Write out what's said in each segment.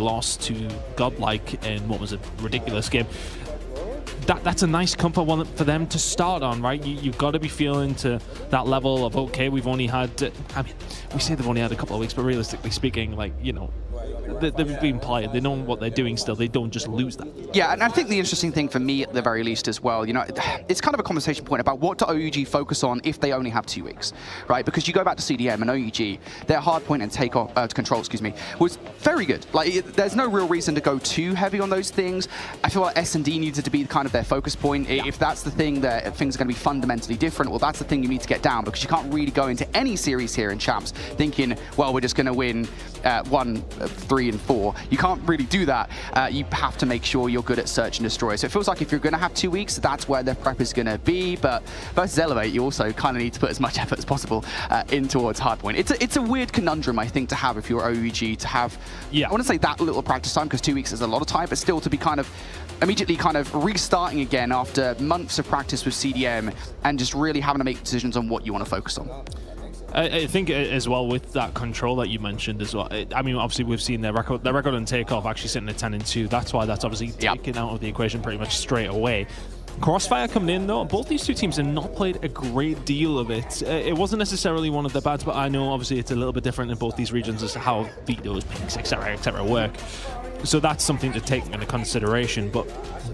lost to Godlike in what was a ridiculous game. That's a nice comfort one for them to start on, right? You've got to be feeling to that level of, okay, we've only had, I mean, we say they've only had a couple of weeks, but realistically speaking, like, you know, they've been playing, they know what they're doing still, they don't just lose that. Yeah, and I think the interesting thing for me at the very least as well, you know, it's kind of a conversation point about what do OUG focus on if they only have 2 weeks, right? Because you go back to CDM and OUG, their hard point and take off, control, excuse me, was very good. Like, there's no real reason to go too heavy on those things. I feel like S&D needed to be kind of their focus point. If that's the thing that things are going to be fundamentally different, well, that's the thing you need to get down, because you can't really go into any series here in Champs thinking, well, we're just going to win 1, 3, and 4. You can't really do that. You have to make sure you're good at search and destroy. So it feels like if you're going to have 2 weeks, that's where the prep is going to be. But versus Elevate, you also kind of need to put as much effort as possible in towards hardpoint. It's a weird conundrum, I think, to have if you're OUG, to have, I want to say that little practice time, because 2 weeks is a lot of time, but still to be kind of immediately kind of restarting again after months of practice with CDM and just really having to make decisions on what you want to focus on. I think as well with that control that you mentioned as well. I mean, obviously we've seen their record on takeoff actually sitting at 10-2. That's why that's obviously taken out of the equation pretty much straight away. Crossfire coming in though, both these two teams have not played a great deal of it. It wasn't necessarily one of the bads, but I know obviously it's a little bit different in both these regions as to how vetoes, pings, etc. work. So that's something to take into consideration, but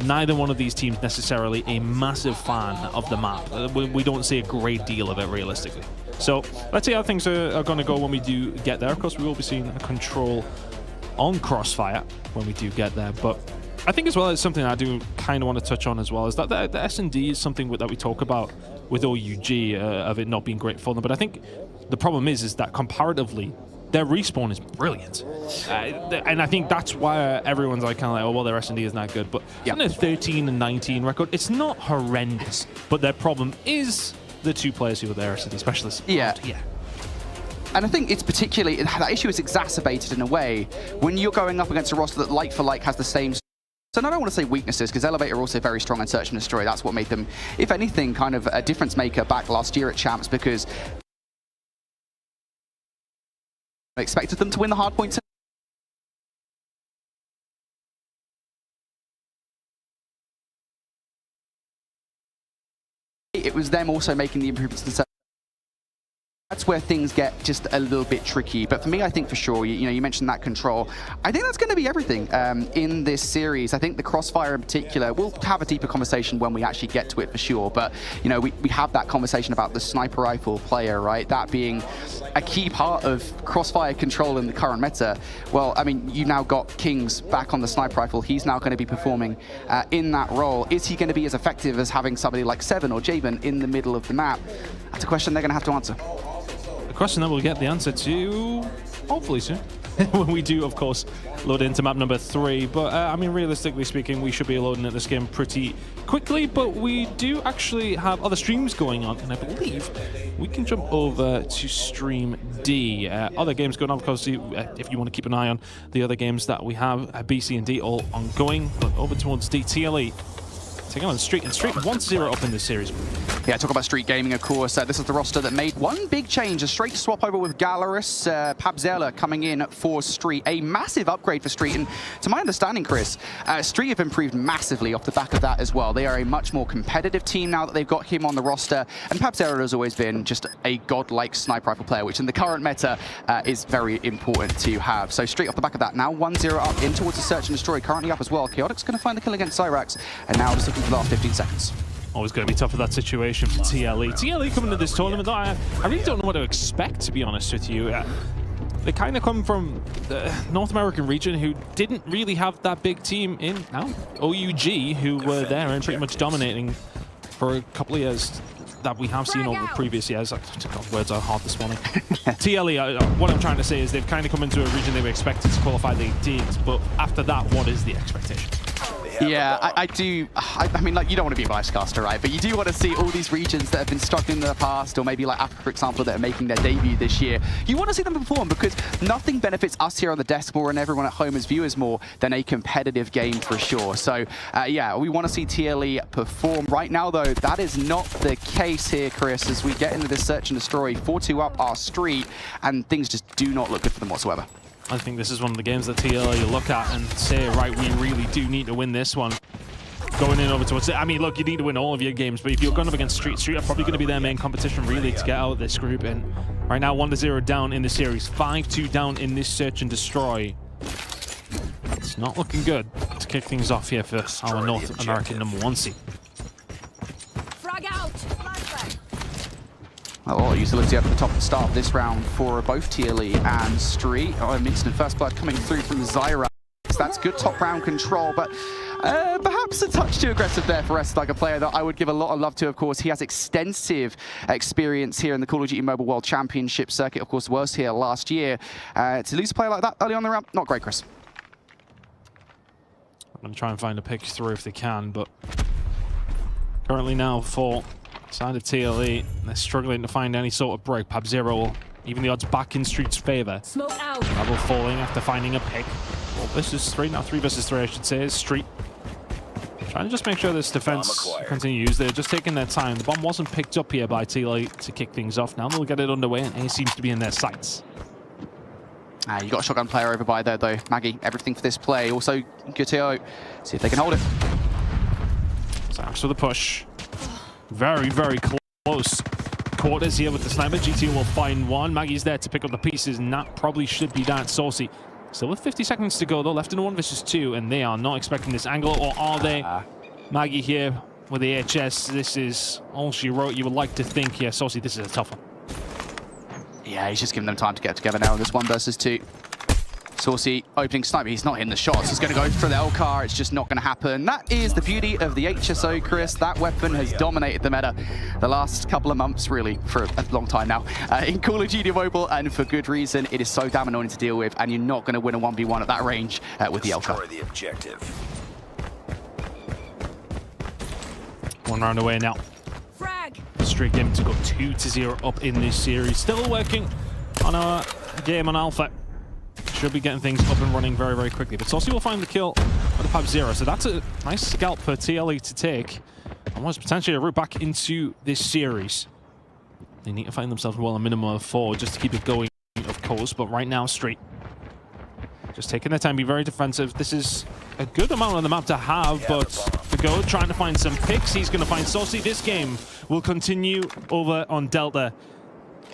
neither one of these teams necessarily a massive fan of the map. We don't see a great deal of it realistically. So let's see how things are going to go when we do get there. Of course, we will be seeing a control on Crossfire when we do get there, but I think as well it's something I do kind of want to touch on as well, is that the S&D is something that we talk about with OUG of it not being great for them, but I think the problem is that comparatively their respawn is brilliant, and I think that's why everyone's like kind of like, oh well, their S&D is not good, but on a 13-19 record, it's not horrendous, but their problem is the 2 players who are their S&D specialists. Yeah. And I think it's particularly, that issue is exacerbated in a way when you're going up against a roster that like for like has the same. So I don't want to say weaknesses, because Elevate are also very strong in search and destroy. That's what made them, if anything, kind of a difference maker back last year at Champs, because I expected them to win the hard points. It was them also making the improvements to search. That's where things get just a little bit tricky. But for me, I think for sure, you know, you mentioned that control. I think that's going to be everything in this series. I think the Crossfire in particular, we'll have a deeper conversation when we actually get to it for sure. But, you know, we have that conversation about the sniper rifle player, right? That being a key part of Crossfire control in the current meta. Well, I mean, you now got Kings back on the sniper rifle. He's now going to be performing in that role. Is he going to be as effective as having somebody like Seven or Javen in the middle of the map? That's a question they're going to have to answer. Question that we'll get the answer to hopefully soon when we do, of course, load into map number 3. But I mean, realistically speaking, we should be loading at this game pretty quickly, but we do actually have other streams going on, and I believe we can jump over to stream D. Other games going on, of course, if you want to keep an eye on the other games that we have, B, C, and D all ongoing, but over towards D, TLE. Taking on Street, and Street 1-0 up in this series. Yeah, talk about Street Gaming, of course. This is the roster that made one big change, a straight swap over with Gallerus. Pabzella coming in for Street. A massive upgrade for Street, and to my understanding, Chris, Street have improved massively off the back of that as well. They are a much more competitive team now that they've got him on the roster, and Pabzella has always been just a godlike sniper rifle player, which in the current meta is very important to have. So Street off the back of that, now 1-0 up in towards the search and destroy, currently up as well. Chaotic's going to find the kill against Cyrax, and now just looking for the last 15 seconds. Always going to be tough for that situation for TLE. TLE coming to this tournament, though, I really don't know what to expect, to be honest with you. They kind of come from the North American region, who didn't really have that big team in OUG, who were there and pretty much dominating for a couple of years that we have seen over the previous years. God, words are hard this morning. TLE, what I'm trying to say is they've kind of come into a region they were expected to qualify, they did, but after that, what is the expectation? Yeah, I do. I mean, like, you don't want to be a bias caster, right? But you do want to see all these regions that have been struggling in the past, or maybe like Africa, for example, that are making their debut this year. You want to see them perform, because nothing benefits us here on the desk more and everyone at home as viewers more than a competitive game for sure. So, yeah, we want to see TLE perform. Right now, though, that is not the case here, Chris, as we get into this search and destroy. 4-2 up our Street, and things just do not look good for them whatsoever. I think this is one of the games that TLA you look at and say, right, we really do need to win this one. Going in over towards it. I mean, look, you need to win all of your games, but if you're going up against Street are probably going to be their main competition, really, to get out of this group. And right now, 1-0 down in the series, 5-2 down in this search and destroy. It's not looking good to kick things off here for our North American #1 seed. Frag out. A lot of utility at the top of the start of this round for both TLE and Street. Instant first blood coming through from Zyra. That's good top round control, but perhaps a touch too aggressive there for Rest, like a player that I would give a lot of love to. Of course, he has extensive experience here in the Call of Duty Mobile World Championship circuit. Of course, was here last year. To lose a player like that early on the round, not great, Chris. I'm going to try and find a pick through if they can, but currently now for side of TLE, they're struggling to find any sort of break. PAB0, even the odds back in Street's favor. Smoke out. Level falling after finding a pick. 4 versus 3, now 3 versus 3, I should say, is Street. Trying to just make sure this defense continues. They're just taking their time. The bomb wasn't picked up here by TLE to kick things off. Now they'll get it underway, and A seems to be in their sights. You got a shotgun player over by there, though. Maggie, everything for this play. Also, Gutio, see if they can hold it. Thanks for the push. Very, very close quarters here with the sniper. GTO will find one. Maggie's there to pick up the pieces, and that probably should be that. Saucy still with 50 seconds to go, though, left in a 1 versus 2, and they are not expecting this angle, or are they? Maggie here with the HS. This is all she wrote. You would like to think, yeah, Saucy, this is a tough one. Yeah, he's just giving them time to get together now in this 1 versus 2. Saucy opening sniper. He's not hitting the shots. He's going to go for the L-car. It's just not going to happen. That is the beauty of the HSO, Chris. That weapon has dominated the meta the last couple of months, really, for a long time now. In Call of Duty Mobile, and for good reason. It is so damn annoying to deal with, and you're not going to win a 1v1 at that range with the L-car. The objective. One round away now. Frag. Street game to go 2-0 up in this series. Still working on our game on Alpha. Should be getting things up and running very, very quickly. But Saucy will find the kill with the PAB0. So that's a nice scalp for TLE to take. And was potentially a route back into this series. They need to find themselves, well, a minimum of 4 just to keep it going, of course. But right now, Street just taking their time, be very defensive. This is a good amount on the map to have, but to go trying to find some picks. He's going to find Saucy. This game will continue over on Delta.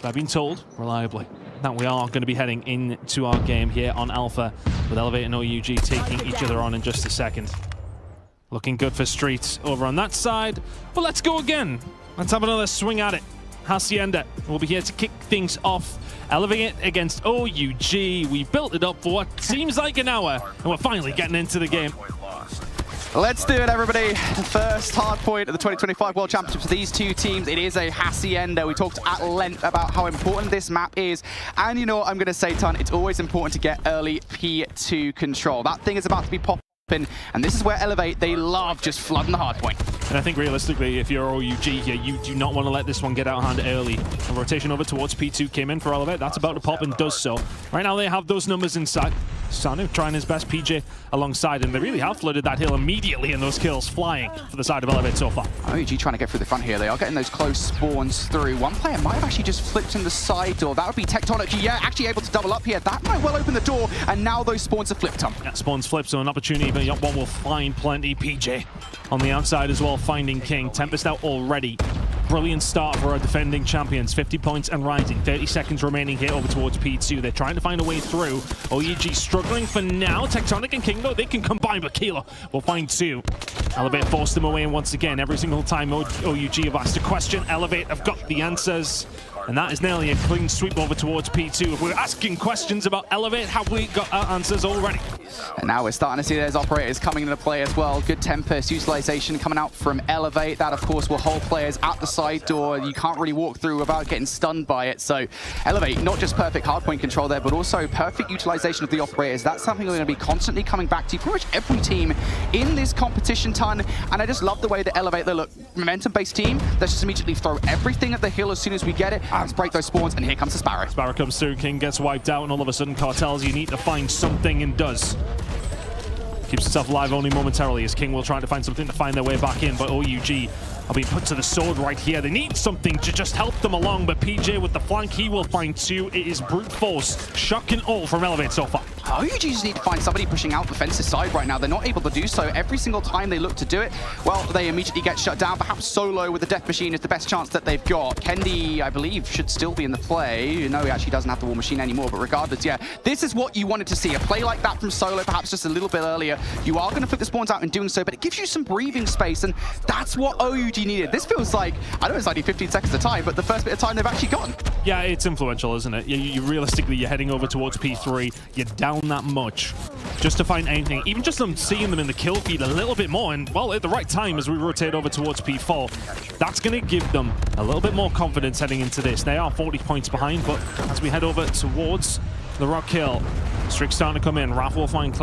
I've been told reliably that we are going to be heading into our game here on Alpha with Elevate and OUG taking each other on in just a second. Looking good for Street over on that side, but let's go again. Let's have another swing at it. Hacienda will be here to kick things off. Elevate it against OUG. We built it up for what seems like an hour, and we're finally getting into the game. Let's do it, everybody. First hard point of the 2025 World Championships for these two teams. It is a Hacienda. We talked at length about how important this map is. And you know what I'm going to say, Ton? It's always important to get early P2 control. That thing is about to be popping. And this is where Elevate, they love just flooding the hard point. And I think realistically, if you're OUG here, you do not want to let this one get out of hand early. A rotation over towards P2 came in for Elevate. That's about to pop and does so. Right now they have those numbers inside. Sanu trying his best, PJ alongside, and they really have flooded that hill immediately, and those kills flying for the side of Elevate so far. OUG trying to get through the front here. They are getting those close spawns through. One player might have actually just flipped in the side door. That would be Tectonic. Yeah, actually able to double up here. That might well open the door, and now those spawns are flipped, Tom. Yeah, spawns flip, so an opportunity, but one will find plenty. PJ on the outside as well, finding King. Tempest out already. Brilliant start for our defending champions. 50 points and rising. 30 seconds remaining here over towards P2. They're trying to find a way through. OUG struggling for now. Tectonic and King, though, they can combine, but Kilo will find 2. Elevate forced them away, and once again, every single time OUG have asked a question, Elevate have got the answers. And that is nearly a clean sweep over towards P2. If we're asking questions about Elevate, have we got our answers already? And now we're starting to see those operators coming into play as well. Good Tempest utilization coming out from Elevate. That, of course, will hold players at the side door. You can't really walk through without getting stunned by it. So Elevate, not just perfect hardpoint control there, but also perfect utilization of the operators. That's something we're going to be constantly coming back to pretty much every team in this competition, Ton. And I just love the way that Elevate, they look, momentum-based team. Let's just immediately throw everything at the hill as soon as we get it. Let's break those spawns, and here comes the Sparrow. Sparrow comes through, King gets wiped out, and all of a sudden Cartels, you need to find something, and does. Keeps himself alive only momentarily as King will try to find something to find their way back in, but OUG are being put to the sword right here. They need something to just help them along, but PJ with the flank, he will find two. It is brute force. Shock and all from Elevate so far. OUG just need to find somebody pushing out the fence's side right now. They're not able to do so. Every single time they look to do it, well, they immediately get shut down. Perhaps Solo with the Death Machine is the best chance that they've got. Kendi, I believe, should still be in the play. No, he actually doesn't have the War Machine anymore, but regardless, yeah, this is what you wanted to see. A play like that from Solo, perhaps just a little bit earlier. You are going to flip the spawns out in doing so, but it gives you some breathing space, and that's what OUG needed. This feels like, I know it's only 15 seconds of time, but the first bit of time they've actually gotten. Yeah, it's influential, isn't it? You realistically, you're heading over towards P3. You're down that much. Just to find anything, even just them seeing them in the kill feed a little bit more, and well, at the right time as we rotate over towards P4, that's going to give them a little bit more confidence heading into this. They are 40 points behind, but as we head over towards the Rock Hill, Strick's starting to come in, Raph will find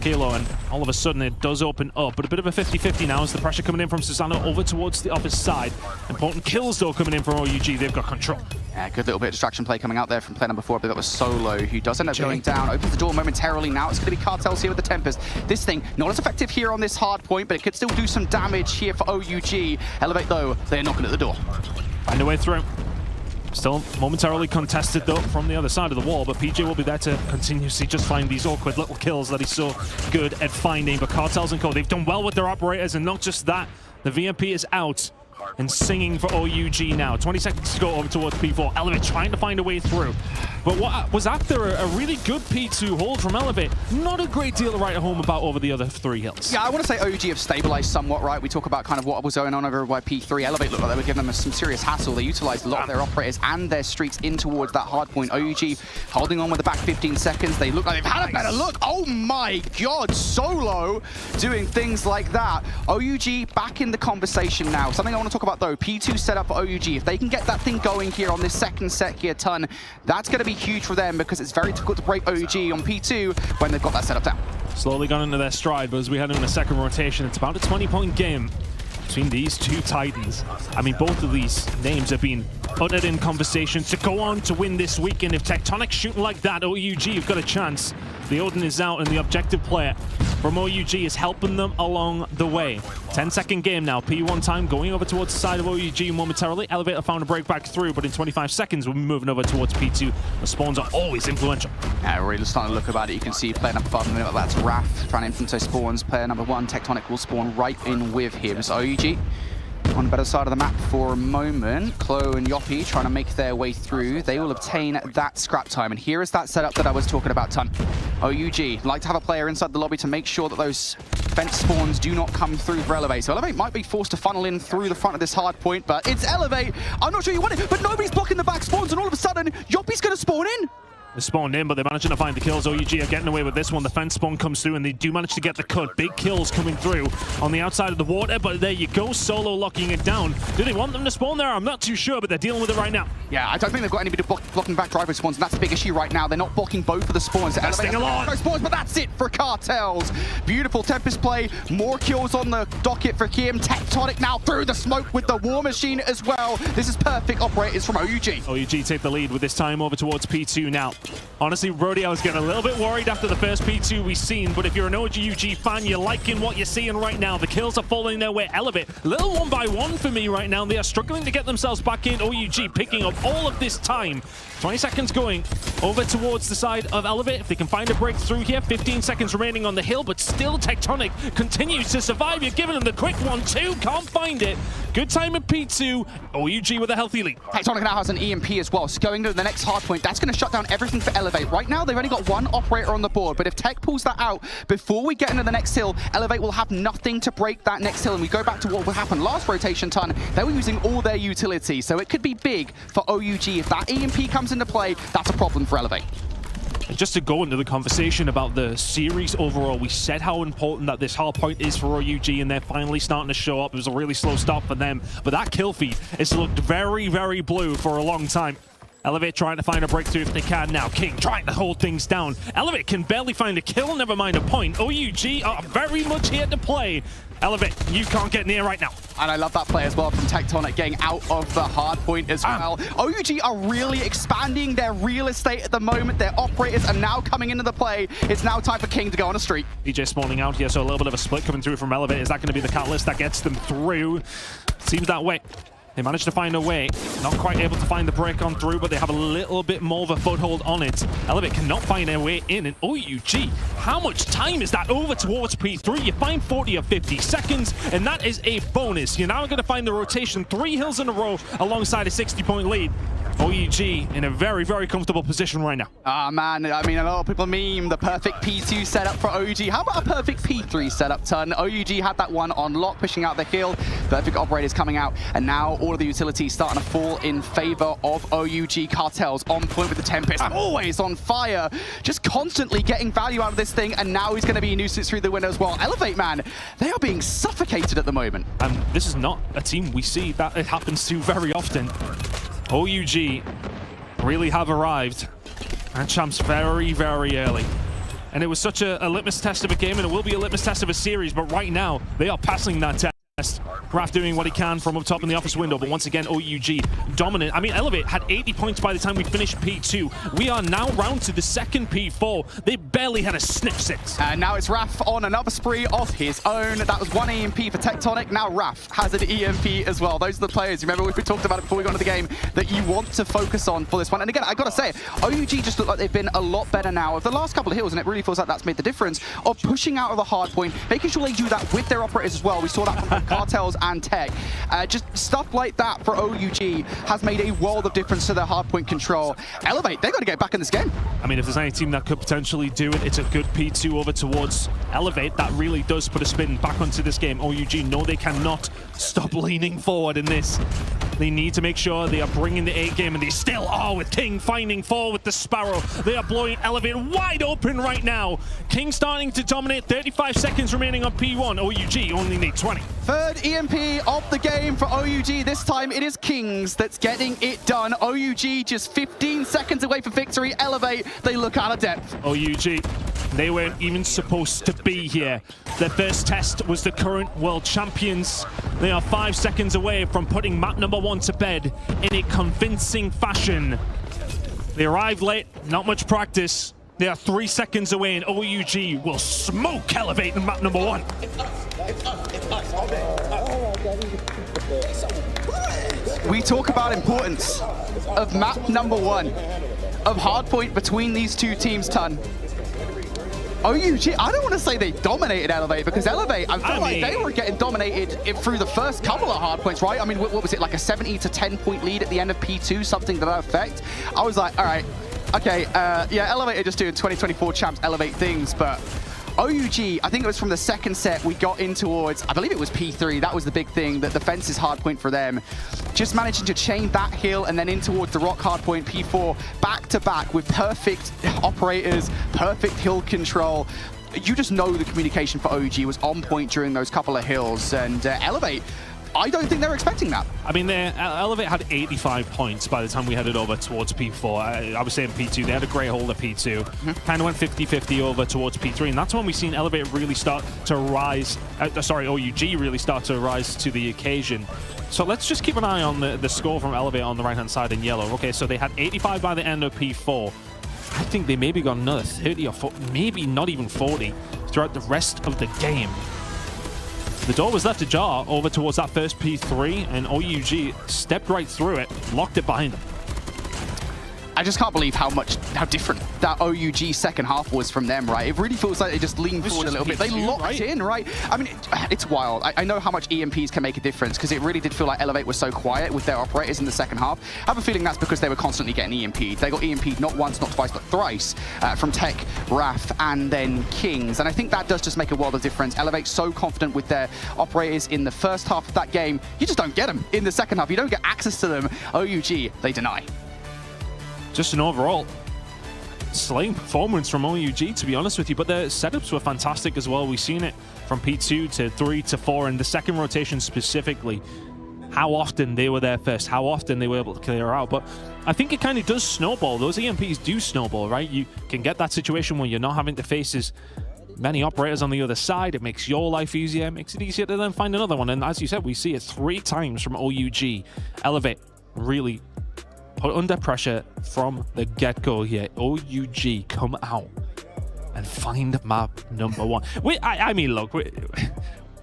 Kilo, and all of a sudden it does open up, but a bit of a 50-50 now as the pressure coming in from Susano over towards the opposite side. Important kills though coming in from OUG, they've got control. Yeah, good little bit of distraction play coming out there from player number 4, but that was Solo, who does end up going down, opens the door momentarily. Now it's going to be Cartels here with the Tempest. This thing, not as effective here on this hard point, but it could still do some damage here for OUG. Elevate though, they're knocking at the door. Find a way through. Still momentarily contested though from the other side of the wall, but PJ will be there to continuously just find these awkward little kills that he's so good at finding. But Cartels and Co, they've done well with their operators, and not just that, the VMP is out and singing for OUG now. 20 seconds to go over towards P4. Elevate trying to find a way through. But what was after a really good P2 hold from Elevate, not a great deal to write home about over the other 3 hills. Yeah, I want to say OUG have stabilized somewhat, right? We talk about kind of what was going on over by P3. Elevate looked like they were giving them some serious hassle. They utilized a lot of their operators and their streaks in towards that hard point. OUG holding on with the back 15 seconds. They look like they've had a better look. Oh my God, Solo doing things like that. OUG back in the conversation now. Something I want to talk about though, P2 set up for OUG. If they can get that thing going here on this second set here, Ton, that's going to be huge for them because it's very difficult to break OUG on P2 when they've got that set up down. Slowly gone into their stride, but as we head into the second rotation, it's about a 20-point game between these two Titans. I mean, both of these names have been uttered in conversation to go on to win this weekend. If Tectonic's shooting like that, OUG have got a chance. The Odin is out, and the objective player from OUG is helping them along the way. 10-second game now. P1 time going over towards the side of OUG momentarily. Elevator found a break back through, but in 25 seconds, we'll be moving over towards P2. The spawns are always influential. Yeah, really starting to look about it. You can see player number 5, that's Raph trying to influence those spawns. Player number 1, Tectonic, will spawn right in with him. So OUG on the better side of the map for a moment. Klo and Yoppie trying to make their way through. They will obtain that scrap time. And here is that setup that I was talking about, Ton. OUG like to have a player inside the lobby to make sure that those fence spawns do not come through for Elevate. So Elevate might be forced to funnel in through the front of this hard point, but it's Elevate. I'm not sure you want it, but nobody's blocking the back spawns, and all of a sudden, Yoppie's going to spawn in. They spawned in, but they're managing to find the kills. OUG are getting away with this one. The fence spawn comes through, and they do manage to get the cut. Big kills coming through on the outside of the water, but there you go. Solo locking it down. Do they want them to spawn there? I'm not too sure, but they're dealing with it right now. Yeah, I don't think they've got anybody blocking back driver spawns, and that's the big issue right now. They're not blocking both of the spawns. Testing a lot. Spawns, but that's it for Cartels. Beautiful Tempest play. More kills on the docket for Kim. Tectonic now through the smoke with the War Machine as well. This is perfect operators from OUG. OUG take the lead with this time over towards P2 now. Honestly, Brody, I was getting a little bit worried after the first P2 we've seen, but if you're an OUG fan, you're liking what you're seeing right now. The kills are falling their way. Elevate, a little 1-by-1 for me right now. They are struggling to get themselves back in. OUG picking up all of this time. 20 seconds going over towards the side of Elevate. If they can find a breakthrough here, 15 seconds remaining on the hill, but still Tectonic continues to survive. You're giving them the quick 1-2, can't find it. Good time at P2, OUG with a healthy lead. Tectonic now has an EMP as well, so going to the next hard point, that's going to shut down everything for Elevate. Right now, they've only got one operator on the board, but if Tech pulls that out before we get into the next hill, Elevate will have nothing to break that next hill, and we go back to what would happen last rotation, Ton. They were using all their utility, so it could be big for OUG. If that EMP comes into play, that's a problem for Elevate. And just to go into the conversation about the series overall, we said how important that this hard point is for OUG, and they're finally starting to show up. It was a really slow start for them, but that kill feed has looked very, very blue for a long time. Elevate trying to find a breakthrough if they can now. King trying to hold things down. Elevate can barely find a kill, never mind a point. OUG are very much here to play. Elevate, you can't get near right now. And I love that play as well from Tectonic getting out of the hard point as well. OUG are really expanding their real estate at the moment. Their operators are now coming into the play. It's now time for King to go on a streak. DJ spawning out here, so a little bit of a split coming through from Elevate. Is that going to be the catalyst that gets them through? Seems that way. They managed to find a way, not quite able to find the break on through, but they have a little bit more of a foothold on it. Elevate cannot find their way in, and OUG, how much time is that over towards P3? You find 40 or 50 seconds, and that is a bonus. You're now going to find the rotation 3 hills in a row alongside a 60-point lead. OUG in a very, very comfortable position right now. Ah, man, I mean, a lot of people meme the perfect P2 setup for OUG. How about a perfect P3 setup, Ton? OUG had that one on lock, pushing out the hill. Perfect operators coming out, and now all of the utilities starting to fall in favor of OUG. Cartels on point with the Tempest, always on fire, just constantly getting value out of this thing, and now he's going to be a nuisance through the window as well. Elevate, man, they are being suffocated at the moment. And this is not a team we see that it happens to very often. OUG really have arrived at champs very, very early. And it was such a litmus test of a game, and it will be a litmus test of a series, but right now, they are passing that test. Graf doing what he can from up top in the office window, but once again, OUG dominant. I mean, Elevate had 80 points by the time we finished P2. We are now round to the second P4. They barely had a sniff 6. And now it's Raf on another spree of his own. That was 1 EMP for Tectonic. Now Raf has an EMP as well. Those are the players, remember we talked about it before we got into the game, that you want to focus on for this one. And again, I gotta say, OUG just look like they've been a lot better now of the last couple of hills, and it really feels like that's made the difference of pushing out of the hard point, making sure they do that with their operators as well. We saw that from Cartels and Tech. Just stuff like that for OUG has made a world of difference to their hardpoint control. Elevate, they've got to get back in this game. I mean, if there's any team that could potentially do it, it's a good P2 over towards Elevate. That really does put a spin back onto this game. OUG, no, they cannot stop leaning forward in this. They need to make sure they are bringing the 8 game, and they still are with King finding 4 with the Sparrow. They are blowing Elevate wide open right now. King starting to dominate, 35 seconds remaining on P1. OUG only need 20. Third EMP of the game for OUG. This time it is Kings that's getting it done. OUG just 15 seconds away from victory. Elevate, they look out of depth. OUG, they weren't even supposed to be here. Their first test was the current world champions. They are 5 seconds away from putting map number 1 to bed in a convincing fashion. They arrived late, not much practice. They are 3 seconds away, and OUG will smoke Elevate in map number 1. We talk about importance of map number 1, of hardpoint between these two teams, Ton. OUG, I don't want to say they dominated Elevate, because Elevate, I feel like they were getting dominated through the first couple of hardpoints, right? I mean, what was it, like a 70 to 10 point lead at the end of P2, something to that effect? I was like, all right, okay, yeah, Elevate are just doing 2024 champs Elevate things, but OUG, I think it was from the second set we got in towards, I believe it was P3, that was the big thing, that the fence is hard point for them. Just managing to chain that hill and then in towards the rock hard point, P4, back to back with perfect operators, perfect hill control. You just know the communication for OUG was on point during those couple of hills, and Elevate, I don't think they're expecting that. I mean, Elevate had 85 points by the time we headed over towards P4. I was saying P2, they had a great hold of P2. Kind of went 50-50 over towards P3, and that's when we've seen Elevate really start to rise, OUG really start to rise to the occasion. So let's just keep an eye on the score from Elevate on the right-hand side in yellow. Okay, so they had 85 by the end of P4. I think they maybe got another 30 or 40, maybe not even 40 throughout the rest of the game. The door was left ajar over towards that first P3, and OUG stepped right through it, locked it behind them. I just can't believe how different that OUG second half was from them, right? It really feels like they just leaned forward a little bit. They locked in, right? I mean, it's wild. I know how much EMPs can make a difference, because it really did feel like Elevate was so quiet with their operators in the second half. I have a feeling that's because they were constantly getting EMP'd. They got EMP'd not once, not twice, but thrice from Tech, Raf, and then Kings. And I think that does just make a world of difference. Elevate so confident with their operators in the first half of that game. You just don't get them in the second half. You don't get access to them. OUG, they deny. Just an overall slaying performance from OUG, to be honest with you, but their setups were fantastic as well. We've seen it from P2 to 3 to 4, and the second rotation specifically. how often they were there first, how often they were able to clear out. But I think it kind of does snowball. Those EMPs do snowball, right? You can get that situation where you're not having to face as many operators on the other side. It makes your life easier. It makes it easier to then find another one. And as you said, we see it 3 times from OUG. Elevate really put under pressure from the get-go here. OUG come out and find map number 1. I mean, look,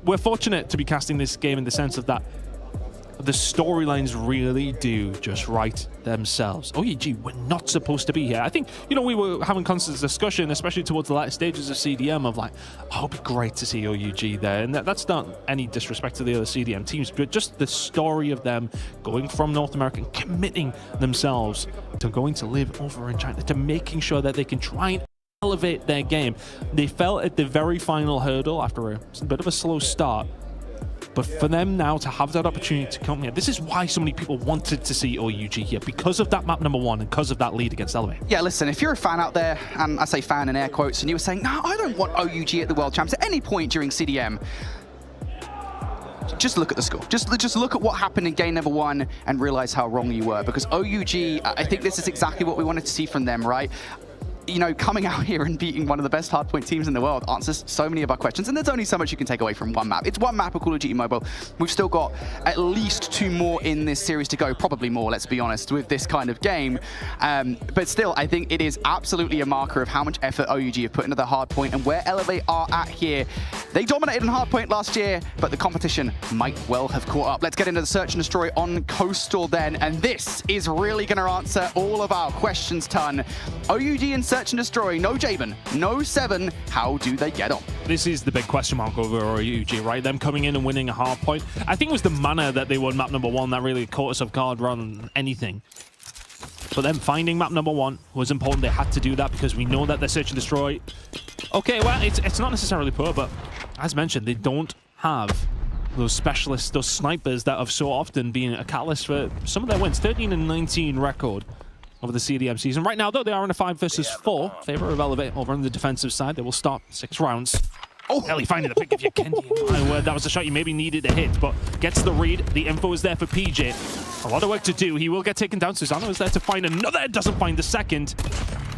we're fortunate to be casting this game in the sense of that the storylines really do just write themselves. OUG, we're not supposed to be here. I think, you know, we were having constant discussion, especially towards the latter stages of CDM, of like, oh, it'd be great to see OUG there. And that's not any disrespect to the other CDM teams, but just the story of them going from North America and committing themselves to going to live over in China, to making sure that they can try and elevate their game. They fell at the very final hurdle after a bit of a slow start. But for them now to have that opportunity to come here, this is why so many people wanted to see OUG here, because of that map number 1 and because of that lead against Elevate. Yeah, listen, if you're a fan out there, and I say fan in air quotes, and you were saying, no, I don't want OUG at the World Champs at any point during CDM, just look at the score. Just look at what happened in game number 1 and realize how wrong you were, because OUG, I think this is exactly what we wanted to see from them, right? You know, coming out here and beating one of the best hardpoint teams in the world answers so many of our questions, and there's only so much you can take away from one map. It's one map of Call of Duty Mobile. We've still got at least 2 more in this series to go, probably more, let's be honest, with this kind of game. But still, I think it is absolutely a marker of how much effort OUG have put into the hardpoint and where Elevate are at here. They dominated on hardpoint last year, but the competition might well have caught up. Let's get into the search and destroy on Coastal then, and this is really going to answer all of our questions, ton. OUG and search and destroy, no Jabin, no 7, how do they get on? This is the big question mark over OUG, right? Them coming in and winning a hard point. I think it was the manner that they won map number 1 that really caught us off guard rather than anything. But then finding map number 1 was important. They had to do that because we know that their search and destroy, okay, well, it's not necessarily poor, but as mentioned, they don't have those specialists, those snipers that have so often been a catalyst for some of their wins. 13 and 19 record over the CDM season. Right now, though, they are in a 5 versus 4 favor of Elevate over on the defensive side. They will start 6 rounds. Oh, Ellie finding the pick of your Kendi. My word, that was a shot you maybe needed to hit, but gets the read. The info is there for PJ. A lot of work to do. He will get taken down. Susano is there to find another. Doesn't find the second.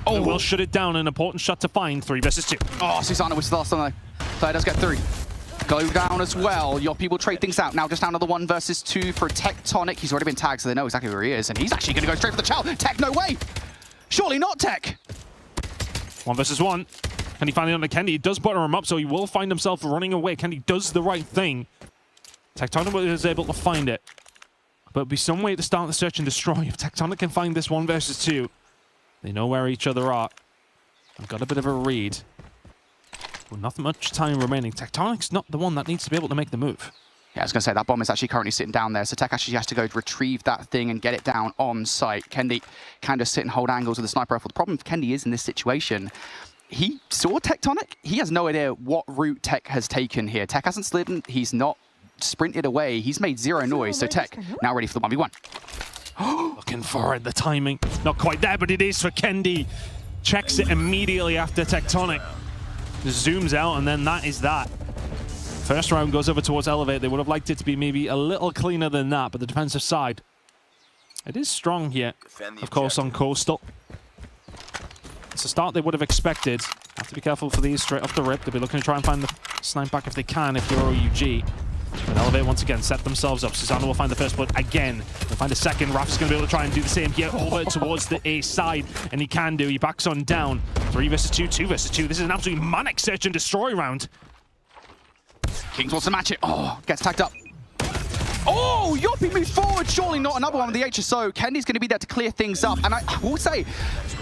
Oh, will shut it down. An important shot to find. 3 versus 2. Oh, Susano was the last one. So he does get 3. Go down as well. Yoppie will trade things out. Now just down to the 1 versus 2 for Tectonic. He's already been tagged, so they know exactly where he is. And he's actually going to go straight for the chow. Tech, no way. Surely not, Tech. 1 versus 1. Can he find it on the Kendi? He does butter him up, so he will find himself running away. Kendi does the right thing. Tectonic is able to find it. But it'll be some way to start the search and destroy. If Tectonic can find this 1 versus 2, they know where each other are. I've got a bit of a read. Well, not much time remaining. Tectonic's not the one that needs to be able to make the move. Yeah, I was going to say, that bomb is actually currently sitting down there, so Tech actually has to go retrieve that thing and get it down on site. Kendi can just sit and hold angles with the sniper rifle. The problem with Kendi is in this situation, he saw Tectonic. He has no idea what route Tech has taken here. Tech hasn't slid, he's not sprinted away. He's made 0 noise, so Tech now ready for the 1v1. Looking for it, the timing. Not quite there, but it is for Kendi. Checks it immediately after Tectonic. Zooms out, and then that is that. First round goes over towards Elevate. They would have liked it to be maybe a little cleaner than that, but the defensive side, it is strong here, of course, on Coastal. It's a start they would have expected. Have to be careful for these straight off the rip. They'll be looking to try and find the snipe back if they can, if you're OUG. But Elevate once again set themselves up. Susano will find the first blood again. They'll find a second. Raf's going to be able to try and do the same here over towards the A side, and he can do. He backs on down. 3 versus 2, 2 versus 2. This is an absolutely manic search and destroy round. Kings wants to match it. Oh, gets tagged up. Oh, Yoppie moves forward. Surely not another one with the HSO. Kendi's going to be there to clear things up. And I will say,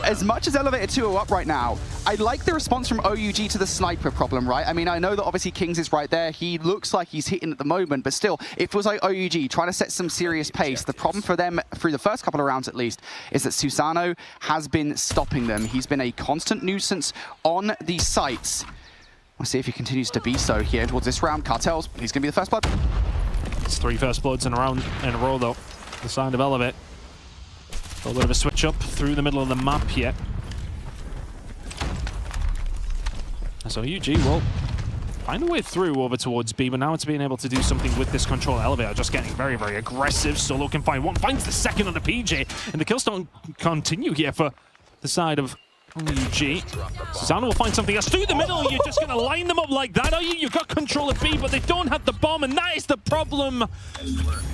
as much as Elevator 2 are up right now, I like the response from OUG to the sniper problem, right? I mean, I know that obviously Kings is right there. He looks like he's hitting at the moment, but still, if it was like OUG trying to set some serious pace, the problem for them, through the first couple of rounds at least, is that Susano has been stopping them. He's been a constant nuisance on the sites. We'll see if he continues to be so here towards this round. Cartels, he's going to be the first blood. It's 3 first bloods in a row, though. The side of Elevate. A little bit of a switch up through the middle of the map here. So UG will find a way through over towards B, but now it's being able to do something with this control elevator, just getting very, very aggressive. Solo can find one, finds the second on the PJ, and the kills don't continue here for the side of OUG. Susano will find something else through the middle. You're just going to line them up like that, are you? You've got control of B, but they don't have the bomb, and that is the problem.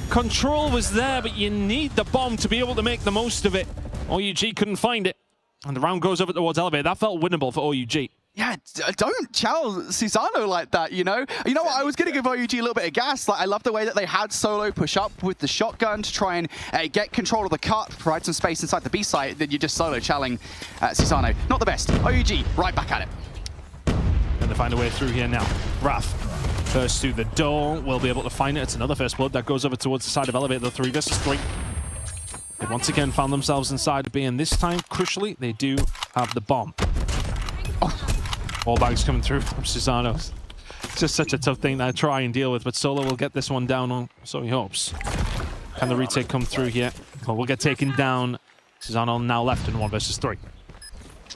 Control was there, but you need the bomb to be able to make the most of it. OUG couldn't find it, and the round goes over towards elevator. That felt winnable for OUG. Yeah, don't chow Susano like that, you know? You know what, I was going to give OUG a little bit of gas. Like, I love the way that they had Solo push up with the shotgun to try and get control of the cut, provide some space inside the B site, then you're just Solo chowing Susano. Not the best. OUG, right back at it. And they find a way through here now. Raf, first through the door, will be able to find it. It's another first blood that goes over towards the side of elevator, 3 versus 3. They once again found themselves inside B, and this time, crucially, they do have the bomb. All bags coming through from Susano. It's just such a tough thing to try and deal with, but Solo will get this one down on, so he hopes. Can the retake come through here? Well, we'll get taken down. Susano now left in 1 versus 3.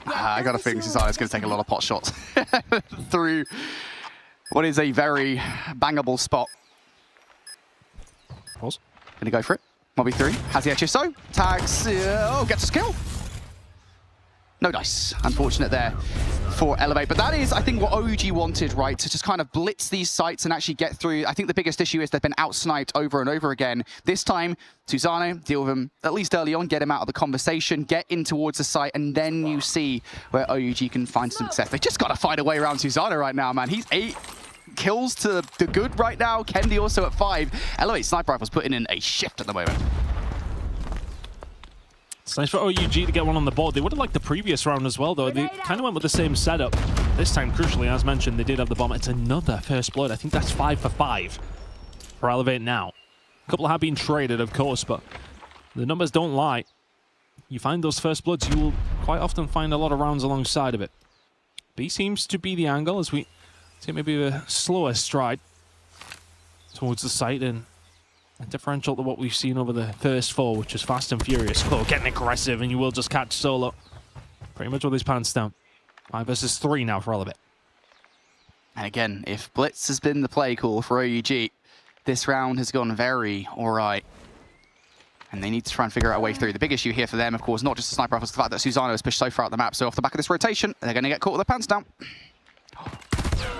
I got a feeling Susano's going to take a lot of pot shots through what is a very bangable spot. Pause. Going to go for it. 1v3. Has the HSO. Tags. Gets a skill. No dice. Unfortunate there for Elevate. But that is, I think, what OUG wanted, right? To just kind of blitz these sites and actually get through. I think the biggest issue is they've been out-sniped over and over again. This time, Susano, deal with him at least early on, get him out of the conversation, get in towards the site, and then you see where OUG can find some success. They just got to find a way around Susano right now, man. He's 8 kills to the good right now. Kendi also at 5. Elevate Sniper Rifle's putting in a shift at the moment. It's nice for OUG to get one on the board. They would have liked the previous round as well, though. They kind of went with the same setup. This time, crucially, as mentioned, they did have the bomb. It's another first blood. I think that's 5 for 5 for Elevate now. A couple have been traded, of course, but the numbers don't lie. You find those first bloods, you will quite often find a lot of rounds alongside of it. B seems to be the angle as we take maybe a slower stride towards the site, and a differential to what we've seen over the first 4, which is fast and furious. Oh, getting aggressive, and you will just catch Solo pretty much with his pants down. 5 versus 3 now for Elevate. And again, if Blitz has been the play call for OUG, this round has gone very all right. And they need to try and figure out a way through. The big issue here for them, of course, not just the sniper rifles, the fact that Susano has pushed so far out the map. So off the back of this rotation, they're going to get caught with their pants down.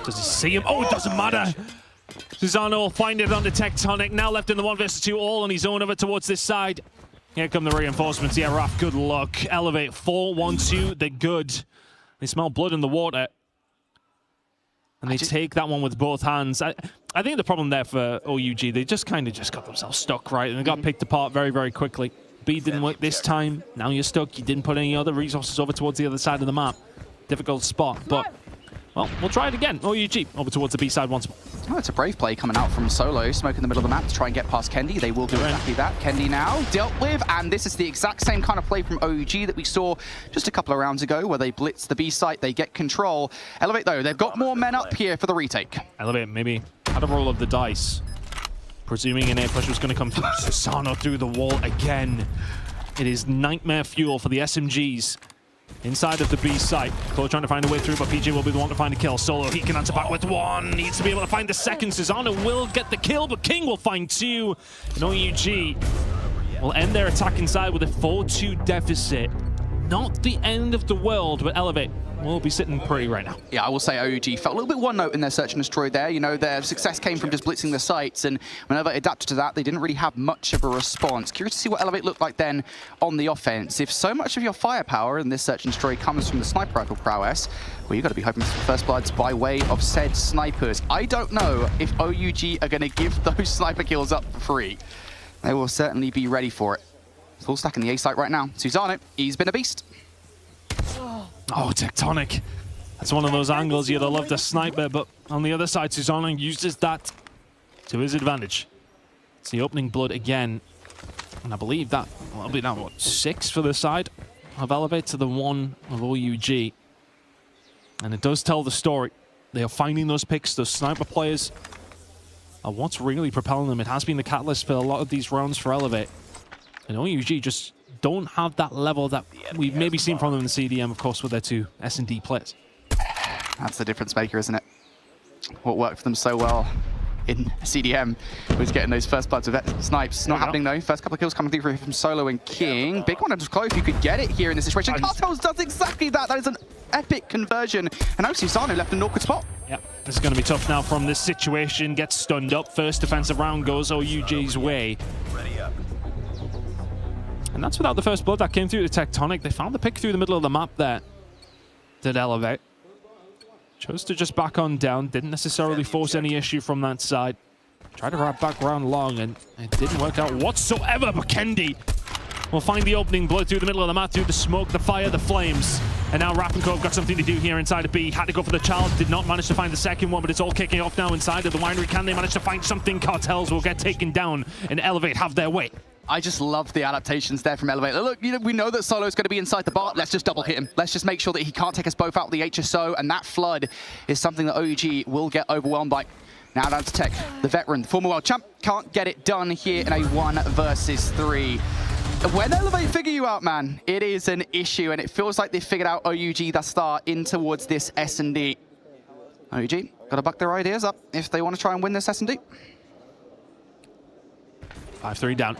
Does he see him? Oh, it doesn't matter. Susano will find it on the Tectonic. Now left in the 1 versus 2, all on his own over towards this side. Here come the reinforcements. Yeah, Raf, good luck. Elevate 4-1-2. They're good. They smell blood in the water. And they take that one with both hands. I think the problem there for OUG, they just kind of got themselves stuck, right? And they got picked apart very, very quickly. B didn't work this time. Now you're stuck. You didn't put any other resources over towards the other side of the map. Difficult spot, but well, we'll try it again. OUG over towards the B side once more. Oh, it's a brave play coming out from Solo, smoke in the middle of the map to try and get past Kendi. They will do exactly that. Kendi now dealt with, and this is the exact same kind of play from OUG that we saw just a couple of rounds ago, where they blitz the B site, they get control. Elevate, though, they've got more men up here for the retake. Elevate maybe had a roll of the dice, presuming an air push was going to come through. Susano through the wall again. It is nightmare fuel for the SMGs. Inside of the B site, Cole trying to find a way through, but PJ will be the one to find a kill. Solo, he can answer back with 1. Needs to be able to find the second. Susano will get the kill, but King will find 2. And OUG will end their attack inside with a 4-2 deficit. Not the end of the world, but Elevate will be sitting pretty right now. Yeah, I will say OUG felt a little bit one note in their search and destroy there. You know, their success came from just blitzing the sites, and whenever they adapted to that, they didn't really have much of a response. Curious to see what Elevate looked like then on the offense. If so much of your firepower in this search and destroy comes from the sniper rifle prowess, well, you've got to be hoping for first bloods by way of said snipers. I don't know if OUG are going to give those sniper kills up for free. They will certainly be ready for it. Full stack in the A site right now. Susano, he's been a beast. Oh, Tectonic. That's one of those angles you'd love to sniper, but on the other side, Susano uses that to his advantage. It's the opening blood again. And I believe that will be now, what, 6 for the side of Elevate to the 1 of OUG. And it does tell the story. They are finding those picks, those sniper players are what's really propelling them. It has been the catalyst for a lot of these rounds for Elevate. And OUG just don't have that level that we've maybe seen from them in the CDM, of course, with their 2 S&D players. That's the difference maker, isn't it? what worked for them so well in CDM was getting those first bloods with snipes. Not happening though. First couple of kills coming through from Solo and King. Big one just close. You could get it here in this situation. Cartels does exactly that. That is an epic conversion. And now Susano left in an awkward spot. Yeah, this is going to be tough now from this situation. Gets stunned up. First defensive round goes OUG's way. And that's without the first blood that came through the Tectonic. They found the pick through the middle of the map there. Did Elevate. Chose to just back on down. Didn't necessarily force any issue from that side. Tried to wrap back round long, and it didn't work out whatsoever. But Kendi will find the opening blood through the middle of the map, through the smoke, the fire, the flames. And now Rappenko have got something to do here inside of B. Had to go for the child. Did not manage to find the second one, but it's all kicking off now inside of the winery. Can they manage to find something? Cartels will get taken down, and Elevate have their way. I just love the adaptations there from Elevate. Look, we know that Solo's going to be inside the bar. Let's just double hit him. Let's just make sure that he can't take us both out of the HSO, and that flood is something that OUG will get overwhelmed by. Now down to Tech, the veteran, the former world champ, can't get it done here in a 1 versus 3. When Elevate figure you out, man, it is an issue, and it feels like they figured out OUG thus far in towards this S&D. OUG, got to buck their ideas up if they want to try and win this S&D. 5-3 down.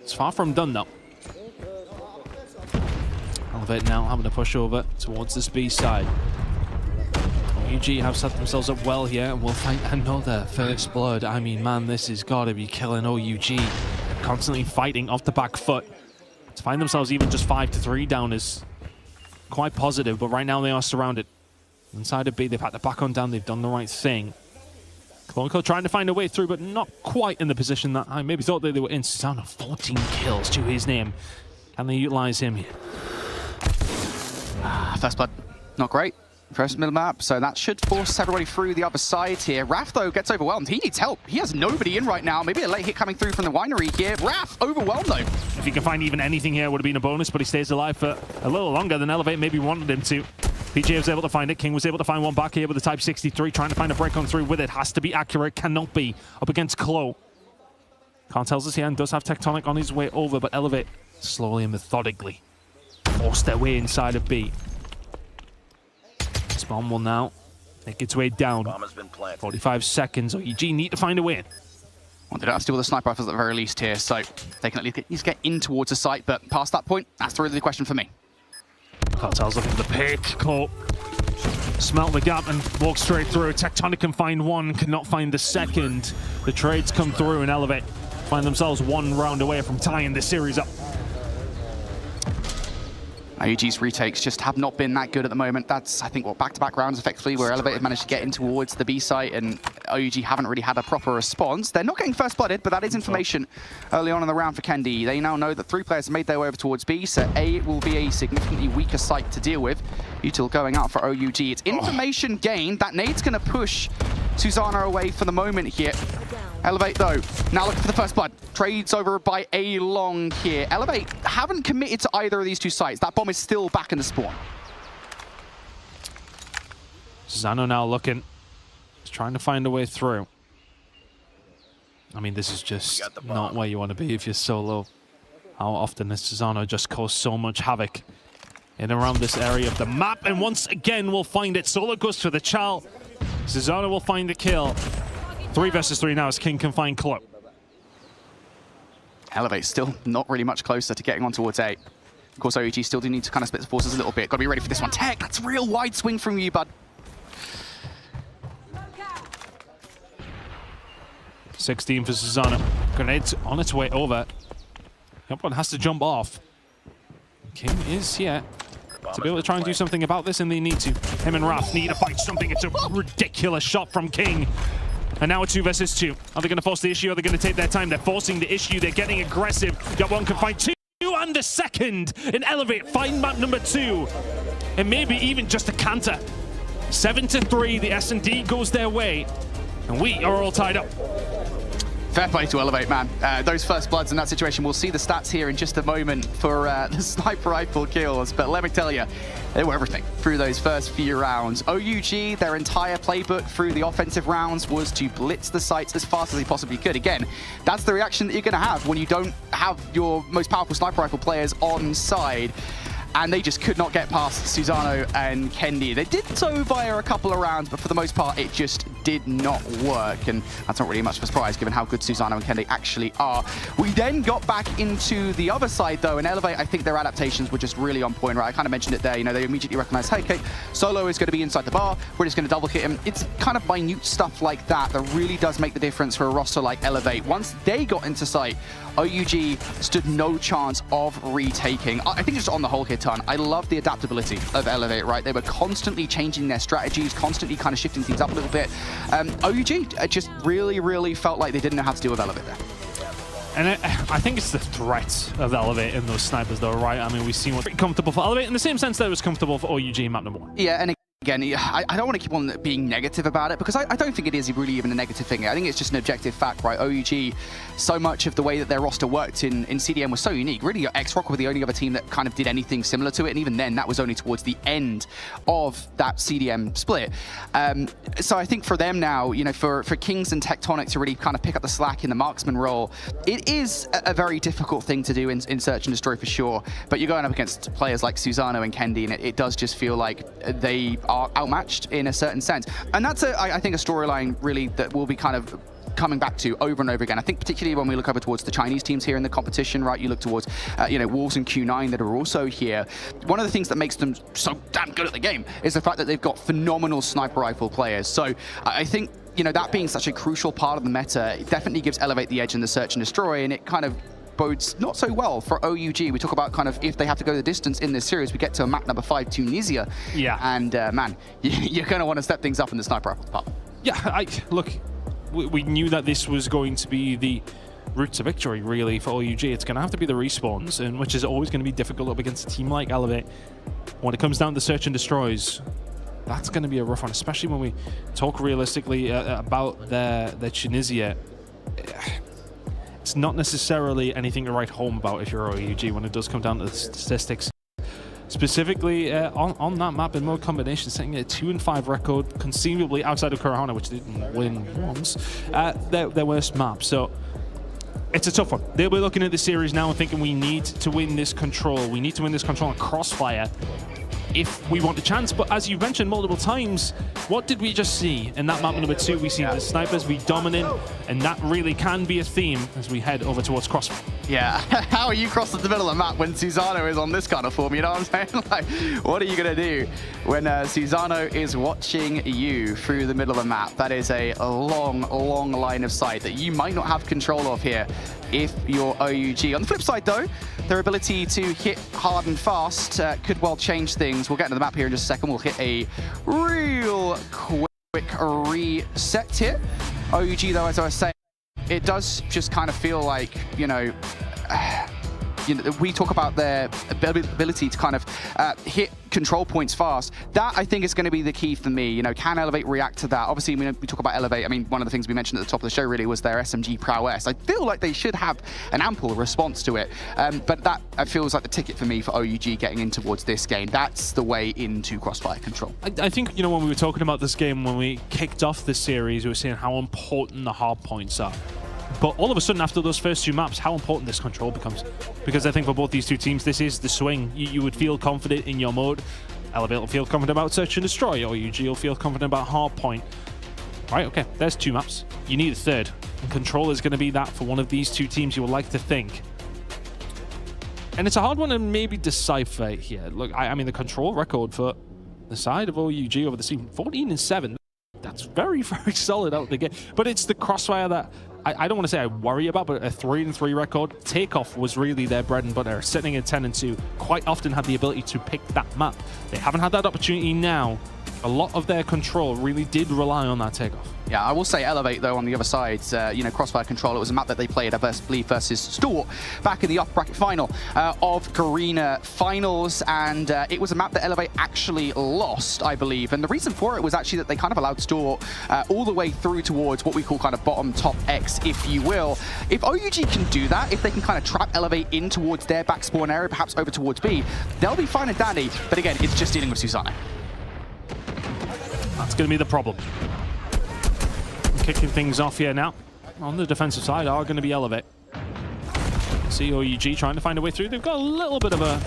It's far from done, though. Elevate now having to push over towards this B side. OUG have set themselves up well here, and will find another first blood. I mean, man, this has got to be killing OUG. Constantly fighting off the back foot. To find themselves even just 5-3 down is quite positive, but right now they are surrounded. Inside of B, they've had to back on down. They've done the right thing. Clonco trying to find a way through, but not quite in the position that I maybe thought that they were in. Susano, 14 kills to his name. Can they utilize him here? First blood, not great. First middle map, so that should force everybody through the other side here. Raph, though, gets overwhelmed. He needs help. He has nobody in right now. Maybe a late hit coming through from the winery here. Raph, overwhelmed, though. If he can find even anything here, would have been a bonus, but he stays alive for a little longer than Elevate maybe wanted him to. PJ was able to find it. King was able to find one back here with the Type 63, trying to find a break on through with it. Has to be accurate, cannot be. Up against Clo. Cartels us here and does have Tectonic on his way over, but Elevate slowly and methodically force their way inside of B. This bomb will now make its way down. 45 seconds. OUG need to find a win. Well, they don't have to deal with the sniper rifles at the very least here, so they can at least get in towards the site, but past that point, that's really the question for me. Cartel's looking for the pick. Cole smelt the gap and walks straight through. Tectonic can find one, cannot find the second. The trades come through and Elevate find themselves one round away from tying this series up. OUG's retakes just have not been that good at the moment. That's, I think, what, back-to-back rounds effectively where Elevate have managed to get in towards the B site and OUG haven't really had a proper response. They're not getting first-blooded, but that is information early on in the round for Kendi. They now know that 3 players have made their way over towards B, so A will be a significantly weaker site to deal with. Util going out for OUG. It's information gained. That nade's going to push Susano away for the moment here. Elevate, though, now looking for the first blood. Trades over by A long here. Elevate haven't committed to either of these 2 sites. That bomb is still back in the spawn. Susano now looking. He's trying to find a way through. I mean, this is just not where you want to be if you're solo. How often has Susano just caused so much havoc in and around this area of the map? And once again, we'll find it. Solo goes for the Chal. Susano will find the kill. 3 versus 3 now as King can find Clo. Elevate still not really much closer to getting on towards A. Of course, OUG still do need to kind of split the forces a little bit. Got to be ready for this one. Tech, that's a real wide swing from you, bud. 16 for Susano. Grenade's on its way over. Yep, one has to jump off. King is here to be able to try and do something about this, and they need to. Him and Raph need to fight something. It's a ridiculous shot from King. And now a 2 versus 2. Are they going to force the issue? Are they going to take their time? They're forcing the issue. They're getting aggressive. Yet one can find 2 and a second. And Elevate find map number 2. And maybe even just a canter. 7-3. The S&D goes their way. And we are all tied up. Fair play to Elevate, man. Those first bloods in that situation, we'll see the stats here in just a moment for the sniper rifle kills. But let me tell you, they were everything through those first few rounds. OUG, their entire playbook through the offensive rounds was to blitz the sites as fast as they possibly could. Again, that's the reaction that you're going to have when you don't have your most powerful sniper rifle players on side. and they just could not get past Susano and Kendi. They did so via a couple of rounds, but for the most part, it just did not work, and that's not really much of a surprise given how good Susano and Kendi actually are. We then got back into the other side, though, and Elevate, I think their adaptations were just really on point, right? I kind of mentioned it there. You know, they immediately recognized, hey, okay, Solo is going to be inside the bar. We're just going to double hit him. It's kind of minute stuff like that that really does make the difference for a roster like Elevate. Once they got into sight, OUG stood no chance of retaking. I think just on the whole here, Ton, I love the adaptability of Elevate, right? They were constantly changing their strategies, constantly kind of shifting things up a little bit. OUG just really felt like they didn't know how to deal with Elevate there. And I think it's the threat of Elevate in those snipers, though, right? I mean, we've seen what's pretty comfortable for Elevate in the same sense that it was comfortable for OUG in map number 1. Yeah, and again, I don't want to keep on being negative about it because I don't think it is really even a negative thing. I think it's just an objective fact, right? OUG, so much of the way that their roster worked in CDM was so unique. Really, X-Rock were the only other team that kind of did anything similar to it, and even then, that was only towards the end of that CDM split. So I think for them now, you know, for Kings and Tectonic to really kind of pick up the slack in the marksman role, it is a very difficult thing to do in Search and Destroy for sure, but you're going up against players like Susano and Kendi, and it does just feel like they are outmatched in a certain sense. And that's, I think, a storyline really that will be kind of coming back to over and over again. I think particularly when we look over towards the Chinese teams here in the competition, right? You look towards, you know, Wolves and Q9 that are also here. One of the things that makes them so damn good at the game is the fact that they've got phenomenal sniper rifle players. So I think, you know, that being such a crucial part of the meta, it definitely gives Elevate the edge in the Search and Destroy, and it kind of bodes not so well for OUG. We talk about kind of if they have to go the distance in this series, we get to map number 5, Tunisia. Yeah. And man, you're going to want to step things up in the sniper rifle part. Yeah, look, we knew that this was going to be the route to victory, really, for OUG. It's going to have to be the respawns, and which is always going to be difficult up against a team like Elevate. When it comes down to Search and Destroys, that's going to be a rough one, especially when we talk realistically about their Tunisia. It's not necessarily anything to write home about if you're OUG when it does come down to the statistics. Specifically on that map in mode combination, setting a 2-5 record, conceivably outside of Kurahana, which didn't win once, their worst map. So it's a tough one. They'll be looking at the series now and thinking we need to win this control. We need to win this control on Crossfire if we want a chance. But as you mentioned multiple times, what did we just see in that map number 2? We see the snipers be dominant, and that really can be a theme as we head over towards Crossfire. Yeah, how are you crossing the middle of the map when Susano is on this kind of form? You know what I'm saying? Like, what are you going to do when Susano is watching you through the middle of the map? That is a long line of sight that you might not have control of here if you're OUG. On the flip side, though, their ability to hit hard and fast could well change things. We'll get into the map here in just a second. We'll hit a real quick reset here. OUG, though, as I was saying, it does just kind of feel like, you know, we talk about their ability to kind of hit control points fast. That, I think, is going to be the key for me. You know, can Elevate react to that? Obviously, when we talk about Elevate, I mean, one of the things we mentioned at the top of the show really was their SMG prowess. I feel like they should have an ample response to it. But that feels like the ticket for me for OUG getting in towards this game. That's the way into Crossfire control. I think, you know, when we were talking about this game, when we kicked off this series, we were saying how important the hard points are. But all of a sudden, after those first 2 maps, how important this control becomes. Because I think for both these 2 teams, this is the swing. You would feel confident in your mode. Elevate will feel confident about Search and Destroy, or OUG will feel confident about Hardpoint. Right, okay, there's 2 maps. You need a third. And control is going to be that for one of these 2 teams, you would like to think. And it's a hard one to maybe decipher here. Look, I mean, the control record for the side of OUG over the season, 14-7. That's very solid out the gate. But it's the Crossfire that I don't want to say I worry about, but a 3-3 record. Takeoff was really their bread and butter. Sitting at 10-2, quite often had the ability to pick that map. They haven't had that opportunity now. A lot of their control really did rely on that takeoff. Yeah, I will say Elevate, though, on the other side, you know, Crossfire Control, it was a map that they played, I believe, versus Stuart back in the upper bracket final of Garena Finals, and it was a map that Elevate actually lost, I believe, and the reason for it was actually that they kind of allowed Stuart all the way through towards what we call kind of bottom top X, if you will. If OUG can do that, if they can kind of trap Elevate in towards their back spawn area, perhaps over towards B, they'll be fine and dandy, but again, it's just dealing with Susano. That's going to be the problem. Kicking things off here now. On the defensive side are going to be Elevate. See OUG trying to find a way through. They've got a little bit of a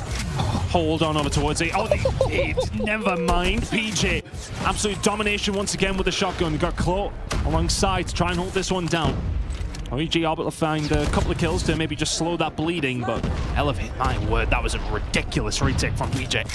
hold on over towards A. Oh, they did. Never mind. PJ, absolute domination once again with the shotgun. Got Clo alongside to try and hold this one down. OUG able to find a couple of kills to maybe just slow that bleeding, but Elevate, my word, that was a ridiculous retake from PJ.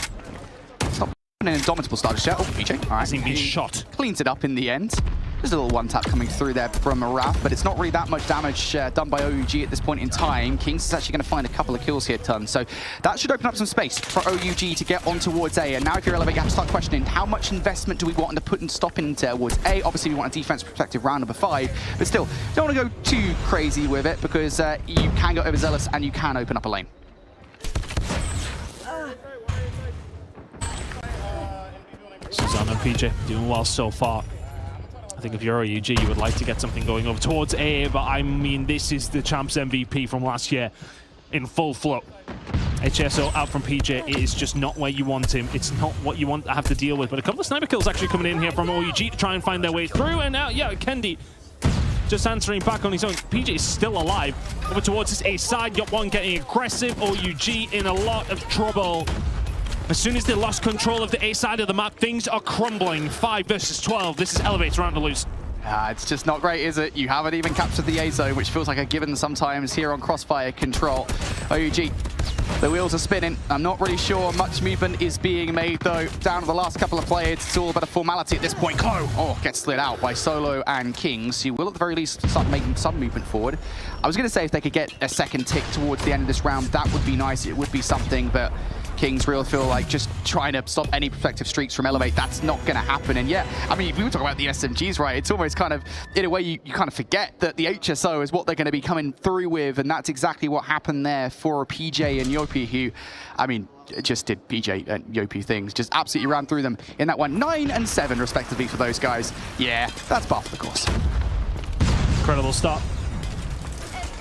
Stop an indomitable starter shot. Oh, PJ, all right. Hasn't been shot. Cleans it up in the end. There's a little one-tap coming through there from Raph, but it's not really that much damage done by OUG at this point in time. Kings is actually going to find a couple of kills here, Ton. So that should open up some space for OUG to get on towards A. And now if you're Elevate, you have to start questioning how much investment do we want to put and stop in towards A. Obviously, we want a defense protective round number 5, but still, don't want to go too crazy with it because you can go overzealous and you can open up a lane. Susanna and PJ doing well so far. I think if you're OUG, you would like to get something going over towards A, but I mean, this is the Champs MVP from last year in full flow. HSO out from PJ, it is just not where you want him. It's not what you want to have to deal with, but a couple of sniper kills actually coming in here from OUG to try and find their way through, and now, yeah, Kendi just answering back on his own. PJ is still alive. Over towards his A side, got one getting aggressive. OUG in a lot of trouble. As soon as they lost control of the A side of the map, things are crumbling. 5 versus 12. This is Elevate's round to lose. It's just not great, is it? You haven't even captured the A zone, which feels like a given sometimes here on Crossfire Control. OUG, the wheels are spinning. I'm not really sure much movement is being made, though. Down to the last couple of players. It's all about a formality at this point. Clo, gets slid out by Solo and Kings, who will at the very least start making some movement forward. I was going to say if they could get a second tick towards the end of this round, that would be nice. It would be something, but Kings really feel like just trying to stop any protective streaks from Elevate, that's not going to happen. And yeah, I mean, we were talking about the SMGs, right? It's almost kind of, in a way, you kind of forget that the HSO is what they're going to be coming through with, and that's exactly what happened there for PJ and Yopi, who, I mean, just did PJ and Yopi things, just absolutely ran through them in that one. 9 and 7, respectively, for those guys. Yeah, that's par for the course. Incredible start.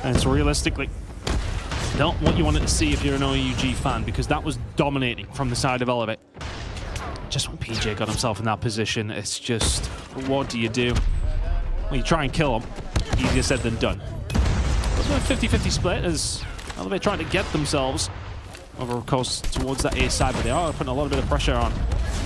And it's realistically not what you wanted to see if you're an OUG fan, because that was dominating from the side of Elevate. Just when PJ got himself in that position, it's just, what do you do? Well, you try and kill him. Easier said than done. It's a 50-50 split as Elevate trying to get themselves over, of course, towards that A side, but they are putting a little bit of pressure on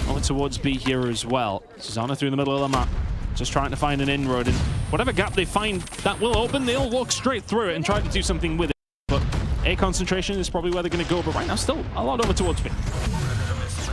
over towards B here as well. Susanna through the middle of the map, just trying to find an inroad, and whatever gap they find that will open, they'll walk straight through it and try to do something with it. But A concentration is probably where they're going to go, but right now still a lot over towards B.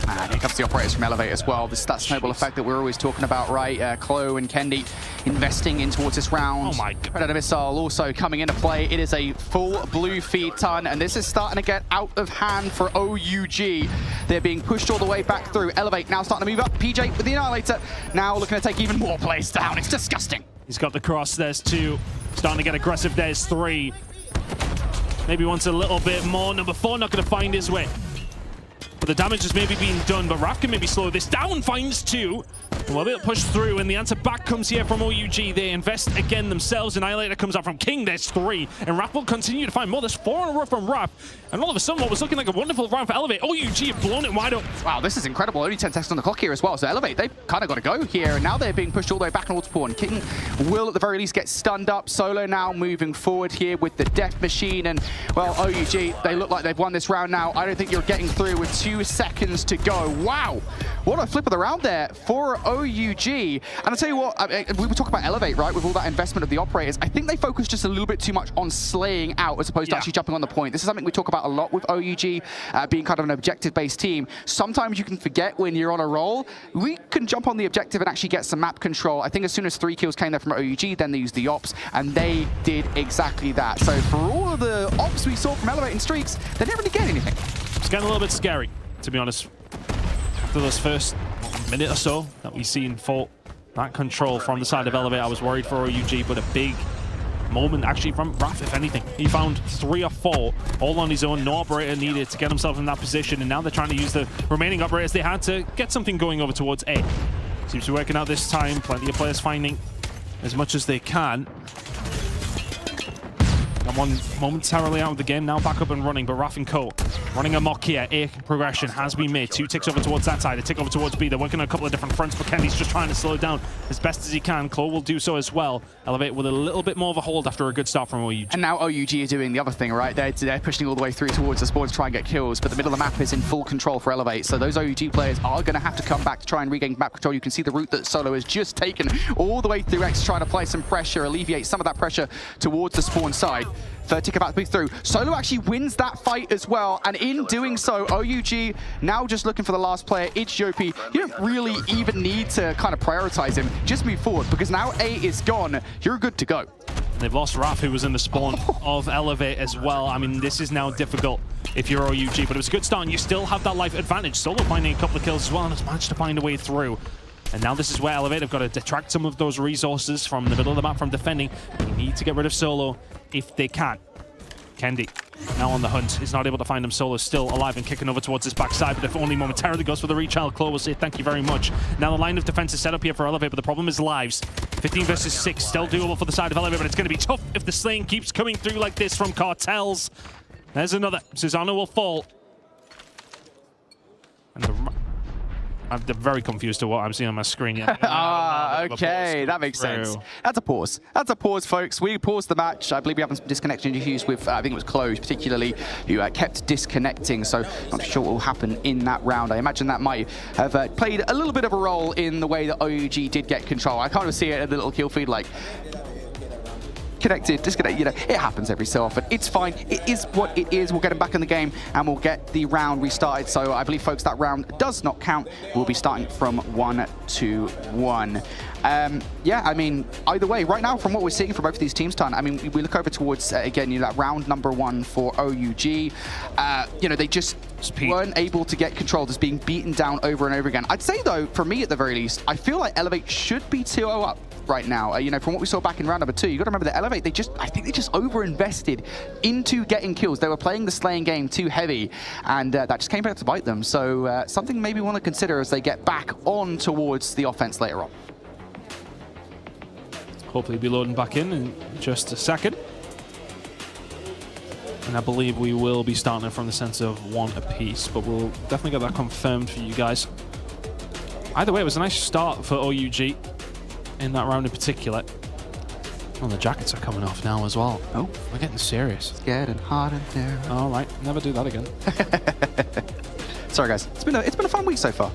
And here comes the operators from Elevate as well. This that snowball effect that we're always talking about, right? Clo and Kendi investing in towards this round. Oh my God. Predator missile also coming into play. It is a full blue feed ton, and this is starting to get out of hand for OUG. They're being pushed all the way back through. Elevate now starting to move up. PJ with the Annihilator now looking to take even more players down. It's disgusting. He's got the cross. There's 2. Starting to get aggressive. There's 3. Maybe wants a little bit more. Number 4 not going to find his way. But the damage is maybe being done, but Raph can maybe slow this down, finds 2. Well, they'll push through, and the answer back comes here from OUG. They invest again themselves. Annihilator comes out from King. There's 3. And Raph will continue to find more. There's 4 in a row from Raph. And all of a sudden, what was looking like a wonderful round for Elevate, OUG have blown it wide up. Wow, this is incredible. Only 10 seconds on the clock here as well. So Elevate, they've kind of got to go here. And now they're being pushed all the way back towards Pawn. King will, at the very least, get stunned up. Solo now moving forward here with the Death Machine. And, well, OUG, they look like they've won this round now. I don't think you're getting through with 2 seconds to go. Wow, what a flip of the round there for OUG. And I'll tell you what, we were talking about Elevate, right, with all that investment of the operators. I think they focus just a little bit too much on slaying out as opposed to actually jumping on the point. This is something we talk about a lot with OUG, being kind of an objective-based team. Sometimes you can forget when you're on a roll. We can jump on the objective and actually get some map control. I think as soon as 3 kills came there from OUG, then they used the ops, and they did exactly that. So for all of the ops we saw from Elevate in streaks, they didn't really get anything. It's getting a little bit scary, to be honest. After those first minute or so that we seen for that control from the side of Elevate, I was worried for OUG, but a big moment actually from Raph, if anything. He found 3 or 4 all on his own, no operator needed to get himself in that position, and now they're trying to use the remaining operators they had to get something going over towards A. Seems to be working out this time. Plenty of players finding as much as they can. And one momentarily out of the game, now back up and running, but Raf and Co running amok here. A progression has been made. 2 ticks over towards that side, a tick over towards B. They're working on a couple of different fronts, but Kenny's just trying to slow down as best as he can. Claw will do so as well. Elevate with a little bit more of a hold after a good start from OUG. And now OUG are doing the other thing, right? They're pushing all the way through towards the spawn to try and get kills, but the middle of the map is in full control for Elevate, so those OUG players are going to have to come back to try and regain map control. You can see the route that Solo has just taken all the way through X, trying to apply some pressure, alleviate some of that pressure towards the spawn side. Third tick about to be through. Solo actually wins that fight as well, and in doing so, OUG now just looking for the last player. It's Jopi. You don't really even need to kind of prioritize him. Just move forward, because now A is gone. You're good to go. They've lost Raf, who was in the spawn of Elevate as well. I mean, this is now difficult if you're OUG, but it was a good start, and you still have that life advantage. Solo finding a couple of kills as well, and has managed to find a way through. And now this is where Elevate have got to detract some of those resources from the middle of the map from defending. They need to get rid of Solo if they can. Kendi now on the hunt, is not able to find him. Solo still alive and kicking over towards his backside, but if only momentarily goes for the rechild. Claw will say thank you very much. Now the line of defense is set up here for Elevate, but the problem is lives. 15 versus 6, still doable for the side of Elevate, but it's going to be tough if the slaying keeps coming through like this from Cartels. There's another. Susanna will fall. And I'm very confused to what I'm seeing on my screen yet. Okay, that makes sense. That's a pause. That's a pause, folks. We paused the match. I believe we have some disconnection issues with, I think it was Close, particularly, who kept disconnecting. So not sure what will happen in that round. I imagine that might have played a little bit of a role in the way that OUG did get control. I kind of see it in the little kill feed, like, connected, disconnected, you know, it happens every so often. It's fine. It is what it is. We'll get him back in the game and we'll get the round restarted. So I believe, folks, that round does not count. We'll be starting from 1-1. Yeah, I mean, either way, right now, from what we're seeing from both of these teams, Tan, I mean, we look over towards, again, you know, that round number 1 for OUG. You know, they just weren't able to get control, just being beaten down over and over again. I'd say, though, for me at the very least, I feel like Elevate should be 2-0 up right now. You know, from what we saw back in round number 2, you got to remember that Elevate, I think they just over-invested into getting kills. They were playing the slaying game too heavy, and that just came back to bite them. So something maybe we want to consider as they get back on towards the offense later on. Hopefully be loading back in just a second. And I believe we will be starting from the sense of 1 apiece, but we'll definitely get that confirmed for you guys. Either way, it was a nice start for OUG in that round in particular. Oh, the jackets are coming off now as well. Oh, we're getting serious. It's getting hot in there. All right, never do that again. Sorry, guys. It's been a fun week so far.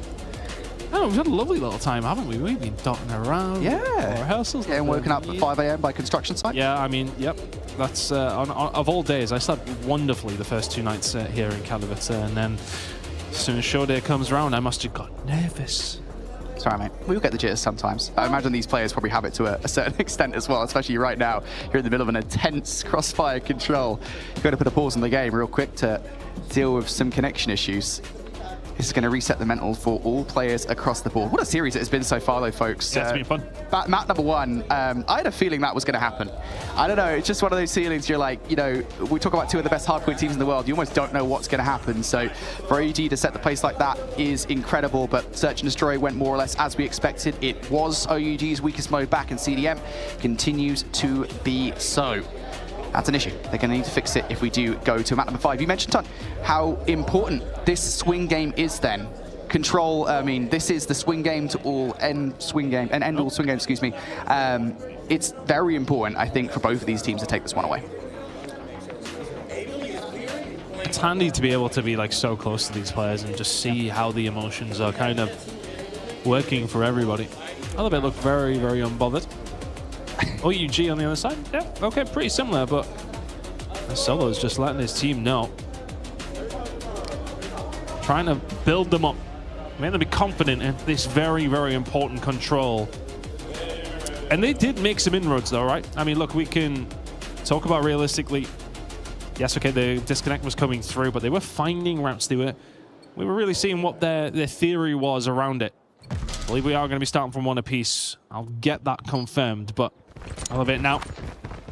Oh, we've had a lovely little time, haven't we? We've been dotting around. Yeah. Rehearsals. Yeah, and woken up at 5 AM by construction site. Yeah, I mean, yep. That's of all days. I slept wonderfully the first 2 nights here in Katowice, and then as soon as show day comes around, I must have got nervous. Sorry, mate. We'll get the jitters sometimes. I imagine these players probably have it to a certain extent as well, especially right now. You're in the middle of an intense crossfire control. You've got to put a pause on the game real quick to deal with some connection issues. This is going to reset the mental for all players across the board. What a series it has been so far, though, folks. Yeah, it's been fun. Map number 1, I had a feeling that was going to happen. I don't know, it's just one of those feelings you're like, you know, we talk about 2 of the best hardcore teams in the world. You almost don't know what's going to happen. So for AG to set the pace like that is incredible, but Search and Destroy went more or less as we expected. It was OUG's weakest mode back in CDM, continues to be so. That's an issue. They're going to need to fix it if we do go to map number 5. You mentioned, Ton, how important this swing game is then. Control, I mean, this is the swing game to all end swing game, and end all swing game, excuse me. It's very important, I think, for both of these teams to take this one away. It's handy to be able to be like so close to these players and just see how the emotions are kind of working for everybody. Elevate look very, very unbothered. OUG on the other side, yeah, okay, pretty similar, but Solo's just letting his team know. Trying to build them up, make them be confident in this very, very important control. And they did make some inroads though, right? I mean, look, we can talk about realistically, yes, okay, the disconnect was coming through, but they were finding routes. We were really seeing what their theory was around it. I believe we are going to be starting from 1 apiece. I'll get that confirmed, but Elevate now.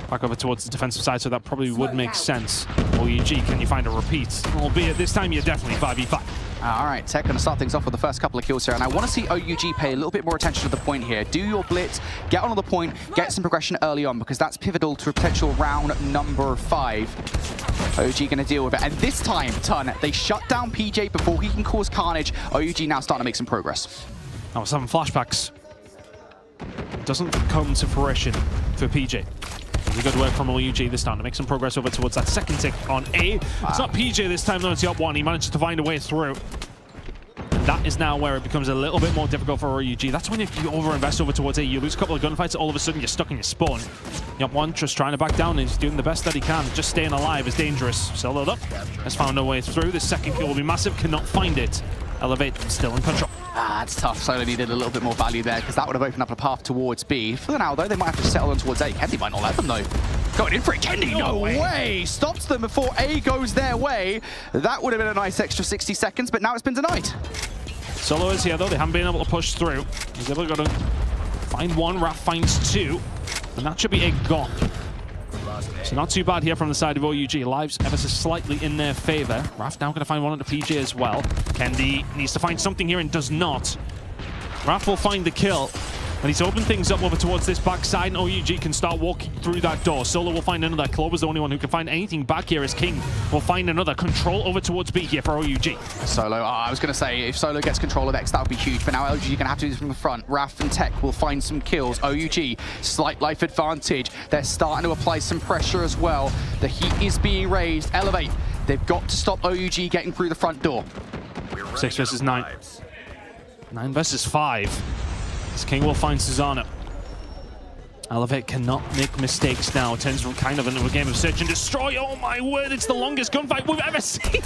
Back over towards the defensive side, so that probably would make sense. OUG, can you find a repeat? Albeit this time you're definitely 5v5. All right, Tech going to start things off with the first couple of kills here, and I want to see OUG pay a little bit more attention to the point here. Do your blitz, get onto the point, get some progression early on, because that's pivotal to a potential round number 5. OUG going to deal with it, and this time, Ton, they shut down PJ before he can cause carnage. OUG now starting to make some progress. I was having flashbacks. Doesn't come to fruition for PJ. Really good work from OUG this time to make some progress over towards that second tick on A. It's not PJ this time, though. It's the up one. He manages to find a way through. And that is now where it becomes a little bit more difficult for OUG. That's when if you overinvest over towards A, you lose a couple of gunfights, all of a sudden you're stuck in your spawn. The up one just trying to back down, and he's doing the best that he can. Just staying alive is dangerous. Soloed up, has found a way through. The second kill will be massive, cannot find it. Elevate, still in control. It's tough. Solo needed a little bit more value there, because that would have opened up a path towards B. For now, though, they might have to settle on towards A. Kendi might not let them, though. Going in for it. Kendi, no way! Stops them before A goes their way. That would have been a nice extra 60 seconds, but now it's been denied. Solo is here, though. They haven't been able to push through. He's able to find one. Raf finds two. And that should be a gone. So not too bad here from the side of OUG. Lives ever so slightly in their favor. Raf now going to find one on the PJ as well. Kendi needs to find something here and does not. Raf will find the kill. And he's opened things up over towards this backside, and OUG can start walking through that door. Solo will find another. Clover's the only one who can find anything back here as King will find another. Control over towards B here for OUG. Solo, I was going to say, if Solo gets control of X, that would be huge. But now OUG are going to have to do this from the front. Raf and Tech will find some kills. OUG, slight life advantage. They're starting to apply some pressure as well. The heat is being raised. Elevate. They've got to stop OUG getting through the front door. 6 versus 9. 9 versus 5. King will find Susanna. Elevate cannot make mistakes now. Turns from kind of into a game of search and destroy. Oh my word, it's the longest gunfight we've ever seen.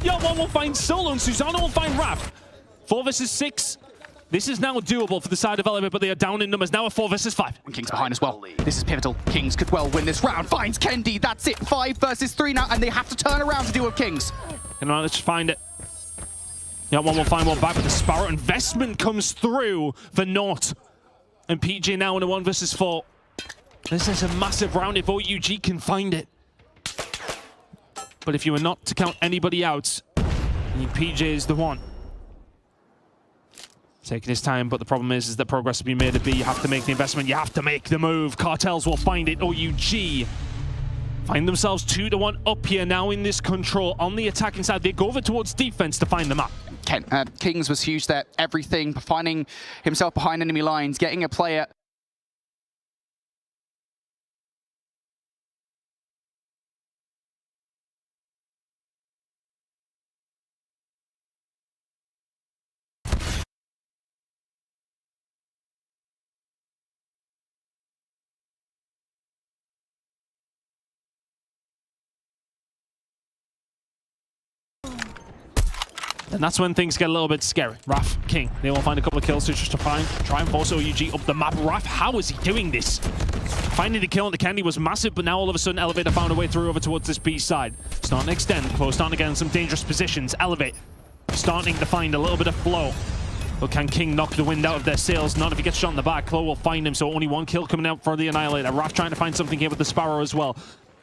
Yacht One will find Solo and Susanna will find Raf. 4 versus 6. This is now doable for the side of Elevate, but they are down in numbers. Now a 4 versus 5. And King's behind as well. This is pivotal. Kings could well win this round. Finds Kendi. That's it. 5 versus 3 now, and they have to turn around to deal with Kings. And now let's find it. Yeah, one will find one back, but the Sparrow investment comes through for naught. And PJ now in a 1 versus 4. This is a massive round if OUG can find it. But if you were not to count anybody out, PJ is the one. Taking his time, but the problem is that progress will be made at B. You have to make the investment, you have to make the move. Cartels will find it. OUG find themselves 2-1 up here now in this control. On the attacking side, they go over towards defense to find the map. Kings was huge there. Everything, finding himself behind enemy lines, getting a player. And that's when things get a little bit scary. Raf, King, they will find a couple of kills to just to try and force OUG up the map. Raf, how is he doing this? Finding the kill on the Candy was massive, but now all of a sudden Elevator found a way through over towards this B side. Starting to extend, Chloe starting to get in some dangerous positions. Elevate starting to find a little bit of flow. But can King knock the wind out of their sails? Not if he gets shot in the back. Chloe will find him, so only 1 kill coming out for the Annihilator. Raf trying to find something here with the Sparrow as well.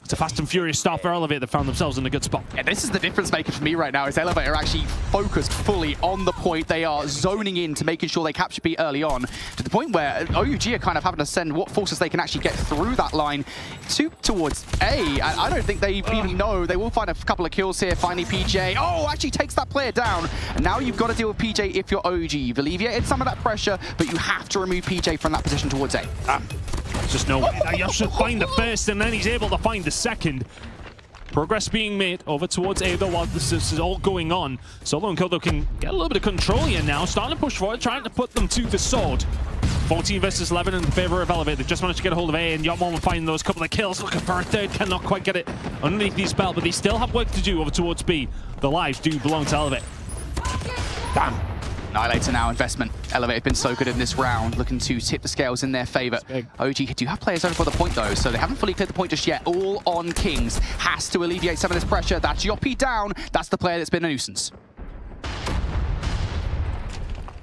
It's a fast and furious start for Elevate that found themselves in a good spot. Yeah, this is the difference maker for me right now, is Elevate are actually focused fully on the point. They are zoning in to making sure they capture B early on, to the point where OUG are kind of having to send what forces they can actually get through that line towards A. I don't think they even know. They will find a couple of kills here. Finally, PJ, actually takes that player down. And now you've got to deal with PJ if you're OUG. You've alleviated some of that pressure, but you have to remove PJ from that position towards A. There's just no way. You should find the first, and then he's able to find the second. Progress being made over towards A, though, while this is all going on. Solo and Kodo can get a little bit of control here now, starting to push forward, trying to put them to the sword. 14 versus 11 in favor of Elevate. They just managed to get a hold of A, and Yacht One will find those couple of kills. Looking for a third, cannot quite get it underneath these belt, but they still have work to do over towards B. The lives do belong to Elevate. Damn. Annihilator now, investment. Elevate have been so good in this round, looking to tip the scales in their favor. OG do have players over for the point though, so they haven't fully cleared the point just yet. All on Kings. Has to alleviate some of this pressure. That's Yoppie down. That's the player that's been a nuisance.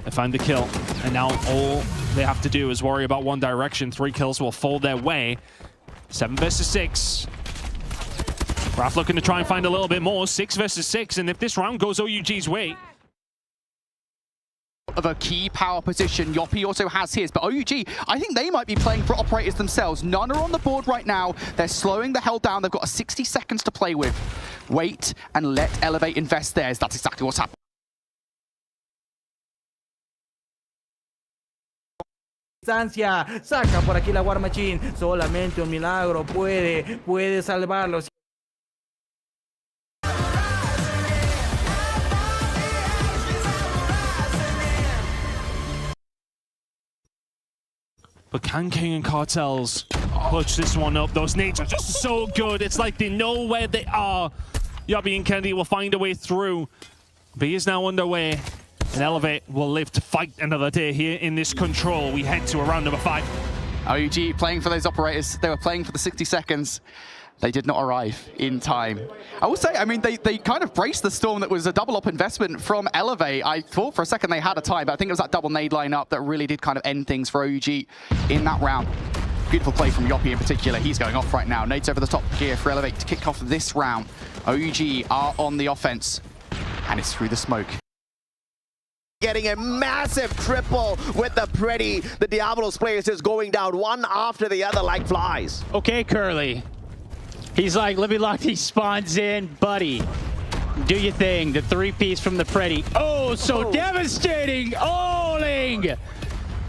They find the kill, and now all they have to do is worry about one direction. 3 kills will fall their way. 7 versus 6. Raf looking to try and find a little bit more. 6 versus 6, and if this round goes OUG's way, of a key power position. Yoppie also has his, but OUG, I think they might be playing for operators themselves. None are on the board right now. They're slowing the hell down. They've got 60 seconds to play with. Wait and let Elevate invest theirs. That's exactly what's happening. Saca por aquí la War Machine. Solamente un milagro puede salvarlos. But can King and Cartels push this one up? Those nades are just so good. It's like they know where they are. Yoppie and Kennedy will find a way through. B is now underway. And Elevate will live to fight another day here in this control. We head to round number 5. OUG playing for those operators. They were playing for the 60 seconds. They did not arrive in time. I will say, I mean, they kind of braced the storm that was a double up investment from Elevate. I thought for a second they had a tie, but I think it was that double nade lineup that really did kind of end things for OUG in that round. Beautiful play from Yoppie in particular. He's going off right now. Nades over the top gear for Elevate to kick off this round. OUG are on the offense, and it's through the smoke. Getting a massive triple with the Pretty. The Diablos players is going down one after the other like flies. Okay, Curly. He's like, let me lock these spawns in, buddy. Do your thing. The 3-piece from the Pretty. Oh, so devastating. Ling.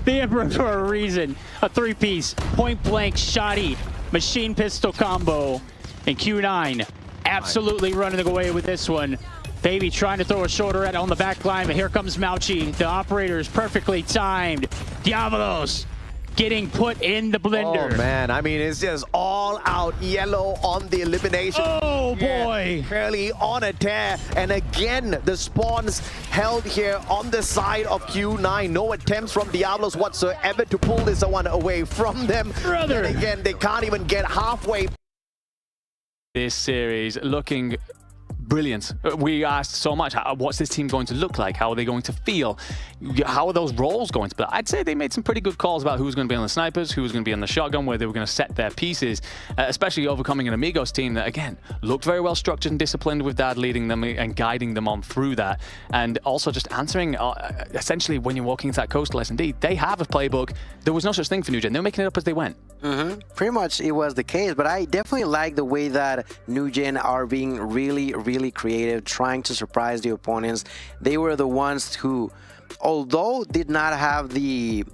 The Emperor for a reason. A 3-piece, point blank, shoddy, machine pistol combo. And Q9 absolutely running away with this one. Baby trying to throw a shoulder at on the back line, but here comes Mauchi. The operator is perfectly timed. Diablos getting put in the blender. Oh man, I mean, it's just all out yellow on the elimination. Oh boy. Curly on a tear, and again the spawns held here on the side of Q9. No attempts from Diablos whatsoever to pull this one away from them. Brother. And again, they can't even get halfway. This series looking brilliant. We asked so much, what's this team going to look like? How are they going to feel? How are those roles going to be? I'd say they made some pretty good calls about who's going to be on the snipers, who's going to be on the shotgun, where they were going to set their pieces, especially overcoming an Amigos team that, again, looked very well structured and disciplined with Dad leading them and guiding them on through that. And also just answering, essentially, when you're walking into that coastal S&D, they have a playbook. There was no such thing for New Gen. They were making it up as they went. Pretty much it was the case, but I definitely like the way that New Gen are being really creative, trying to surprise the opponents. They were the ones who, although did not have the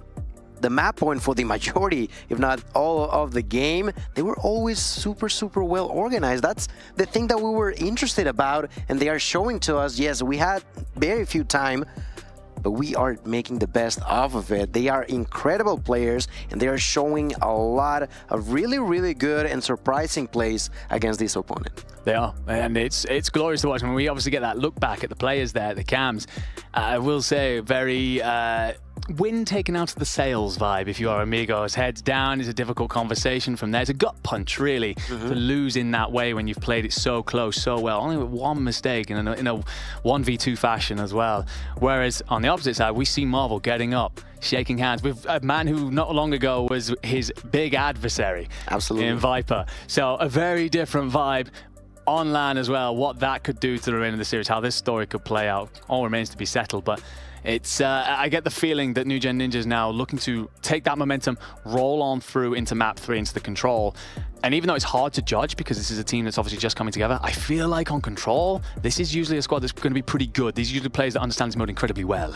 map point for the majority, if not all of the game, they were always super well organized. That's the thing that we were interested about, and they are showing to us, yes, we had very few time, but we are making the best of it. They are incredible players, and they are showing a lot of really good and surprising plays against this opponent. They are, and it's glorious to watch. I mean, we obviously get that look back at the players there, the cams. I will say, very wind taken out of the sails vibe if you are Amigos. Heads down is a difficult conversation from there. It's a gut punch, really, to lose in that way when you've played it so close, so well. Only with one mistake in a 1v2 fashion as well. Whereas on the opposite side, we see Marvel getting up, shaking hands with a man who not long ago was his big adversary. Absolutely. In Viper. So a very different vibe. On LAN as well, what that could do to the remainder of the series, how this story could play out, all remains to be settled. But it's I get the feeling that New Gen Ninja's now looking to take that momentum, roll on through into map 3, into the control. And even though it's hard to judge because this is a team that's obviously just coming together, I feel like on control, this is usually a squad that's going to be pretty good. These are usually players that understand this mode incredibly well.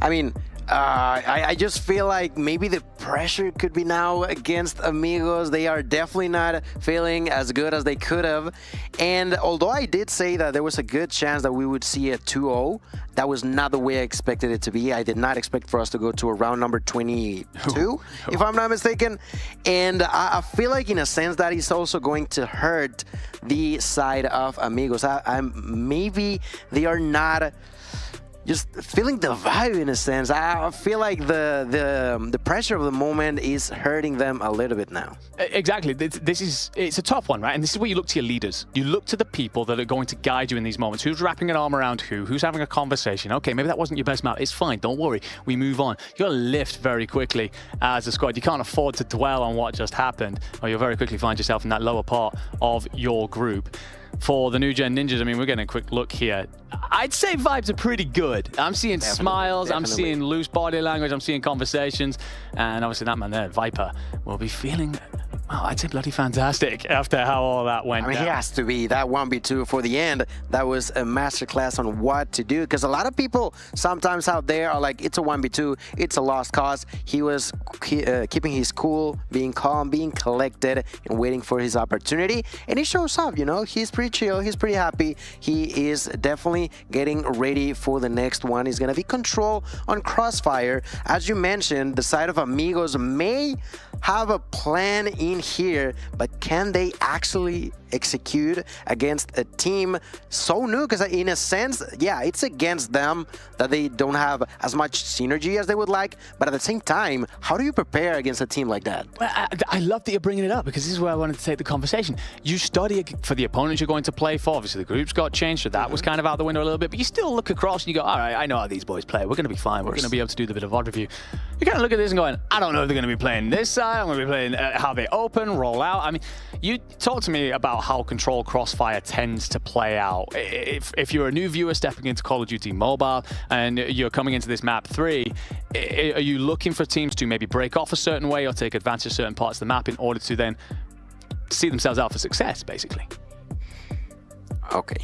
I mean, I just feel like maybe the pressure could be now against Amigos. They are definitely not feeling as good as they could have. And although I did say that there was a good chance that we would see a 2-0, that was not the way I expected it to be. I did not expect for us to go to a round number 22, if I'm not mistaken. And I feel like in a sense that is also going to hurt the side of Amigos. Maybe they are not just feeling the vibe in a sense. I feel like the pressure of the moment is hurting them a little bit now. Exactly. It's a tough one, right? And this is where you look to your leaders. You look to the people that are going to guide you in these moments. Who's wrapping an arm around who's having a conversation? Okay, maybe that wasn't your best map. It's fine. Don't worry. We move on. You got to lift very quickly as a squad. You can't afford to dwell on what just happened, or you'll very quickly find yourself in that lower part of your group. for the New Gen Ninjas. I mean, we're getting a quick look here. I'd say vibes are pretty good. I'm seeing smiles, I'm seeing loose body language, I'm seeing conversations, and obviously that man there, Viper, will be feeling, well, I'd say bloody fantastic after how all that went I mean, down. he has to be. That 1v2 for the end, that was a masterclass on what to do. Because a lot of people sometimes out there are like, it's a 1v2, it's a lost cause. He was keeping his cool, being calm, being collected, and waiting for his opportunity. And he shows up, you know, he's pretty chill, he's pretty happy. He is definitely getting ready for the next one. He's going to be control on Crossfire. As you mentioned, the side of Amigos may have a plan in here, but can they actually execute against a team so new? Because in a sense, yeah, it's against them that they don't have as much synergy as they would like, but at the same time, how do you prepare against a team like that? Well, I love that you're bringing it up, because this is where I wanted to take the conversation. You study for the opponents you're going to play for. Obviously, the groups got changed, so that was kind of out the window a little bit, but you still look across and you go, all right, I know how these boys play. We're going to be fine. We're going to be able to do the bit of odd review. You kind of look at this and going, I don't know if they're going to be playing this side. I'm going to be playing how they open, roll out. I mean, you talk to me about how Control Crossfire tends to play out. If you're a new viewer stepping into Call of Duty Mobile and you're coming into this map 3, are you looking for teams to maybe break off a certain way or take advantage of certain parts of the map in order to then see themselves out for success, basically? Okay.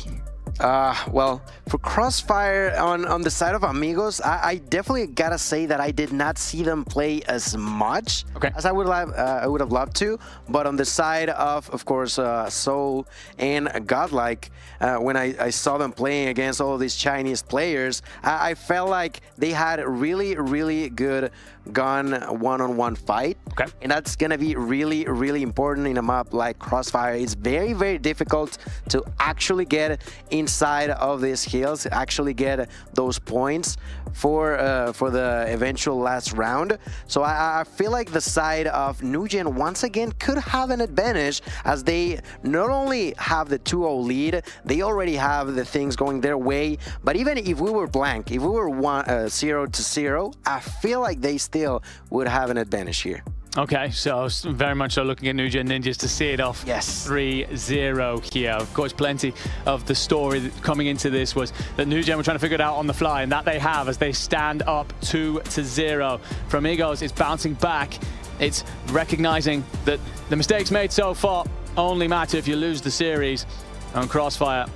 Well, for Crossfire on the side of Amigos, I definitely gotta say that I did not see them play as much as I would have loved to. But on the side of course, Soul and Godlike, when I saw them playing against all of these Chinese players, I felt like they had really, really good gun one-on-one fight. And that's gonna be really, really important in a map like Crossfire. It's very, very difficult to actually get inside of these hills, actually get those points for the eventual last round. So I feel like the side of New Gen once again could have an advantage, as they not only have the 2-0 lead, they already have the things going their way. But even if we were blank, if we were 0-0, I feel like they still would have an advantage here. Okay, so very much so looking at New Gen Ninjas to see it off 3-0 here. Of course, plenty of the story coming into this was that New Gen were trying to figure it out on the fly, and that they have as they stand up 2-0. For Amigos, it's bouncing back. It's recognizing that the mistakes made so far only matter if you lose the series. On Crossfire,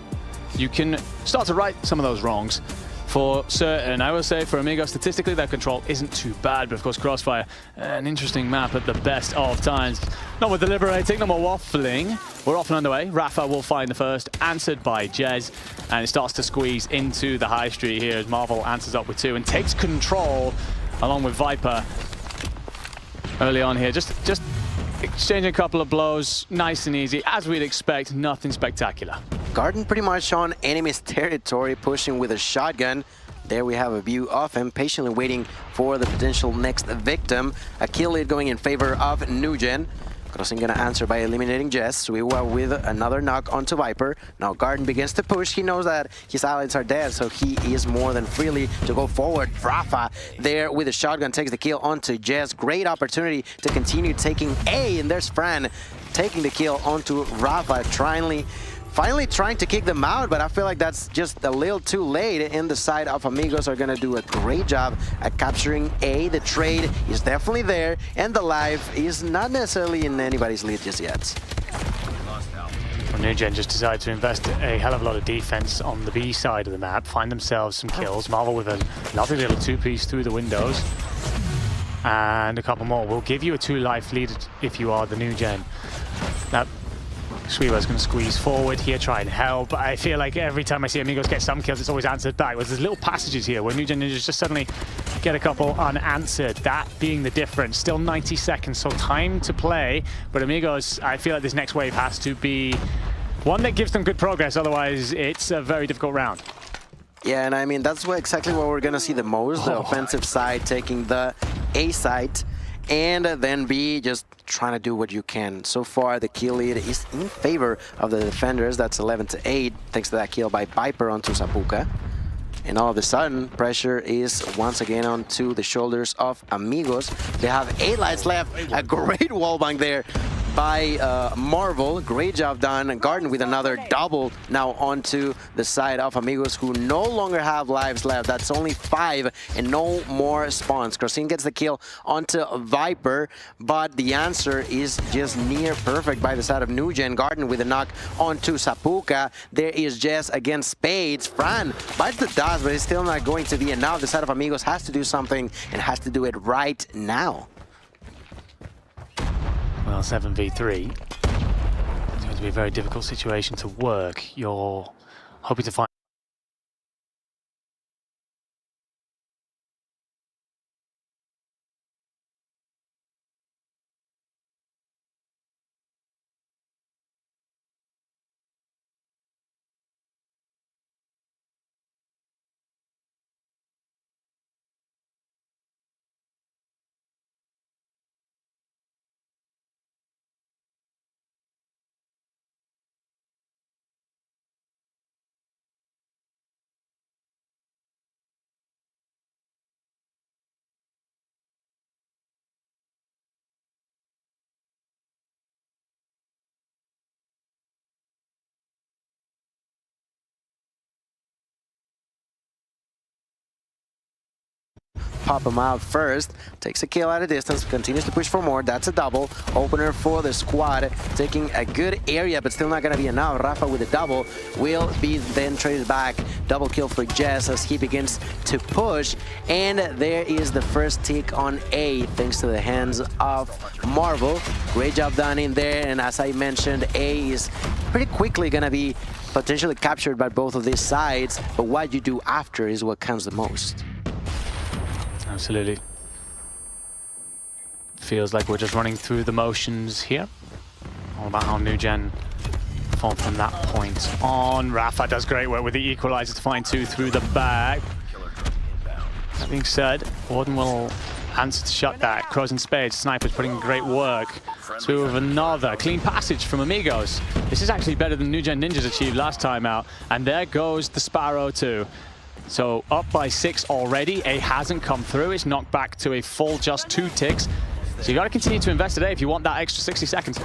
you can start to right some of those wrongs. For certain, I will say for Amigos, statistically their control isn't too bad, but of course Crossfire, an interesting map at the best of times. No more deliberating, no more waffling. We're off and underway. Rafa will find the first, answered by Jez, and it starts to squeeze into the high street here as Marvel answers up with 2 and takes control along with Viper early on here. Just exchanging a couple of blows, nice and easy, as we'd expect, nothing spectacular. Garden pretty much on enemy's territory, pushing with a shotgun. There we have a view of him, patiently waiting for the potential next victim. A kill lead going in favor of New Gen. Crossing gonna answer by eliminating Jess. We were with another knock onto Viper. Now Garden begins to push. He knows that his allies are dead, so he is more than freely to go forward. Rafa there with a shotgun takes the kill onto Jess. Great opportunity to continue taking A, and there's Fran taking the kill onto Rafa, finally trying to kick them out, but I feel like that's just a little too late. And the side of Amigos are going to do a great job at capturing A. The trade is definitely there, and the life is not necessarily in anybody's lead just yet. New Gen just decided to invest a hell of a lot of defense on the B side of the map, find themselves some kills. Marvel with a lovely little 2-piece through the windows. And a couple more. Will give you a 2-life lead if you are the New Gen. Now, Sweeber's going to squeeze forward here, try and help. I feel like every time I see Amigos get some kills, it's always answered back. There's little passages here where New Gen Ninjas just suddenly get a couple unanswered. That being the difference. Still 90 seconds, so time to play. But Amigos, I feel like this next wave has to be one that gives them good progress. Otherwise, it's a very difficult round. Yeah, and I mean, that's exactly what we're going to see the most. The offensive side taking the A side, and then B just trying to do what you can. So far, the kill lead is in favor of the defenders. That's 11-8, thanks to that kill by Viper onto Zapuka. And all of a sudden, pressure is once again onto the shoulders of Amigos. They have 8 lights left. A great wallbang there by Marvel. Great job done. Garden with another double now onto the side of Amigos, who no longer have lives left. That's only 5 and no more spawns. Crossing gets the kill onto Viper, but the answer is just near perfect by the side of Nugen. Garden with a knock onto Sapuka. There is Jess against Spades. Fran bites the dust, but it's still not going to be enough. The side of Amigos has to do something and has to do it right now. Well, 7v3. It's going to be a very difficult situation to work. You're hoping to find Pop him out first, takes a kill at a distance, continues to push for more. That's a double opener for the squad, taking a good area, but still not going to be enough. Rafa with a double will be then traded back. Double kill for Jess as he begins to push, and there is the first tick on A, thanks to the hands of Marvel. Great job done in there, and as I mentioned, A is pretty quickly going to be potentially captured by both of these sides, but what you do after is what counts the most. Absolutely. Feels like we're just running through the motions here. All about how Nugen performed from that point on. Rafa does great work with the equalizer to find 2 through the back. That being said, Warden will answer to shut that. Crows and Spades, Snipers putting in great work. So we have another clean passage from Amigos. This is actually better than Nugen Ninjas achieved last time out. And there goes the Sparrow too. So up by 6 already. A hasn't come through. It's knocked back to a full just 2 ticks. So you got to continue to invest today if you want that extra 60 seconds.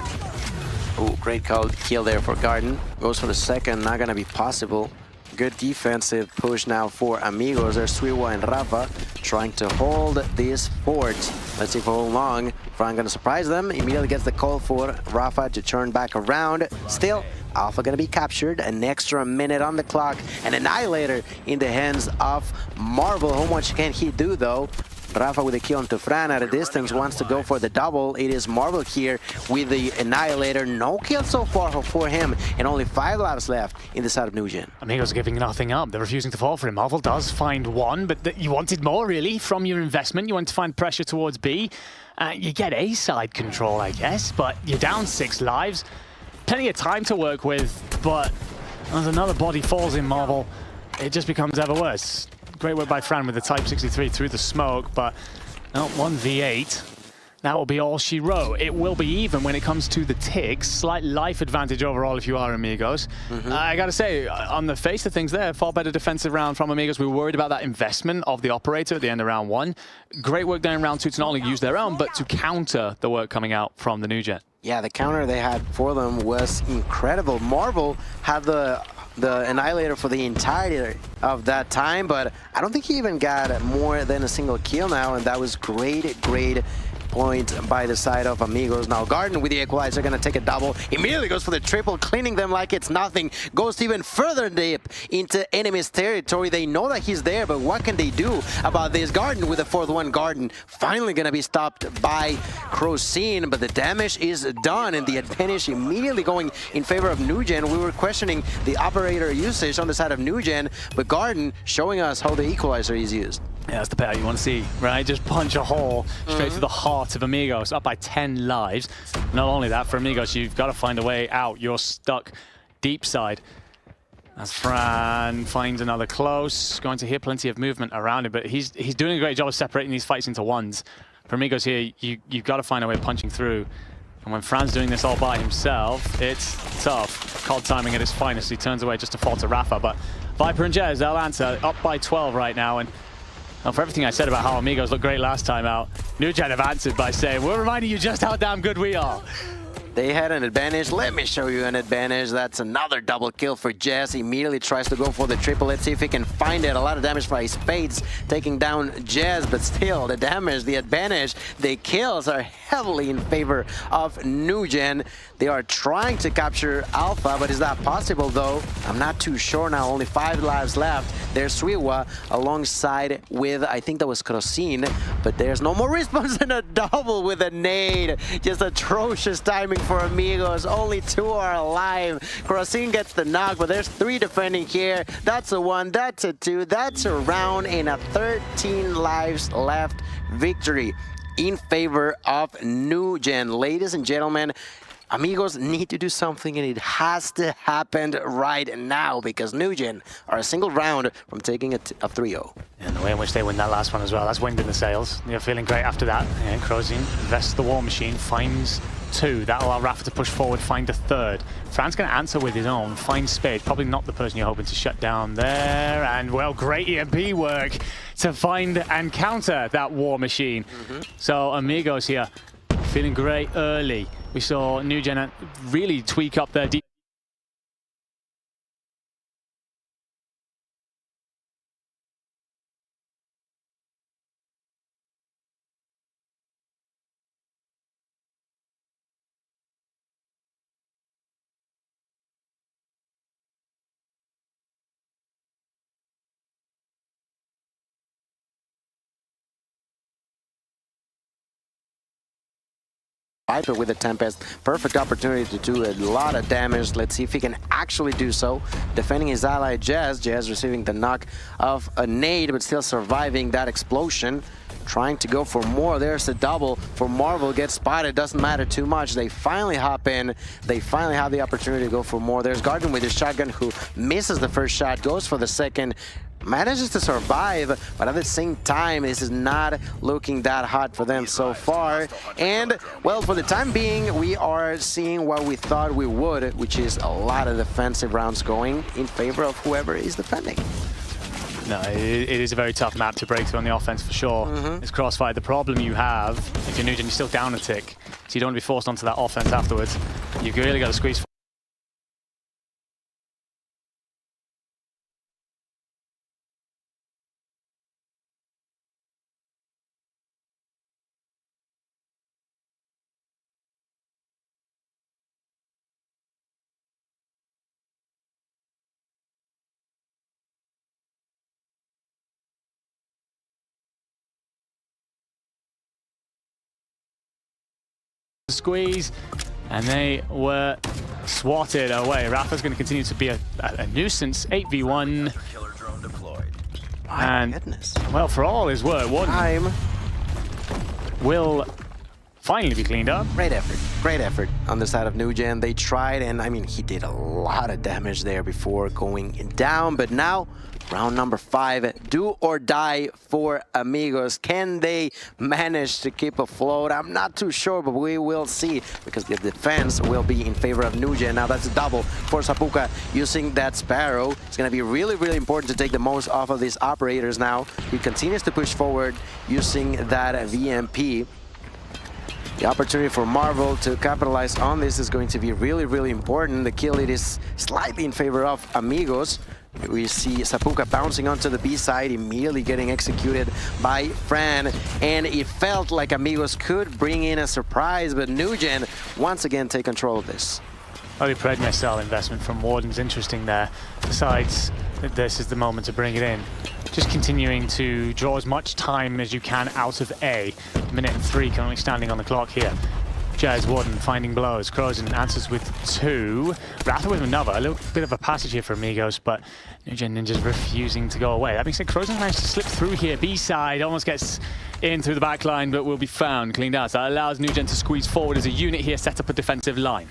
Oh, great kill there for Garden. Goes for the second, not going to be possible. Good defensive push now for Amigos. There's Swiwa and Rafa trying to hold this fort. Let's see for how long. Fran going to surprise them. Immediately gets the call for Rafa to turn back around. Still, Alpha going to be captured. An extra minute on the clock. An Annihilator in the hands of Marvel. How much can he do, though? Rafa with a kill onto Fran at a distance, wants to go for the double. It is Marvel here with the Annihilator. No kill so far for him, and only 5 lives left in the side of Nugen. Amigos are giving nothing up. They're refusing to fall for him. Marvel does find 1, but you wanted more, really, from your investment. You want to find pressure towards B. You get A side control, I guess, but you're down 6 lives. Plenty of time to work with, but as another body falls in Marvel, it just becomes ever worse. Great work by Fran with the Type 63 through the smoke, but no, 1v8. That will be all she wrote. It will be even when it comes to the ticks. Slight life advantage overall if you are Amigos. I gotta say, on the face of things there, far better defensive round from Amigos. We were worried about that investment of the operator at the end of round 1. Great work there in round 2 to not only use their own, but to counter the work coming out from the Nugen. Yeah, the counter they had for them was incredible. Marvel had the Annihilator for the entirety of that time, but I don't think he even got more than a single kill now, and that was great point by the side of Amigos. Now Garden with the equalizer gonna take a double, immediately goes for the triple, cleaning them like it's nothing, goes even further deep into enemy's territory. They know that he's there, but what can they do about this? Garden with the 4th one. Garden finally gonna be stopped by Crocin, but the damage is done, and the advantage immediately going in favor of Nugen. We were questioning the operator usage on the side of Nugen, but Garden showing us how the equalizer is used. Yeah, that's the payout you want to see, right? Just punch a hole straight through the heart of Amigos, up by 10 lives. Not only that, for Amigos, you've got to find a way out. You're stuck deep side. As Fran finds another close, going to hear plenty of movement around him, but he's doing a great job of separating these fights into ones. For Amigos here, you've got to find a way of punching through. And when Fran's doing this all by himself, it's tough. Cold timing at its finest. He turns away just to fall to Rafa, but Viper and Jez, they'll answer, up by 12 right now. And for everything I said about how Amigos looked great last time out, Nugen have answered by saying, we're reminding you just how damn good we are. They had an advantage. Let me show you an advantage. That's another double kill for Jazz. Immediately tries to go for the triple. Let's see if he can find it. A lot of damage by Spades taking down Jazz, but still the damage, the advantage, the kills are heavily in favor of Nugen. They are trying to capture Alpha, but is that possible though? I'm not too sure now. Only 5 lives left. There's Suiwa alongside with, I think that was Krosin, but there's no more response and a double with a nade. Just atrocious timing for Amigos. Only 2 are alive. Krosin gets the knock, but there's 3 defending here. That's a 1, that's a 2, that's a round, and a 13 lives left victory in favor of Nugen. Ladies and gentlemen, Amigos need to do something, and it has to happen right now because Nugen are a single round from taking a 3-0. And the way in which they win that last one as well, that's wind in the sails. They're feeling great after that. And Krosin invests the War Machine, finds 2. That'll allow Rafa to push forward, find a 3rd. Fran's going to answer with his own, find Spade. Probably not the person you're hoping to shut down there. And, well, great EMP work to find and counter that War Machine. So, Amigos here feeling great early. We saw Nugen really tweak up their deep. Viper with the Tempest, perfect opportunity to do a lot of damage. Let's see if he can actually do so. Defending his ally Jazz. Jazz receiving the knock of a nade, but still surviving that explosion. Trying to go for more. There's a double for Marvel. Gets spotted. Doesn't matter too much. They finally hop in. They finally have the opportunity to go for more. There's Garden with his shotgun who misses the first shot, goes for the second. Manages to survive, but at the same time, this is not looking that hot for them so far. And, well, for the time being, we are seeing what we thought we would, which is a lot of defensive rounds going in favor of whoever is defending. No, it is a very tough map to break through on the offense for sure. It's Crossfire. The problem you have, if you're Nugen, you're still down a tick, so you don't want to be forced onto that offense afterwards. You've really got to squeeze. Squeeze, and they were swatted away. Rafa's going to continue to be a nuisance. 8v1. And, goodness. Well, for all his work, one will finally be cleaned up. Great effort on the side of Nugen. They tried, and I mean, he did a lot of damage there before going down, but now round number 5, do or die for Amigos. Can they manage to keep afloat? I'm not too sure, but we will see, because the defense will be in favor of Nugen. Now that's a double for Sapuka using that Sparrow. It's going to be really, really important to take the most off of these operators now. He continues to push forward using that VMP. The opportunity for Marvel to capitalize on this is going to be really, really important. The kill lead is slightly in favor of Amigos. We see Sapuka bouncing onto the B side, immediately getting executed by Fran, and it felt like Amigos could bring in a surprise, but Nugen once again take control of this. Oh, the Predmare style investment from Warden's interesting there. Besides, this is the moment to bring it in. Just continuing to draw as much time as you can out of A. 1:03 currently standing on the clock here. Jazz, Warden finding blows. Krosin answers with 2. Rafa with another. A little bit of a passage here for Amigos, but Ninja's refusing to go away. That being said, Krosin managed to slip through here. B side almost gets in through the back line, but will be found, cleaned out. So that allows Nugen to squeeze forward as a unit here, set up a defensive line.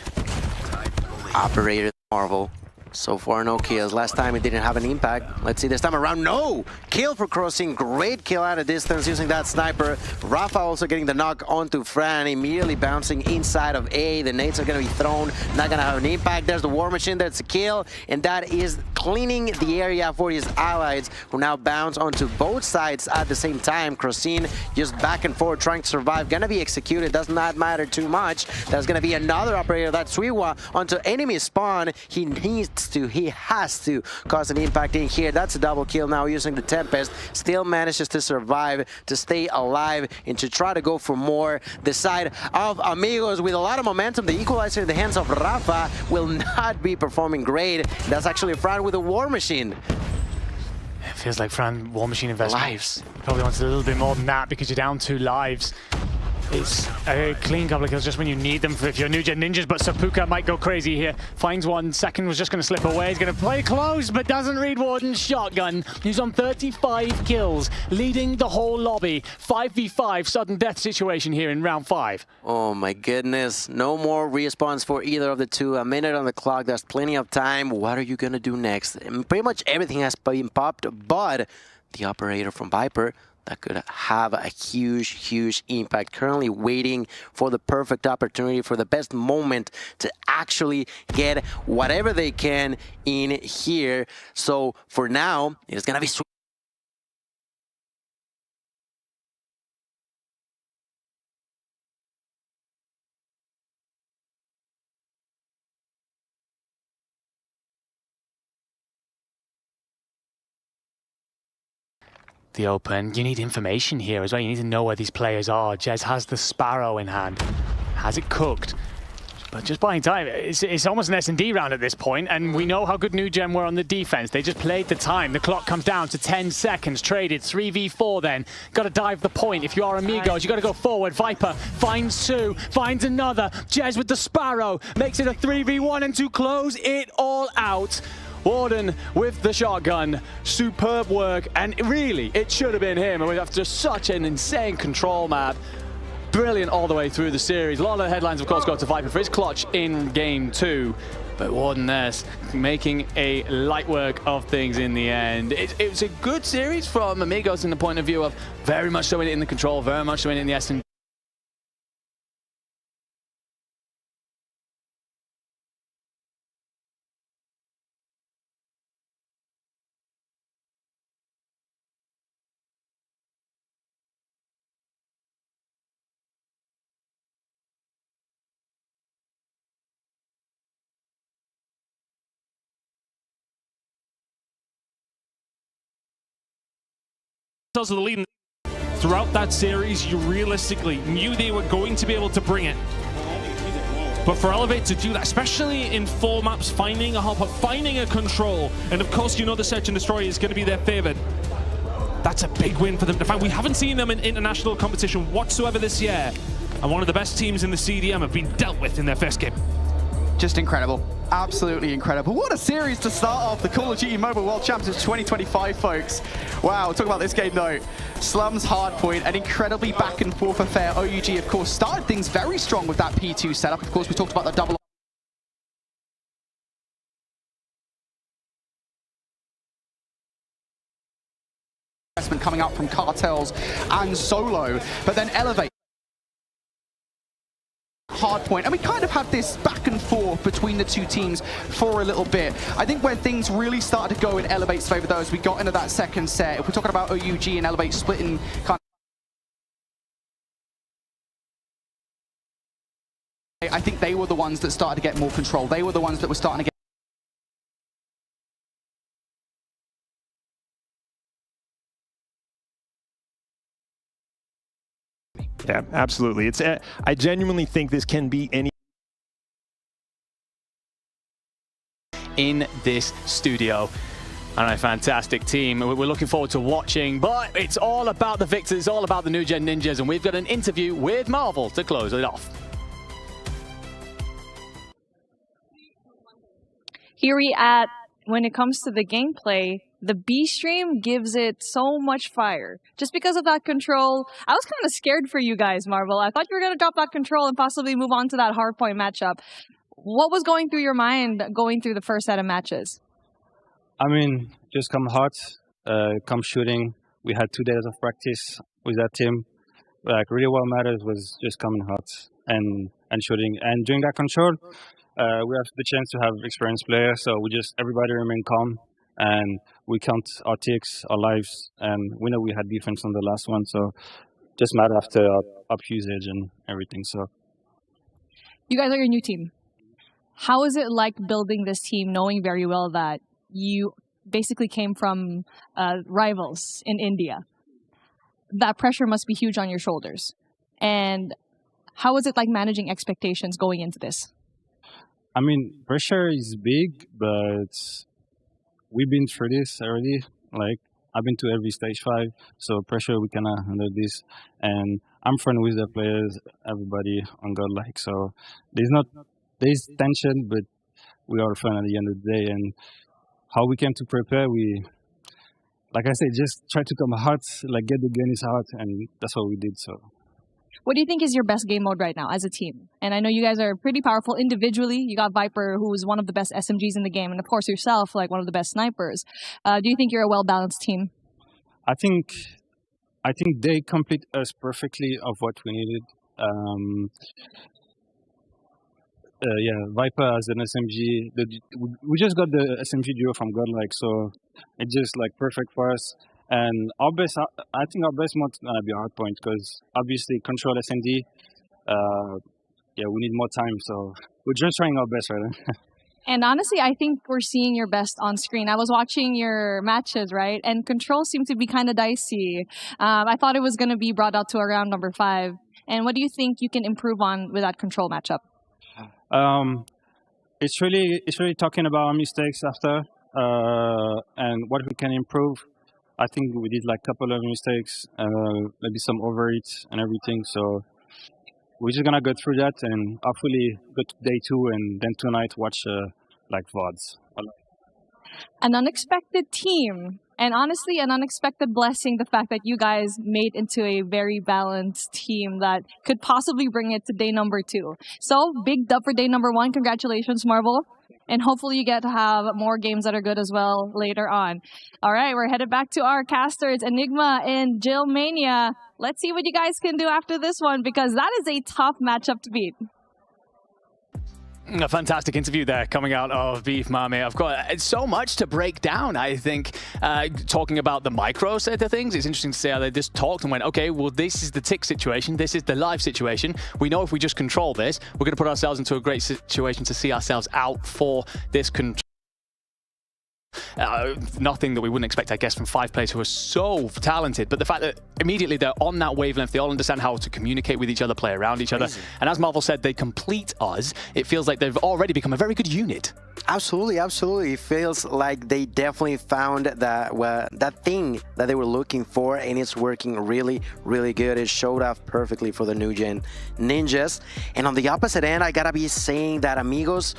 Operator Marvel. So far, no kills. Last time it didn't have an impact. Let's see this time around. No! Kill for Krosin. Great kill at a distance using that sniper. Rafa also getting the knock onto Fran, immediately bouncing inside of A. The nades are going to be thrown. Not going to have an impact. There's the War Machine. That's a kill. And that is cleaning the area for his allies, who now bounce onto both sides at the same time. Crossine just back and forth trying to survive, gonna be executed, does not matter too much. There's gonna be another operator, that's Suiwa, onto enemy spawn. He has to cause an impact in here. That's a double kill now using the Tempest. Still manages to survive, to stay alive, and to try to go for more. The side of Amigos with a lot of momentum. The equalizer in the hands of Rafa will not be performing great. That's actually Fran with a War Machine. It feels like Fran War Machine investment. Lives. Probably wants a little bit more than that because you're down 2 lives. It's a clean couple of kills just when you need them for if you're New Gen Ninjas, but Sapuka might go crazy here. Finds one, second was just going to slip away. He's going to play close, but doesn't read Warden's shotgun. He's on 35 kills, leading the whole lobby. 5v5 sudden death situation here in round 5. Oh my goodness, no more respawns for either of the two. A minute on the clock, there's plenty of time. What are you going to do next? And pretty much everything has been popped, but the operator from Viper, that could have a huge impact. Currently waiting for the perfect opportunity, for the best moment to actually get whatever they can in here. So for now, it's gonna be The open. You need information here as well. You need to know where these players are. Jez has the Sparrow in hand. Has it cooked? But just buying time. It's almost an S&D round at this point, and we know how good New Gen were on the defense. They just played the time. The clock comes down to 10 seconds. Traded 3v4 then. Got to dive the point. If you are Amigos, you got to go forward. Viper finds 2, finds another. Jez with the Sparrow makes it a 3v1, and to close it all out, Warden with the shotgun. Superb work, and really, it should have been him. And we have just such an insane control map. Brilliant all the way through the series. A lot of the headlines, of course, go to Viper for his clutch in game 2. But Warden there's making a light work of things in the end. It was a good series from Amigos in the point of view of very much showing it in the control, very much showing it in the S&D. Of the lead throughout that series, you realistically knew they were going to be able to bring it. But for Elevate to do that, especially in 4 maps, finding a hopper, finding a control, and of course you know the Search and Destroy is going to be their favorite. That's a big win for them to find. We haven't seen them in international competition whatsoever this year, and one of the best teams in the CDM have been dealt with in their first game. Just incredible. Absolutely incredible. What a series to start off the Call of Duty Mobile World Championships 2025, folks. Wow, talk about this game though. Slums, Hardpoint, an incredibly back and forth affair. OUG, of course, started things very strong with that P2 setup. Of course, we talked about the double investment coming out from Cartels and Solo, but then Elevate. Hardpoint, and we kind of had this back and forth between the two teams for a little bit. I think where things really started to go in Elevate's favor though, as we got into that second set, if we're talking about OUG and Elevate splitting kind of, I think they were the ones that started to get more control. They were the ones that were starting to get Yeah, absolutely. It's I genuinely think this can be any in this studio. And a fantastic team. We're looking forward to watching, but it's all about the victors, it's all about the New Gen Ninjas, and we've got an interview with Marvel to close it off. Here we at, when it comes to the gameplay, the B stream gives it so much fire. Just because of that control, I was kind of scared for you guys, Marvel. I thought you were going to drop that control and possibly move on to that hardpoint matchup. What was going through your mind going through the first set of matches? I mean, just come hot, come shooting. We had 2 days of practice with that team. Like, really what matters was just coming hot and shooting. And during that control, we have the chance to have experienced players, so everybody remained calm. and we count our ticks, our lives, and we know we had defense on the last one, so just matter after up usage and everything. So You guys are your new team. How is it like building this team, knowing very well that you basically came from rivals in India? That pressure must be huge on your shoulders. And how is it like managing expectations going into this? I mean, pressure is big, but we've been through this already. Like, I've been to every stage 5, so pressure, we cannot handle this. And I'm friends with the players, everybody on Godlike, so there's tension, but we are fun at the end of the day. And how we came to prepare, we, like I said, just try to come hot, like get the guns out, and that's what we did. So, what do you think is your best game mode right now as a team? And I know you guys are pretty powerful individually. You got Viper, who's one of the best SMGs in the game, and of course yourself, like one of the best snipers. Do you think you're a well-balanced team? I think they complete us perfectly of what we needed. Yeah, Viper as an SMG. We just got the SMG duo from Godlike, so it's just like perfect for us. And our best, I think our best mod's gonna be Hardpoint, because obviously control SMD. Yeah, we need more time, so we're just trying our best right now. And honestly, I think we're seeing your best on screen. I was watching your matches, right? And control seemed to be kind of dicey. I thought it was going to be brought out to around number 5. And what do you think you can improve on with that control matchup? It's really talking about our mistakes after and what we can improve. I think we did like a couple of mistakes, maybe some overeats and everything. So we're just gonna go through that and hopefully go to day 2 and then tonight watch like VODs. An unexpected team, and honestly an unexpected blessing, the fact that you guys made into a very balanced team that could possibly bring it to day number 2. So big dub for day number 1. Congratulations, Marvel. And hopefully you get to have more games that are good as well later on. All right, we're headed back to our casters, Enigma and Jill Mania. Let's see what you guys can do after this one, because that is a tough matchup to beat. A fantastic interview there coming out of Beef Mame. I've got so much to break down, I think. Talking about the micro side of things, it's interesting to see how they just talked and went, okay, well, this is the tick situation. This is the live situation. We know if we just control this, we're going to put ourselves into a great situation to see ourselves out for this control. Nothing that we wouldn't expect, I guess, from 5 players who are so talented, but the fact that immediately they're on that wavelength, they all understand how to communicate with each other, play around each other, and as Marvel said, they complete us. It feels like they've already become a very good unit. Absolutely, absolutely. It feels like they definitely found that thing that they were looking for, and it's working really, really good. It showed off perfectly for the new gen ninjas. And on the opposite end, I gotta be saying that Amigos,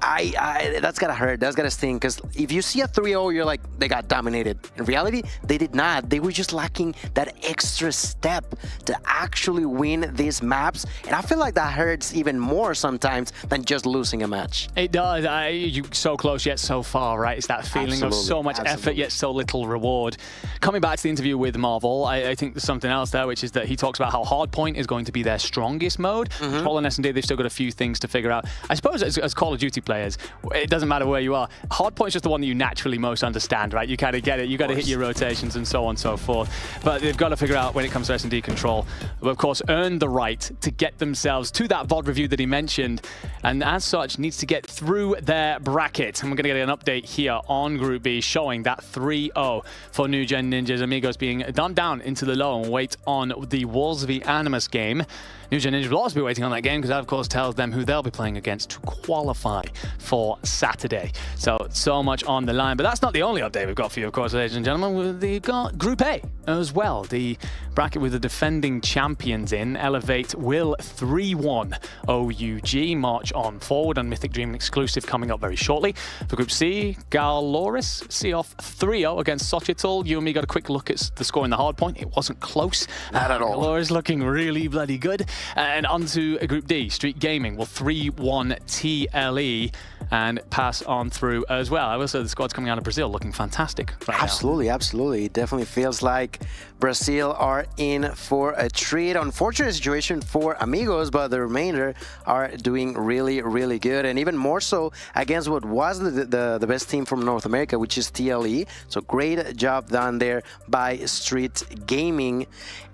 that's gotta hurt, that's gotta sting, because if you see a 3-0, you're like, they got dominated. In reality, they did not. They were just lacking that extra step to actually win these maps, and I feel like that hurts even more sometimes than just losing a match. It does. You're so close yet so far, right? It's that feeling of so much effort yet so little reward. Coming back to the interview with Marvel, I think there's something else there, which is that he talks about how Hardpoint is going to be their strongest mode. Paul and S&D, they've still got a few things to figure out. I suppose as Call of Duty players, it doesn't matter where you are. Hardpoint's just the one that you naturally most understand, right? You kind of get it. You got to hit your rotations and so on and so forth. But they've got to figure out when it comes to S&D control, of course, earn the right to get themselves to that VOD review that he mentioned, and as such needs to get through their bracket. And we're going to get an update here on Group B showing that 3-0 for New Gen Ninjas. Amigos being dumped down into the low and wait on the Wolves v Animus game. New Gen Ninjas will also be waiting on that game because that, of course, tells them who they'll be playing against to qualify for Saturday. So much on the line. But that's not the only update we've got for you, of course, ladies and gentlemen. We've got Group A as well. The bracket with the defending champions in. Elevate will 3-1 OUG. March on forward, and Mythic Dream exclusive coming up very shortly. For Group C, Galoris see off 3-0 against Xochitl. You and me got a quick look at the score in the hard point. It wasn't close. Not at all. Galoris looking really bloody good. And on to Group D, Street Gaming will 3-1 TLE. and pass on through as well. Also, the squad's coming out of Brazil looking fantastic right Absolutely, now. absolutely. It definitely feels like Brazil are in for a treat. Unfortunate situation for Amigos, but the remainder are doing really, really good. And even more so against what was the best team from North America, which is TLE. So great job done there by Street Gaming.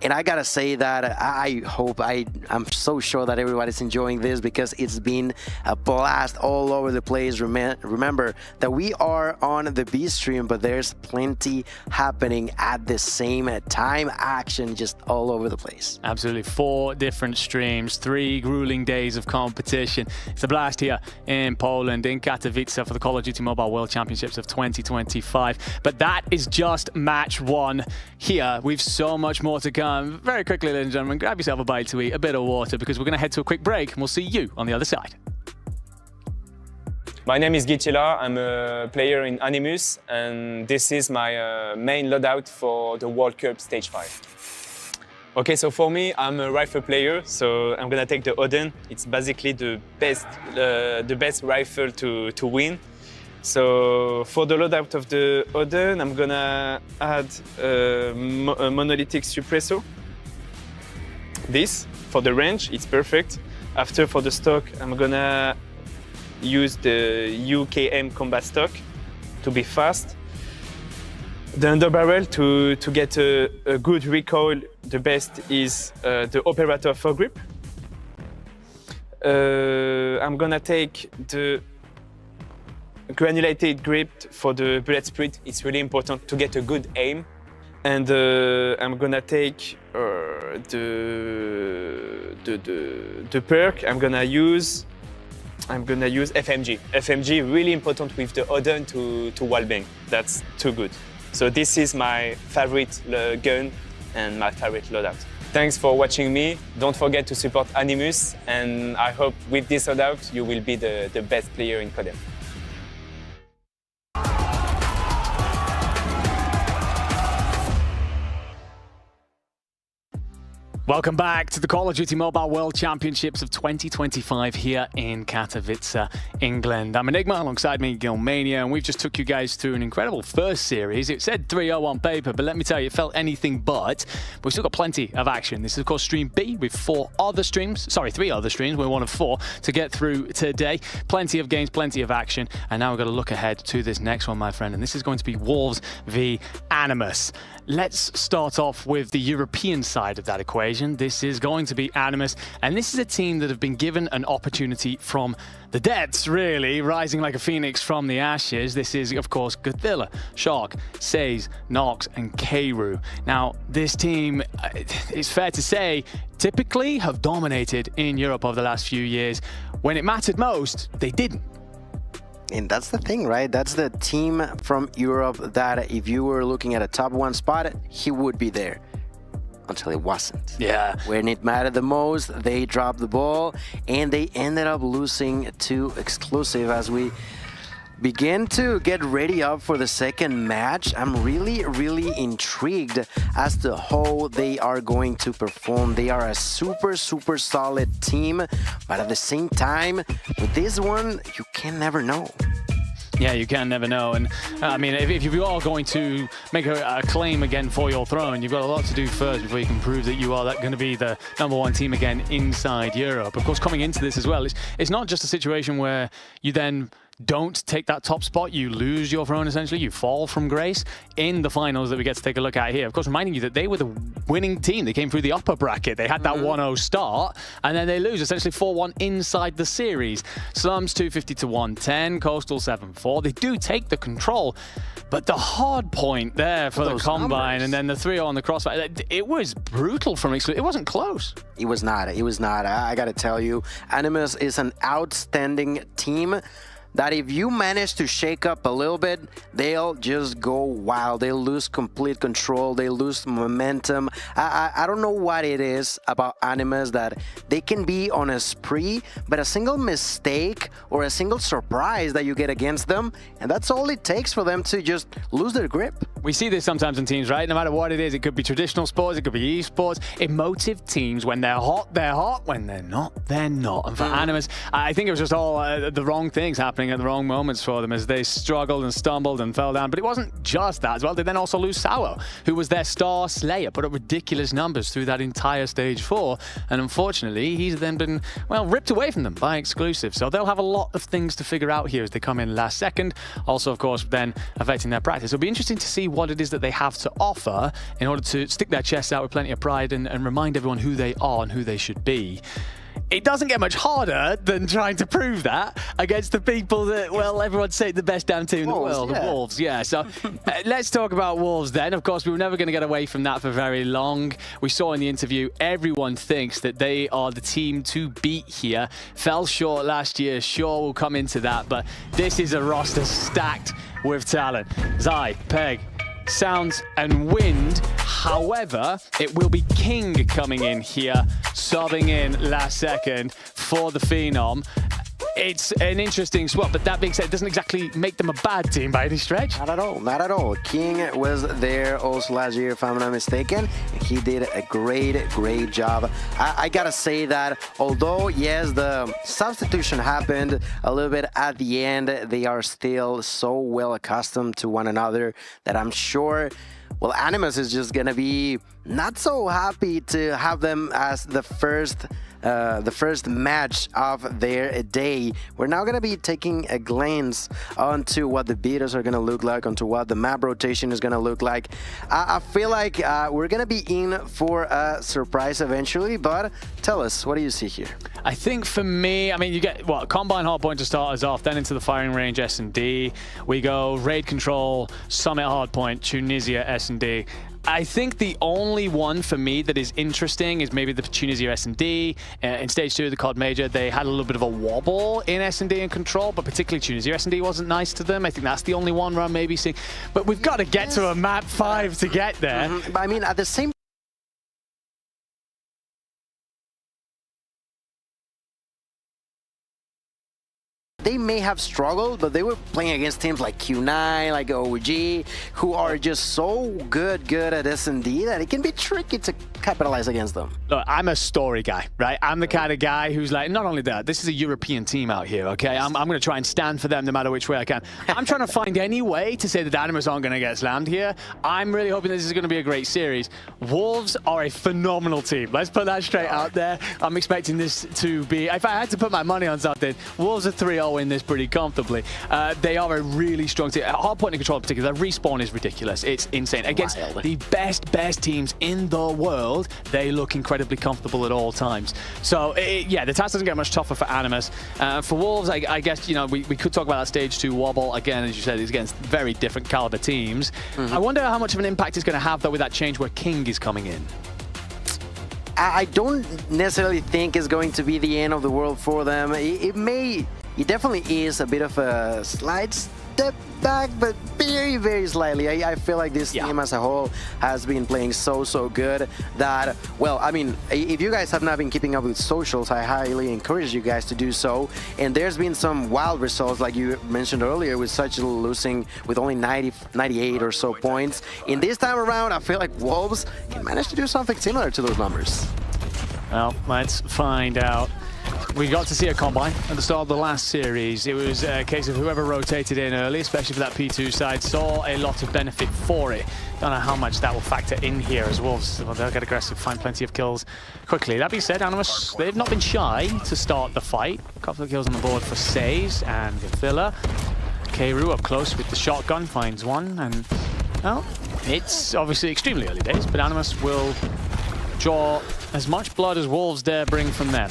And I gotta say that I'm so sure that everybody's enjoying this because it's been a blast all over the place. Remember that we are on the B stream, but there's plenty happening at the same time. Action just all over the place. Absolutely. 4 different streams, 3 grueling days of competition. It's a blast here in Poland, in Katowice for the Call of Duty Mobile World Championships of 2025. But that is just match 1 here. We've so much more to come. Very quickly, ladies and gentlemen, grab yourself a bite to eat, a bit of water, because we're going to head to a quick break and we'll see you on the other side. My name is Gitila. I'm a player in Animus, and this is my main loadout for the World Cup Stage 5. Okay, so for me, I'm a rifle player, so I'm gonna take the Odin. It's basically the best rifle to win. So for the loadout of the Odin, I'm gonna add a monolithic suppressor. This, for the range, it's perfect. After, for the stock, I'm gonna use the UKM combat stock to be fast. The underbarrel to get a good recoil, the best is the operator foregrip. I'm gonna take the granulated grip for the bullet sprint. It's really important to get a good aim. And I'm gonna take the perk. I'm gonna use FMG. FMG really important with the Odin to wallbang. That's too good. So this is my favorite gun and my favorite loadout. Thanks for watching me. Don't forget to support Animus, and I hope with this loadout you will be the best player in Codem. Welcome back to the Call of Duty Mobile World Championships of 2025 here in Katowice, England. I'm Enigma, alongside me, Gilmania, and we've just took you guys through an incredible first series. It said 3-0 on paper, but let me tell you, it felt anything but. We've still got plenty of action. This is, of course, Stream B with 3 other streams. We're one of 4 to get through today. Plenty of games, plenty of action, and now we've got to look ahead to this next one, my friend, and this is going to be Wolves v Animus. Let's start off with the European side of that equation. This is going to be Animus, and this is a team that have been given an opportunity from the depths, really, rising like a phoenix from the ashes. This is, of course, Godzilla, Shark, Saze, Nox, and Keiru. Now, this team, it's fair to say, typically have dominated in Europe over the last few years. When it mattered most, they didn't. And that's the thing, right? That's the team from Europe that if you were looking at a top 1 spot, he would be there. Until it wasn't. Yeah. When it mattered the most, they dropped the ball and they ended up losing to Exclusive. As we begin to get ready up for the second match, I'm really, really intrigued as to how they are going to perform. They are a super, super solid team, but at the same time, with this one, you can never know. Yeah, you can never know. And I mean, if you are going to make a claim again for your throne, you've got a lot to do first before you can prove that you are going to be the #1 team again inside Europe. Of course, coming into this as well, it's not just a situation where you then don't take that top spot, you lose your throne essentially, you fall from grace in the finals that we get to take a look at here. Of course, reminding you that they were the winning team. They came through the upper bracket. They had that 1-0 start, and then they lose essentially 4-1 inside the series. Slums 250 to 110, Coastal 7-4. They do take the control, but the hard point there for the Combine, and then the 3-0 on the Crossfire, it was brutal from Exclusive. It wasn't close. It was not. It was not. I gotta tell you, Animus is an outstanding team that if you manage to shake up a little bit, they'll just go wild. They'll lose complete control. They lose momentum. I don't know what it is about Animus that they can be on a spree, but a single mistake or a single surprise that you get against them, and that's all it takes for them to just lose their grip. We see this sometimes in teams, right? No matter what it is, it could be traditional sports, it could be esports. Emotive teams, when they're hot, they're hot. When they're not, they're not. And for Animus, I think it was just all the wrong things happening at the wrong moments for them as they struggled and stumbled and fell down. But it wasn't just that as well. They then also lose Sawo, who was their star slayer, put up ridiculous numbers through that entire stage 4. And unfortunately, he's then been, well, ripped away from them by exclusive. So they'll have a lot of things to figure out here as they come in last second. Also, of course, then affecting their practice. It'll be interesting to see what it is that they have to offer in order to stick their chests out with plenty of pride and remind everyone who they are and who they should be. It doesn't get much harder than trying to prove that against the people that, well, everyone's saying the best damn team in the world, the Wolves. Yeah, so let's talk about Wolves then. Of course, we were never going to get away from that for very long. We saw in the interview, everyone thinks that they are the team to beat here. Fell short last year, sure, we'll come into that, but this is a roster stacked with talent. Zai, Peg, Sounds and Wind. However, it will be King coming in here, subbing in last second for the Phenom. It's an interesting swap, but that being said, it doesn't exactly make them a bad team by any stretch. Not at all, not at all. King was there also last year, if I'm not mistaken. He did a great job. I gotta say that although, yes, the substitution happened a little bit at the end, they are still so well accustomed to one another that I'm sure, well, Animus is just gonna be not so happy to have them as the first match of their day. We're now going to be taking a glance onto what the beaters are going to look like, onto what the map rotation is going to look like. I feel like we're going to be in for a surprise eventually, but tell us, what do you see here? I think for me, I mean, you get, what, Combine Hardpoint to start us off, then into the firing range S&D. We go Raid Control, Summit Hardpoint, Tunisia S&D. I think the only one for me that is interesting is maybe the Tunisia S&D. In stage 2 of the COD Major, they had a little bit of a wobble in S&D and Control, but particularly Tunisia S&D wasn't nice to them. I think that's the only one where I'm maybe seeing. But we've got to get to a map 5 to get there. But I mean, at the same they may have struggled, but they were playing against teams like Q9, like OG, who are just so good at S&D that it can be tricky to capitalize against them. Look, I'm a story guy, right? I'm the kind of guy who's like, not only that, this is a European team out here, okay? I'm going to try and stand for them no matter which way I can. I'm trying to find any way to say that Animus aren't going to get slammed here. I'm really hoping this is going to be a great series. Wolves are a phenomenal team. Let's put that straight out there. I'm expecting this to be, if I had to put my money on something, Wolves are 3-0 in this pretty comfortably. They are a really strong team. Hardpoint and Control in particular, their respawn is ridiculous. It's insane. Against the best teams in the world, they look incredibly comfortable at all times. So, yeah, the task doesn't get much tougher for Animus. For Wolves, I guess, you know, we could talk about that stage 2 wobble. Again, as you said, it's against very different caliber teams. I wonder how much of an impact it's going to have, though, with that change where King is coming in. I don't necessarily think it's going to be the end of the world for them. It definitely is a bit of a slight step back, but very slightly. I feel like this team as a whole has been playing so good that, well, I mean, if you guys have not been keeping up with socials, I highly encourage you guys to do so. And there's been some wild results, like you mentioned earlier, with such losing with only 98 or so points. In this time around, I feel like Wolves can manage to do something similar to those numbers. Well, let's find out. We got to see a Combine at the start of the last series. It was a case of whoever rotated in early, especially for that P2 side, saw a lot of benefit for it. Don't know how much that will factor in here as Wolves. Well, they'll get aggressive, find plenty of kills quickly. That being said, Animus, they've not been shy to start the fight. A couple of kills on the board for Says and Villa. Keiru up close with the shotgun, finds one, and, well, it's obviously extremely early days, but Animus will draw as much blood as Wolves dare bring from them.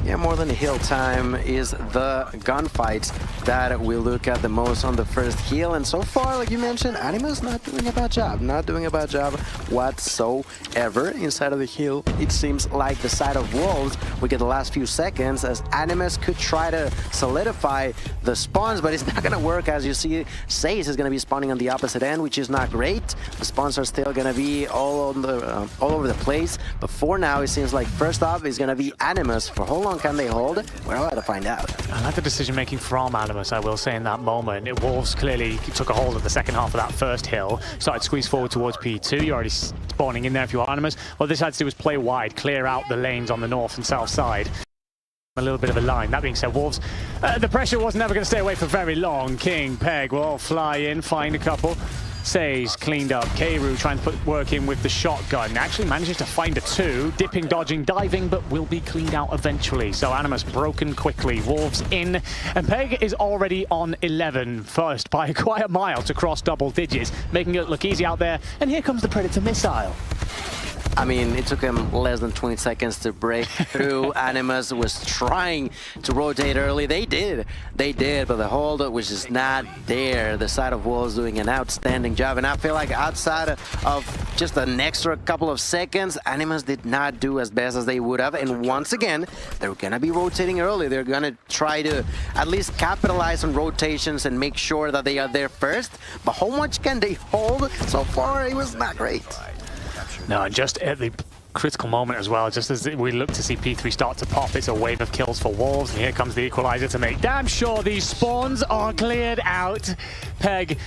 Yeah, more than a heal time is the gunfights that we look at the most on the first heal. And so far, like you mentioned, Animus not doing a bad job. Not doing a bad job whatsoever inside of the heal. It seems like the side of Wolves, we get the last few seconds as Animus could try to solidify the spawns, but it's not going to work. As you see, Sace is going to be spawning on the opposite end, which is not great. The spawns are still going to be all over the place. But for now, it seems like first off is going to be Animus for how long? long can they hold? We're about to find out. I like the decision-making from Animus, I will say, in that moment. Wolves clearly took a hold of the second half of that first hill, started to squeeze forward towards P2. You're already spawning in there if you are Animus. What they decided to do was play wide, clear out the lanes on the north and south side. A little bit of a line. That being said, Wolves, the pressure was never going to stay away for very long. King, Peg will all fly in, find a couple. Says cleaned up. Keiru trying to put work in with the shotgun. Actually manages to find a 2. Dipping, dodging, diving, but will be cleaned out eventually. So Animus broken quickly. Wolves in. And Peg is already on 11. First by quite a mile to cross double digits. Making it look easy out there. And here comes the Predator missile. I mean, it took him less than 20 seconds to break through. Animus was trying to rotate early. They did, but the hold was just not there. The side of Wolves doing an outstanding job. And I feel like outside of just an extra couple of seconds, Animus did not do as best as they would have. And once again, they're going to be rotating early. They're going to try to at least capitalize on rotations and make sure that they are there first. But how much can they hold? So far, it was not great. No, just at the critical moment as well, just as we look to see P3 start to pop, it's a wave of kills for Wolves, and here comes the equalizer to make damn sure these spawns are cleared out. Peg,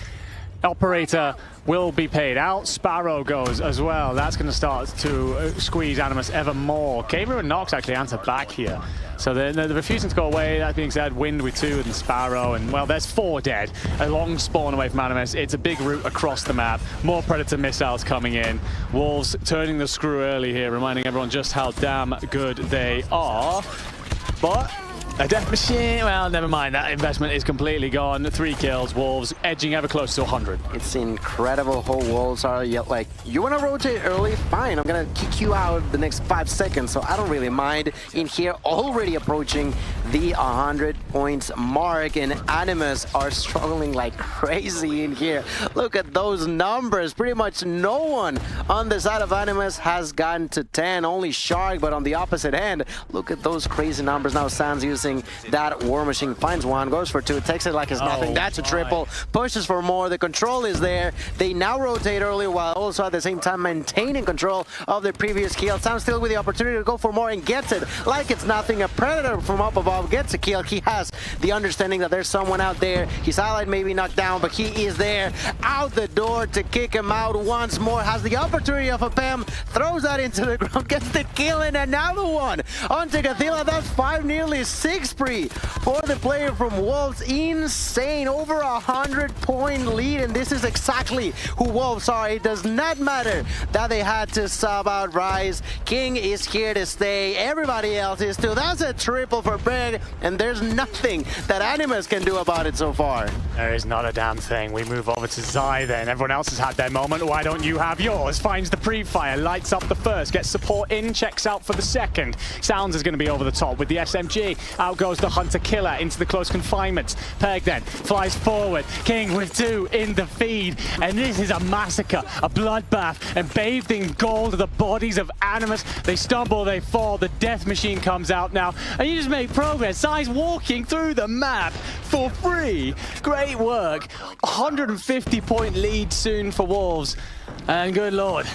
operator, will be paid out. Sparrow goes as well. That's going to start to squeeze Animus ever more. Keiru and Nox actually answer back here. So they're refusing to go away. That being said, Wind with 2 and Sparrow, and well, there's 4 dead. A long spawn away from Animus. It's a big route across the map. More Predator missiles coming in. Wolves turning the screw early here, reminding everyone just how damn good they are. But a death machine, well, never mind. That investment is completely gone. 3 kills. Wolves edging ever closer to 100. It's incredible how Wolves are yet like, you want to rotate early? Fine, I'm going to kick you out the next 5 seconds, so I don't really mind. In here, already approaching the 100 points mark, and Animus are struggling like crazy in here. Look at those numbers. Pretty much no one on the side of Animus has gotten to 10. Only Shark, but on the opposite end, look at those crazy numbers. Now Sans using that War Machine, finds 1, goes for 2, takes it like it's nothing. That's a triple, pushes for more. The control is there. They now rotate early while also at the same time maintaining control of the previous kill. Sam still with the opportunity to go for more and gets it like it's nothing. A Predator from up above gets a kill. He has the understanding that there's someone out there. His ally may be knocked down, but he is there out the door to kick him out once more. Has the opportunity of a PEM, throws that into the ground, gets the kill, and another one onto Cathila. That's 5, nearly 6 spree for the player from Wolves. Insane, over 100-point lead, and this is exactly who Wolves are. It does not matter that they had to sub out Rise. King is here to stay. Everybody else is too. That's a triple for Peg, and there's nothing that Animus can do about it so far. There is not a damn thing. We move over to Zai then. Everyone else has had their moment. Why don't you have yours? Finds the pre-fire, lights up the first, gets support in, checks out for the second. Sounds is going to be over the top with the SMG. Out goes the Hunter Killer into the close confinement. Peg then flies forward. King with 2 in the feed. And this is a massacre, a bloodbath, and bathed in gold are the bodies of Animus. They stumble, they fall. The death machine comes out now. And you just make progress. Zai's walking through the map for free. Great work. 150-point lead soon for Wolves. And good lord,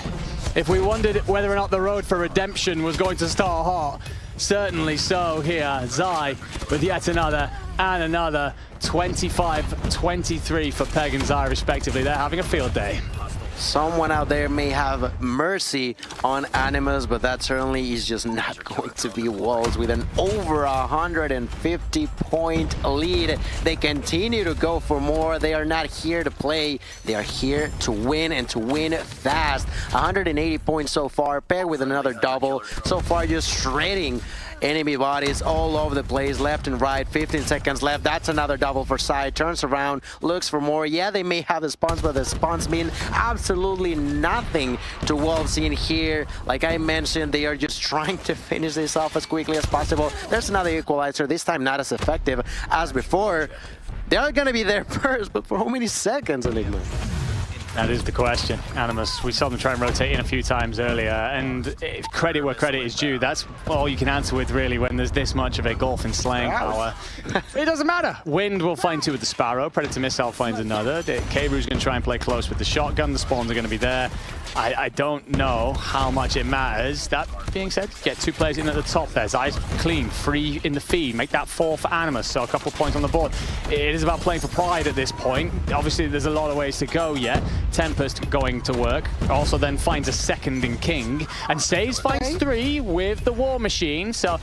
if we wondered whether or not the road for redemption was going to start hot, certainly so here. Zai with yet another and another. 25-23 for Peg and Zai respectively. They're having a field day. Someone out there may have mercy on Animus, but that certainly is just not going to be Wolves with an over 150-point lead. They continue to go for more. They are not here to play. They are here to win, and to win fast. 180 points so far. Peg with another double. So far just shredding enemy bodies all over the place, left and right. 15 seconds left. That's another double for Sai. Turns around, looks for more. Yeah, they may have the spawns, but the spawns mean absolutely nothing to Wolves in here. Like I mentioned, they are just trying to finish this off as quickly as possible. There's another equalizer, this time not as effective as before. They are going to be there first, but for how many seconds, Enigma? That is the question, Animus. We saw them try and rotate in a few times earlier, and if credit where credit is due, that's all you can answer with, really, when there's this much of a gulf in slaying power. It doesn't matter. Wind will find two with the Sparrow. Predator Missile finds another. K-Roo's going to try and play close with the shotgun. The spawns are going to be there. I don't know how much it matters. That being said, get two players in at the top there. Zai's clean, free in the feed. Make that 4 for Animus, so a couple of points on the board. It is about playing for pride at this point. Obviously, there's a lot of ways to go yet. Tempest going to work. Also then finds a second in King. And Says finds 3 with the War Machine. So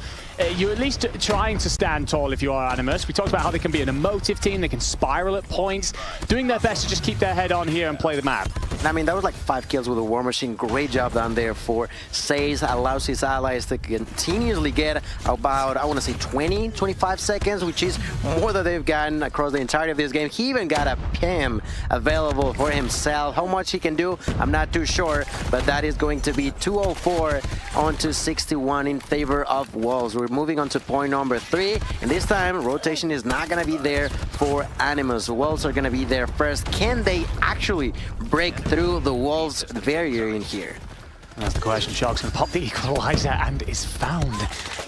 you're at least trying to stand tall if you are Animus. We talked about how they can be an emotive team. They can spiral at points. Doing their best to just keep their head on here and play the map. I mean, that was like 5 kills with a War Machine. Great job down there for Says. Allows his allies to continuously get about, I want to say 20, 25 seconds, which is more than they've gotten across the entirety of this game. He even got a PIM available for himself. How much he can do, I'm not too sure, but that is going to be 204 onto 61 in favor of Wolves. We're moving on to point number 3, and this time rotation is not going to be there for Animus. Wolves are going to be there first. Can they actually break through the Wolves barrier in here? That's the question. Shark's going to pop the equalizer and is found.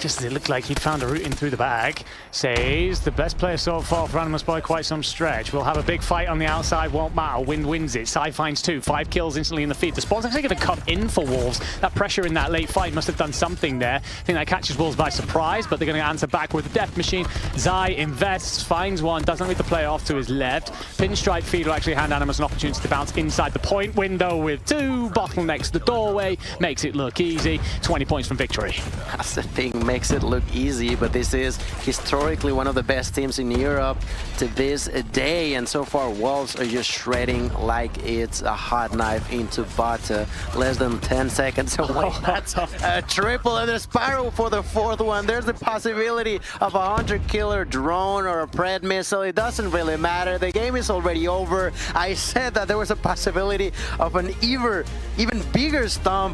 Just as it looked like he'd found a route in through the bag. Says the best player so far for Animus by quite some stretch. We'll have a big fight on the outside, won't matter. Wind wins it. Sai finds 2. 5 kills instantly in the feed. The spawn's actually going to come in for Wolves. That pressure in that late fight must have done something there. I think that catches Wolves by surprise, but they're going to answer back with the Death Machine. Zai invests, finds one, doesn't leave the player off to his left. Pinstripe feed will actually hand Animus an opportunity to bounce inside the point window with 2. Bottlenecks the doorway. Makes it look easy. 20 points from victory. That's the thing, makes it look easy, but this is historically one of the best teams in Europe to this day, and so far Wolves are just shredding like it's a hot knife into butter. Less than 10 seconds away. That's a triple and a Sparrow for the 4th one. There's the possibility of a hunter-killer drone or a Pred missile. It doesn't really matter. The game is already over. I said that there was a possibility of an even bigger stomp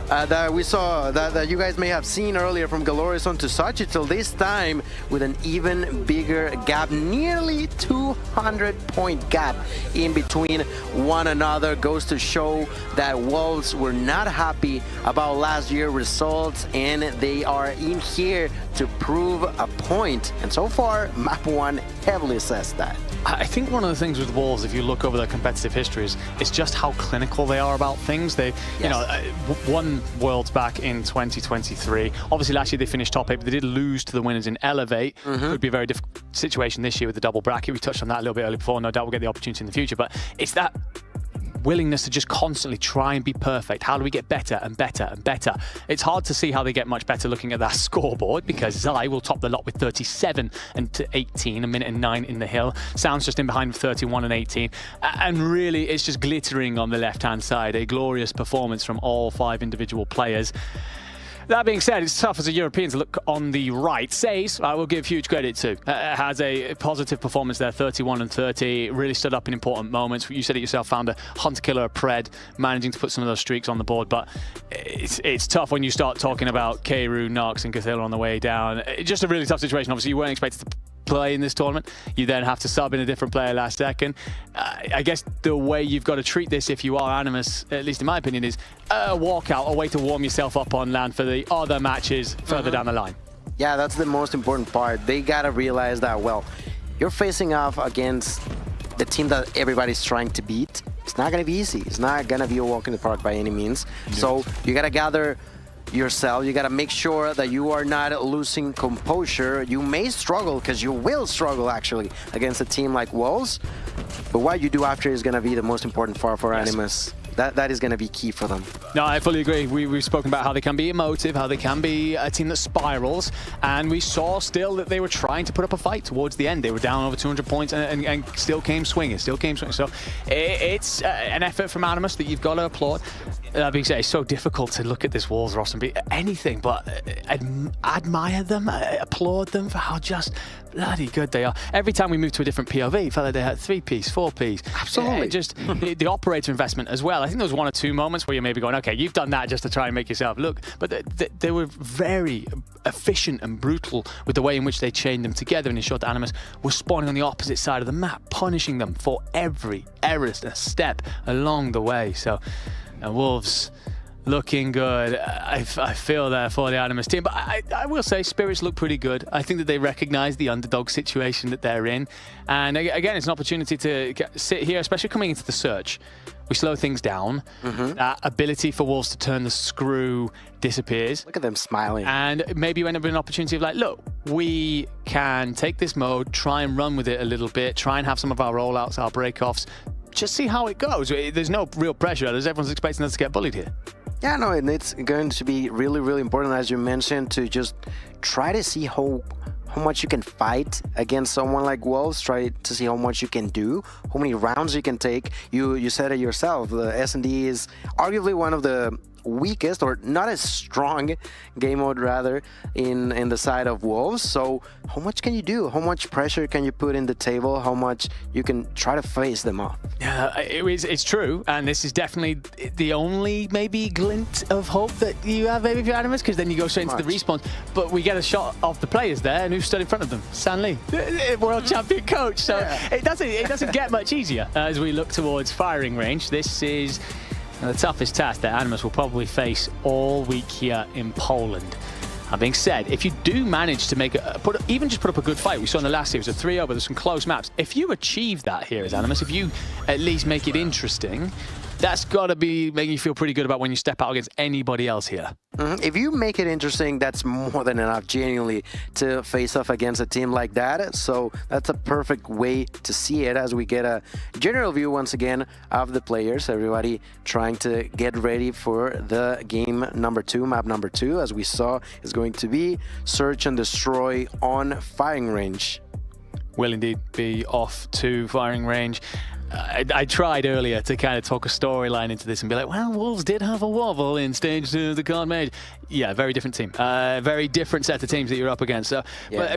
that we saw, that you guys may have seen earlier from Glorious onto Xochitl, this time with an even bigger gap, nearly 200-point gap in between one another. Goes to show that Wolves were not happy about last year's results, and they are in here to prove a point. And so far, Map 1 heavily says that. I think one of the things with Wolves, if you look over their competitive histories, is just how clinical they are about things. They, you know, won Worlds back in 2023. Obviously, last year they finished top 8, but they did lose to the winners in Elevate. Could be a very difficult situation this year with the double bracket. We touched on that a little bit earlier before. No doubt we'll get the opportunity in the future, but it's that willingness to just constantly try and be perfect. How do we get better and better and better? It's hard to see how they get much better looking at that scoreboard, because Zai will top the lot with 37 and 18, a minute and 9 in the hill. Sounds just in behind with 31 and 18. And really, it's just glittering on the left-hand side. A glorious performance from all 5 individual players. That being said, it's tough as a European to look on the right. Says, I will give huge credit to, has a positive performance there, 31 and 30, really stood up in important moments. You said it yourself, found a hunter-killer, a Pred, managing to put some of those streaks on the board, but it's tough when you start talking about K-Roo, Nox, and Cathilla on the way down. It's just a really tough situation. Obviously, you weren't expected to play in this tournament. You then have to sub in a different player last second. I guess the way you've got to treat this if you are Animus, at least in my opinion, is a walkout, a way to warm yourself up on land for the other matches further down the line. Yeah, that's the most important part. They gotta realize that, well, you're facing off against the team that everybody's trying to beat. It's not gonna be easy. It's not gonna be a walk in the park by any means. Yeah. So you gotta gather yourself. You got to make sure that you are not losing composure. You may struggle, because you will struggle actually against a team like Wolves, but what you do after is going to be the most important part for Animus. That is going to be key for them. No, I fully agree. We've spoken about how they can be emotive, how they can be a team that spirals, and we saw still that they were trying to put up a fight towards the end. They were down over 200 points and still came swinging, So it's an effort from Animus that you've got to applaud. That being said, it's so difficult to look at this Wolves roster and be anything but admire them, applaud them for how just bloody good they are. Every time we move to a different POV, felt like they had 3 piece, 4 piece. Absolutely. Just the operator investment as well. I think there was 1 or 2 moments where you're maybe going, okay, you've done that just to try and make yourself look. But they were very efficient and brutal with the way in which they chained them together and ensured that Animus was spawning on the opposite side of the map, punishing them for every error step along the way. So Wolves looking good. I feel there for the Animus team, but I will say spirits look pretty good. I think that they recognize the underdog situation that they're in, and again, it's an opportunity to sit here, especially coming into the search. We slow things down. That ability for Wolves to turn the screw disappears. Look at them smiling. And maybe you end up with an opportunity of like, look, we can take this mode, try and run with it a little bit, try and have some of our rollouts, our breakoffs, just see how it goes. There's no real pressure, as everyone's expecting us to get bullied here. Yeah, no, and it's going to be really, really important, as you mentioned, to just try to see how much you can fight against someone like Wolves, try to see how much you can do, how many rounds you can take. You said it yourself, the S&D is arguably one of the weakest, or not as strong game mode rather, in the side of Wolves. So how much can you do? How much pressure can you put in the table? How much you can try to face them off? Yeah, it's true, and this is definitely the only maybe glint of hope that you have maybe for Animus, because then you go straight into the respawn. But we get a shot of the players there, and who stood in front of them? San Lee, world champion coach. So it doesn't get much easier as we look towards firing range. This is the toughest task that Animus will probably face all week here in Poland. That being said, if you do manage to make even just put up a good fight, we saw in the last series a 3-0, but there's some close maps. If you achieve that here as Animus, if you at least make it interesting, that's got to be making you feel pretty good about when you step out against anybody else here. If you make it interesting, that's more than enough, genuinely, to face off against a team like that. So that's a perfect way to see it, as we get a general view once again of the players. Everybody trying to get ready for the game number 2, map number 2, as we saw is going to be Search and Destroy on firing range. Will indeed be off to firing range. I tried earlier to kind of talk a storyline into this and be like, well, Wolves did have a wobble in stage 2 of the card mage. Yeah, very different team. Very different set of teams that you're up against. So,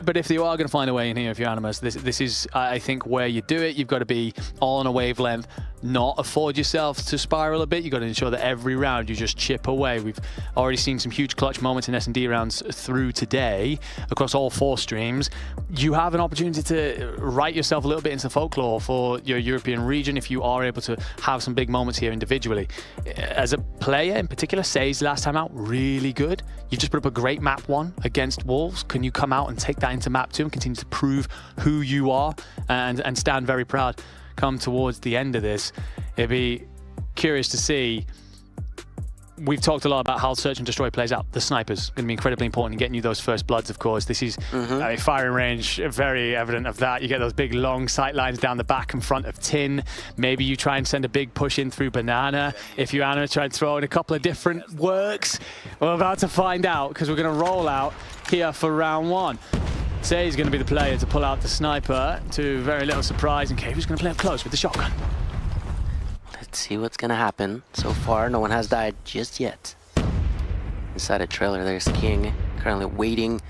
but if you are going to find a way in here, if you're Animus, this is, I think, where you do it. You've got to be all on a wavelength, not afford yourself to spiral a bit. You've got to ensure that every round you just chip away. We've already seen some huge clutch moments in S&D rounds through today across all 4 streams. You have an opportunity to write yourself a little bit into folklore for your European region if you are able to have some big moments here individually. As a player in particular, Say's last time out, really good. You've just put up a great map 1 against Wolves. Can you come out and take that into map 2 and continue to prove who you are and stand very proud come towards the end of this? It'd be curious to see. We've talked a lot about how Search and Destroy plays out. The sniper's going to be incredibly important in getting you those first bloods, of course. This is firing range, very evident of that. You get those big long sight lines down the back and front of Tin. Maybe you try and send a big push in through Banana. If you're Anna, try and throw in a couple of different works. We're about to find out, because we're going to roll out here for round 1. Say's going to be the player to pull out the sniper, to very little surprise, and Kayru's going to play up close with the shotgun. Let's see what's gonna happen. So far, no one has died just yet. Inside a trailer, there's King, currently waiting.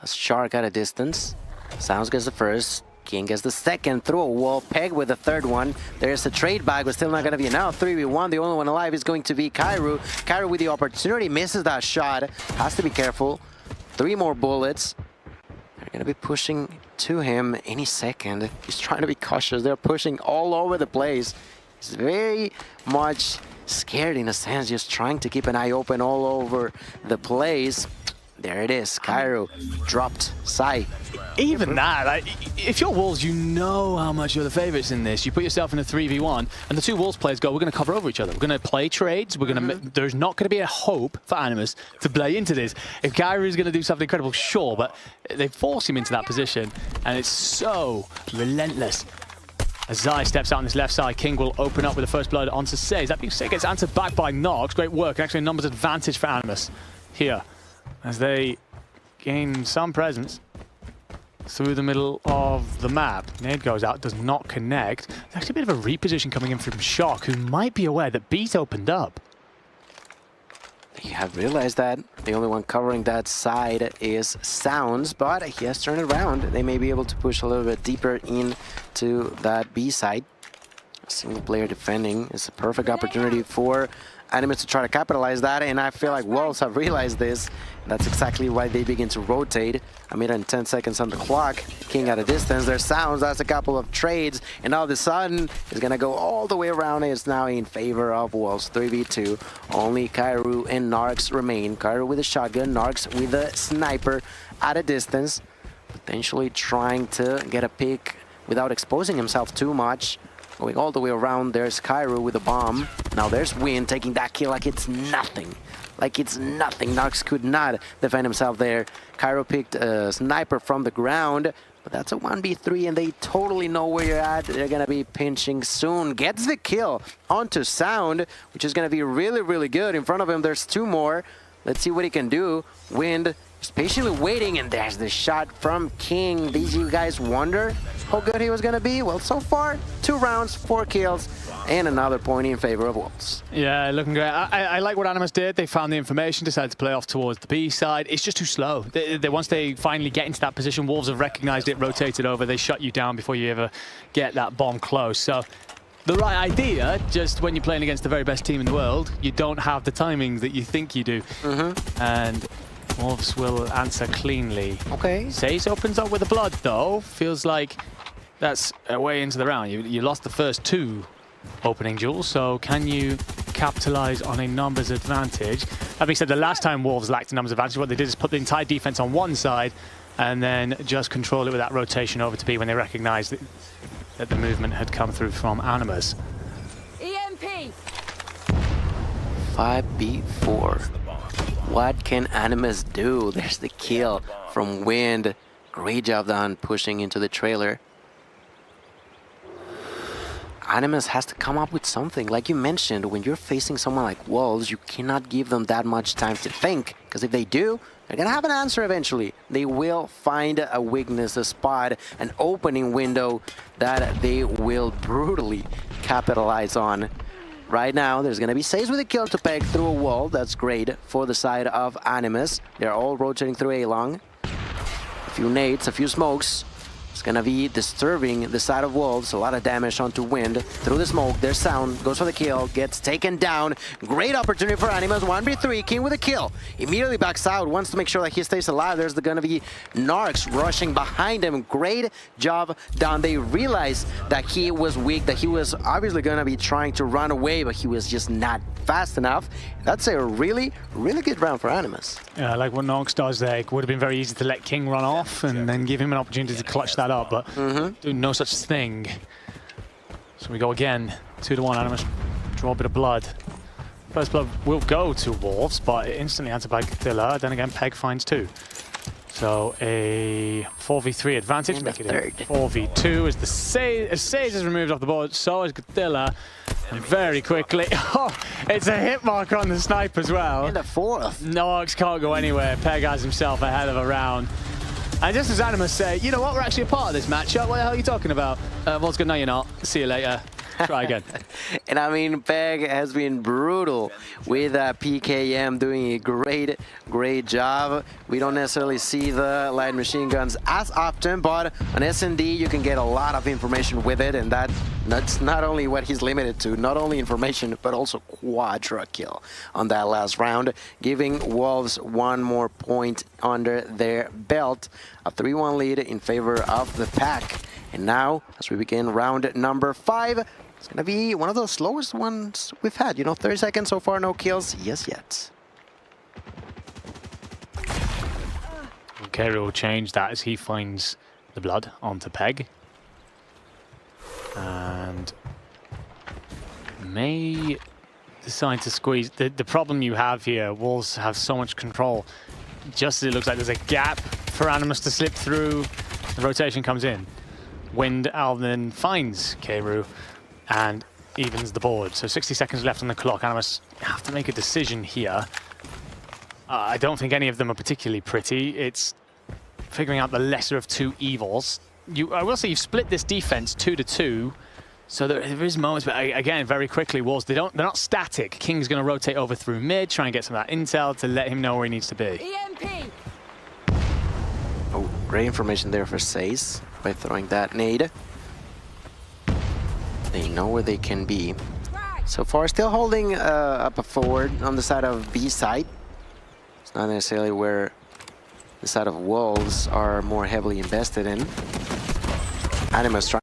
A shark at a distance. Sounds gets the first. King gets the second through a wall. Peg with the third one. There's a trade bag, but still not gonna be enough. 3v1. The only one alive is going to be Kairu. Kairu with the opportunity, misses that shot. Has to be careful. 3 more bullets. They're gonna be pushing to him any second. He's trying to be cautious. They're pushing all over the place. He's very much scared in a sense, just trying to keep an eye open all over the place. There it is, Kairu dropped Sai. Even that, like, if you're Wolves, you know how much you're the favorites in this. You put yourself in a 3v1, and the 2 Wolves players go, we're going to cover over each other. We're going to play trades. We're going to. There's not going to be a hope for Animus to play into this. If Kairu is going to do something incredible, sure, but they force him into that position, and it's so relentless. As Zai steps out on this left side, King will open up with the first blood onto Say. That being said, gets answered back by Nox. Great work, and actually a numbers advantage for Animus here, as they gain some presence through the middle of the map. Nade goes out, does not connect. There's actually a bit of a reposition coming in from Shock, who might be aware that Beat opened up. You have realized that the only one covering that side is Sounds, but he has turned around. They may be able to push a little bit deeper into that B side. Single player defending is a perfect opportunity for Animus to try to capitalize that, and I feel like Wolves have realized this. That's exactly why they begin to rotate. A minute and 10 seconds on the clock. King at a distance. There's sounds. That's a couple of trades, and all of a sudden it's gonna go all the way around. It's now in favor of Wolves. 3v2. Only Kairu and Narcs remain. Kairu with a shotgun, Narcs with a sniper at a distance, potentially trying to get a pick without exposing himself too much. Going all the way around, there's Kairu with a bomb. Now there's Win taking that kill like it's nothing. Like it's nothing. Narcs could not defend himself there. Kairu picked a sniper from the ground, but that's a 1v3 and they totally know where you're at. They're gonna be pinching soon. Gets the kill onto Sound, which is gonna be really, really good. In front of him, there's two more. Let's see what he can do. Wind is patiently waiting, and there's the shot from King. Did you guys wonder how good he was gonna be? Well, so far, 2 rounds, 4 kills, and another point in favor of Wolves. Yeah, looking great. I like what Animus did. They found the information, decided to play off towards the B side. It's just too slow. Once they finally get into that position, Wolves have recognized it, rotated over. They shut you down before you ever get that bomb close. So the right idea, just when you're playing against the very best team in the world, you don't have the timing that you think you do. And Wolves will answer cleanly. Okay. Sace opens up with the blood, though. Feels like that's a way into the round. You lost the first 2 opening duels, so can you capitalize on a numbers advantage? That being said, the last time Wolves lacked a numbers advantage, what they did is put the entire defense on one side and then just control it with that rotation over to B when they recognized that the movement had come through from Animus. EMP! 5v4. What can Animus do? There's the kill from Wind. Great job done pushing into the trailer. Animus has to come up with something. Like you mentioned, when you're facing someone like Wolves, you cannot give them that much time to think, because if they do, they're gonna have an answer eventually. They will find a weakness, a spot, an opening window that they will brutally capitalize on. Right now, there's gonna be Sace with a kill to peg through a wall. That's great for the side of Animus. They're all rotating through A-long. A few nades, a few smokes. It's gonna be disturbing the side of Wolves. A lot of damage onto Wind. Through the smoke, there's Sound. Goes for the kill. Gets taken down. Great opportunity for Animus. 1v3. King with a kill. Immediately backs out. Wants to make sure that he stays alive. There's gonna be Narcs rushing behind him. Great job done. They realized that he was weak. That he was obviously gonna be trying to run away, but he was just not fast enough. That's a really, really good round for Animus. Yeah, like what Narcs does there. It would have been very easy to let King run off and then give him an opportunity to clutch that up, but do no such thing. So we go again, 2-1. Animus draw a bit of blood. First blood will go to Wolves, but instantly answered by Cadilla. Then again, Peg finds 2. So a 4v3 advantage, make it a 4v2 as the Saze is removed off the board. So is Cadilla. And very quickly, it's a hit mark on the snipe as well. And a 4th. Narcs can't go anywhere. Peg has himself a hell of a round. And just as Animus say, you know what, we're actually a part of this matchup. What the hell are you talking about? Vol's good, no you're not. See you later. Try again. And I mean, Peg has been brutal with PKM doing a great job. We don't necessarily see the light machine guns as often, but on S&D you can get a lot of information with it, and that's not only what he's limited to, not only information, but also quadra kill on that last round, giving Wolves 1 more point under their belt. A 3-1 lead in favor of the pack. And now, as we begin round number 5, it's going to be one of the slowest ones we've had. You know, 30 seconds so far, no kills. Yes, yet. Okay, we'll change that as he finds the blood onto Peg. And may decide to squeeze. The problem you have here, Wolves have so much control. Just as it looks like there's a gap for Animus to slip through, the rotation comes in. Wind Alvin finds Kairu and evens the board. So 60 seconds left on the clock. Animus have to make a decision here. I don't think any of them are particularly pretty. It's figuring out the lesser of 2 evils. I will say you've split this defense 2-2. So there is moments, but again, very quickly, Wolves, they're not static. King's going to rotate over through mid, try and get some of that intel to let him know where he needs to be. EMP! Oh, great information there for Sace by throwing that nade. They know where they can be. So far, still holding up a forward on the side of B side. It's not necessarily where the side of Wolves are more heavily invested in. Animus trying.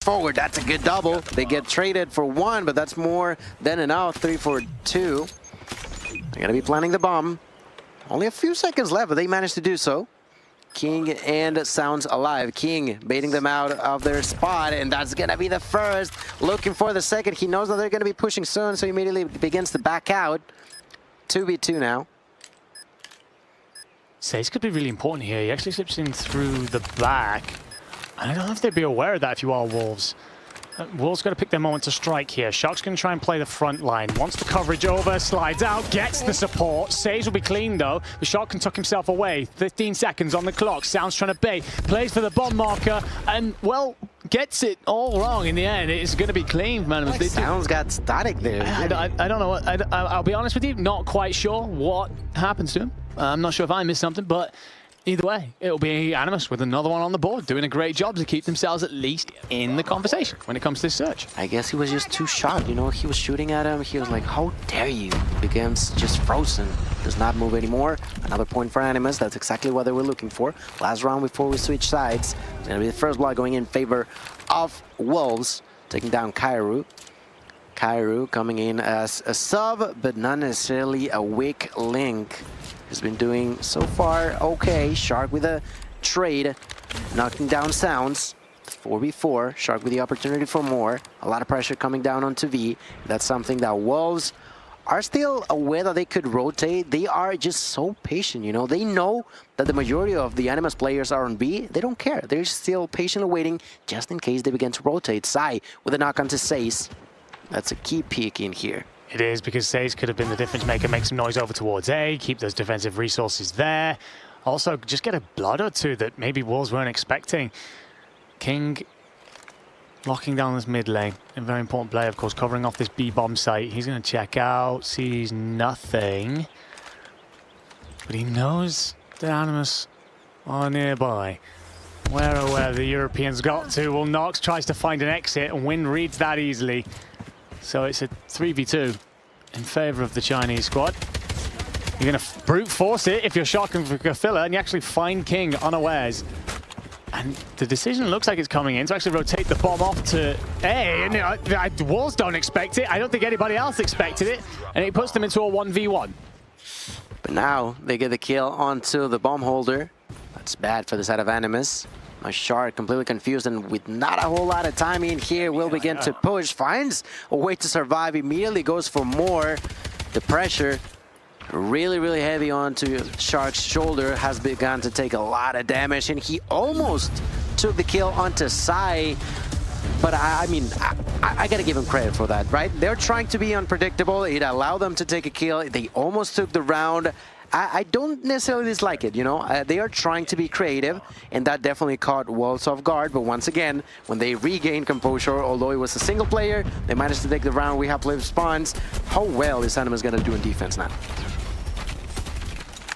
Forward, that's a good double. They get traded for 1, but that's more than enough. 3 for 2. They're gonna be planning the bomb. Only a few seconds left, but they managed to do so. King and Sounds alive. King baiting them out of their spot, and that's gonna be the first. Looking for the second. He knows that they're gonna be pushing soon, so he immediately begins to back out. 2v2 now. Says could be really important here. He actually slips in through the back. I don't know if they'd be aware of that if you are Wolves. Wolves got to pick their moment to strike here. Shark's going to try and play the front line. Wants the coverage over, slides out, gets the support. Sage will be clean though. The Shark can tuck himself away. 15 seconds on the clock. Sounds trying to bait. Plays for the bomb marker and, well, gets it all wrong in the end. It's going to be clean, man. Like Sounds got static there. I don't know. I'll be honest with you, not quite sure what happens to him. I'm not sure if I missed something, but either way, it'll be Animus with another one on the board, doing a great job to keep themselves at least in the conversation when it comes to this search. I guess he was just too sharp, you know, he was shooting at him, he was like, how dare you? Begins just frozen, does not move anymore. Another point for Animus, that's exactly what they were looking for. Last round before we switch sides, it's gonna be the first blood going in favor of Wolves, taking down Kairu. Kairu coming in as a sub, but not necessarily a weak link. Has been doing so far okay. Shark with a trade, knocking down Sounds. 4v4. Shark with the opportunity for more. A lot of pressure coming down onto V. That's something that Wolves are still aware that they could rotate. They are just so patient, you know. They know that the majority of the Animus players are on B. They don't care. They're still patiently waiting just in case they begin to rotate. Sai with a knock onto Sace. That's a key peek in here. It is, because Saze could have been the difference maker, make some noise over towards A, keep those defensive resources there. Also, just get a blood or two that maybe Wolves weren't expecting. King locking down this mid lane. A very important play, of course, covering off this B-bomb site. He's going to check out, sees nothing. But he knows the Animus are nearby. Where or where the Europeans got to, well, Nox tries to find an exit, and Win reads that easily. So it's a 3v2 in favor of the Chinese squad. You're going to brute force it if you're shocking for Kafilla, and you actually find King unawares. And the decision looks like it's coming in to actually rotate the bomb off to A. And Wolves don't expect it. I don't think anybody else expected it. And it puts them into a 1v1. But now they get the kill onto the bomb holder. That's bad for the side of Animus. My Shark completely confused, and with not a whole lot of time in here, will begin to push. Finds a way to survive, immediately goes for more. The pressure really, really heavy onto Shark's shoulder, has begun to take a lot of damage, and he almost took the kill onto Sai. But I mean, I gotta give him credit for that, right? They're trying to be unpredictable. It allowed them to take a kill. They almost took the round. I don't necessarily dislike it, you know. They are trying to be creative, and that definitely caught Wolves off guard. But once again, when they regained composure, although it was a single player, they managed to take the round. We have live spawns. How well is Animus gonna do in defense now?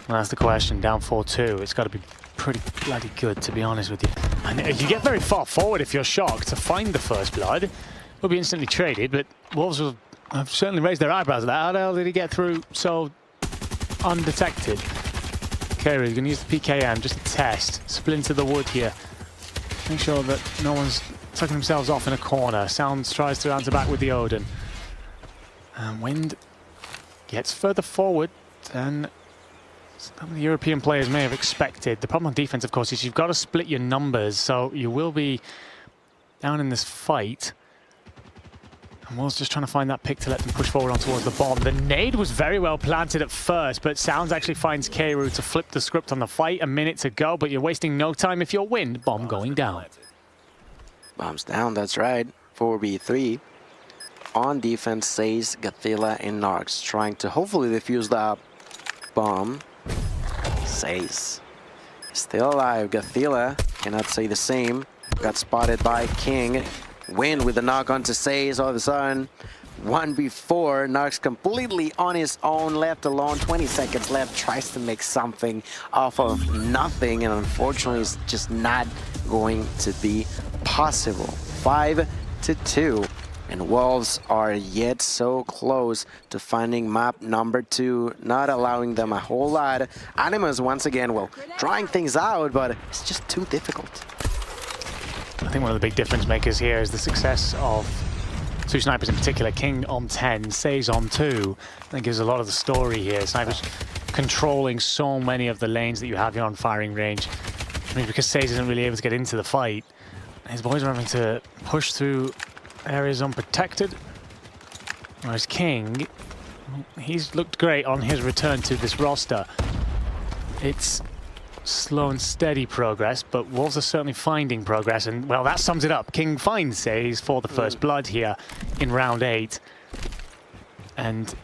Well, that's the question. Down 4-2. It's got to be pretty bloody good, to be honest with you. And you get very far forward if you're shocked to find the first blood. Will be instantly traded, but Wolves will have certainly raised their eyebrows at that. How the hell did he get through so undetected? Kairu's going to use the PKM just to test. Splinter the wood here. Make sure that no one's tucking themselves off in a corner. Sounds tries to answer back with the Odin. And Wind gets further forward than some of the European players may have expected. The problem on defense, of course, is you've got to split your numbers, so you will be down in this fight. And Will's just trying to find that pick to let them push forward on towards the bomb. The nade was very well planted at first, but Sounds actually finds Kairu to flip the script on the fight. A minute to go, but you're wasting no time if you're Wind. Bomb going down. Bomb's down, that's right. 4v3. on defense, Says, Gothilla, and Narcs, trying to hopefully defuse that bomb. Says still alive. Gothilla cannot say the same. Got spotted by King. Win with the knock onto Says. All of a sudden, one before, Narcs completely on his own, left alone, 20 seconds left, tries to make something off of nothing, and unfortunately it's just not going to be possible. 5-2, and Wolves are yet so close to finding map number 2, not allowing them a whole lot. Animus once again, well, trying things out, but it's just too difficult. I think one of the big difference makers here is the success of two snipers in particular, King on 10, Says on 2. I think gives a lot of the story here. Snipers controlling so many of the lanes that you have here on firing range. I mean, because Says isn't really able to get into the fight, his boys are having to push through areas unprotected. Whereas King, he's looked great on his return to this roster. It's slow and steady progress, but Wolves are certainly finding progress, and well, that sums it up. King finds Says for the first blood here in round 8, and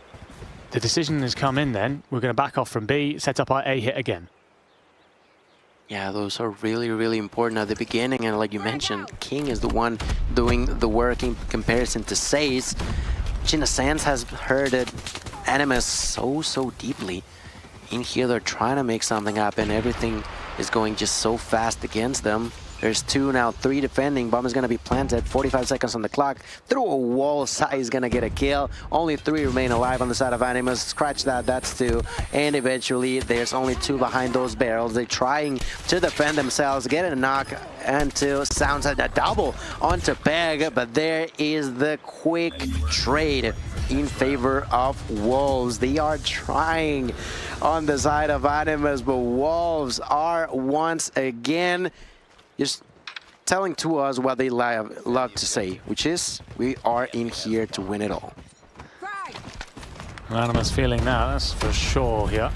the decision has come in then. We're going to back off from B, set up our A hit again. Yeah, those are really, really important at the beginning, and like you mentioned, King is the one doing the work in comparison to Says. Gina Sands has hurted Animus so deeply. In here, they're trying to make something happen. Everything is going just so fast against them. There's 2 now, 3 defending. Bomb is going to be planted. 45 seconds on the clock. Through a wall, Sai is going to get a kill. Only 3 remain alive on the side of Animus. Scratch that, that's 2. And eventually, there's only 2 behind those barrels. They're trying to defend themselves, get a knock, until Sounds had a double onto Peg. But there is the quick trade in favor of Wolves. They are trying on the side of Animus, but Wolves are once again just telling to us what they love to say, which is, we are in here to win it all. Animus feeling that, that's for sure here.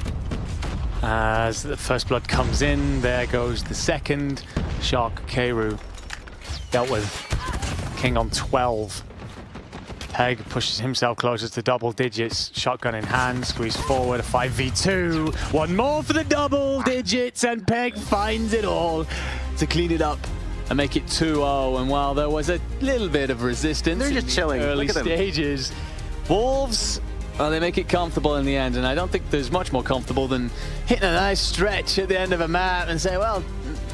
As the first blood comes in, there goes the second. Shark Keiru dealt with King on 12. Peg pushes himself closer to double digits, shotgun in hand, squeeze forward, a 5v2. One more for the double digits, and Peg finds it all to clean it up and make it 2-0. And while there was a little bit of resistance they're just chilling. Early stages, Wolves, well, they make it comfortable in the end, and I don't think there's much more comfortable than hitting a nice stretch at the end of a map and say, well,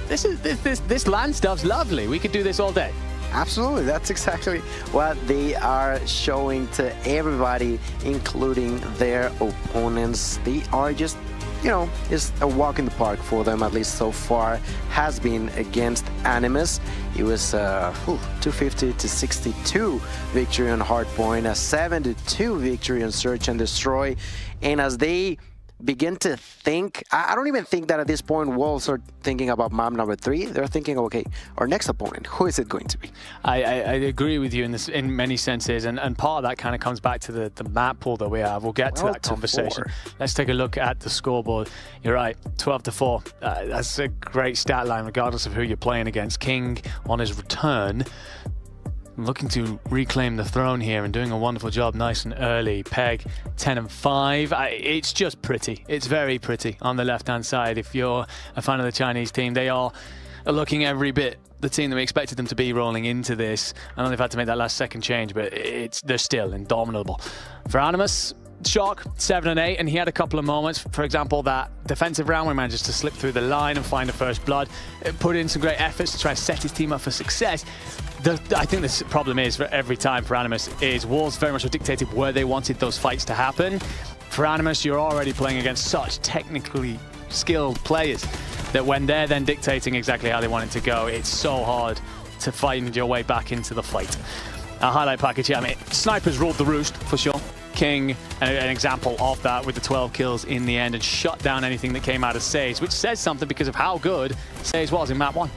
this land stuff's lovely. We could do this all day. Absolutely, that's exactly what they are showing to everybody, including their opponents. They are just, you know, it's a walk in the park for them, at least so far, has been against Animus. It was a 250-62 victory on Hardpoint, a 7-2 victory on Search and Destroy. And as they begin to think, I don't even think that at this point Wolves are thinking about map number 3. They're thinking, okay, our next opponent, who is it going to be? I agree with you in many senses, and part of that kind of comes back to the map pool that we have. We'll get to that conversation. Let's take a look at the scoreboard. You're right, 12-4. That's a great stat line regardless of who you're playing against. King on his return, looking to reclaim the throne here and doing a wonderful job nice and early. Peg 10-5. It's just pretty. It's very pretty on the left-hand side. If you're a fan of the Chinese team, they are looking every bit the team that we expected them to be rolling into this. I know they've had to make that last second change, but they're still indomitable. For Animus, Shark 7-8, and he had a couple of moments. For example, that defensive round where he manages to slip through the line and find a first blood. Put in some great efforts to try to set his team up for success. I think the problem is, for every time for Animus, is Wolves very much dictated where they wanted those fights to happen. For Animus, you're already playing against such technically skilled players that when they're then dictating exactly how they want it to go, it's so hard to find your way back into the fight. A highlight package here, I mean, snipers ruled the roost for sure. King, an example of that with the 12 kills in the end, and shut down anything that came out of Says, which says something because of how good Says was in map 1.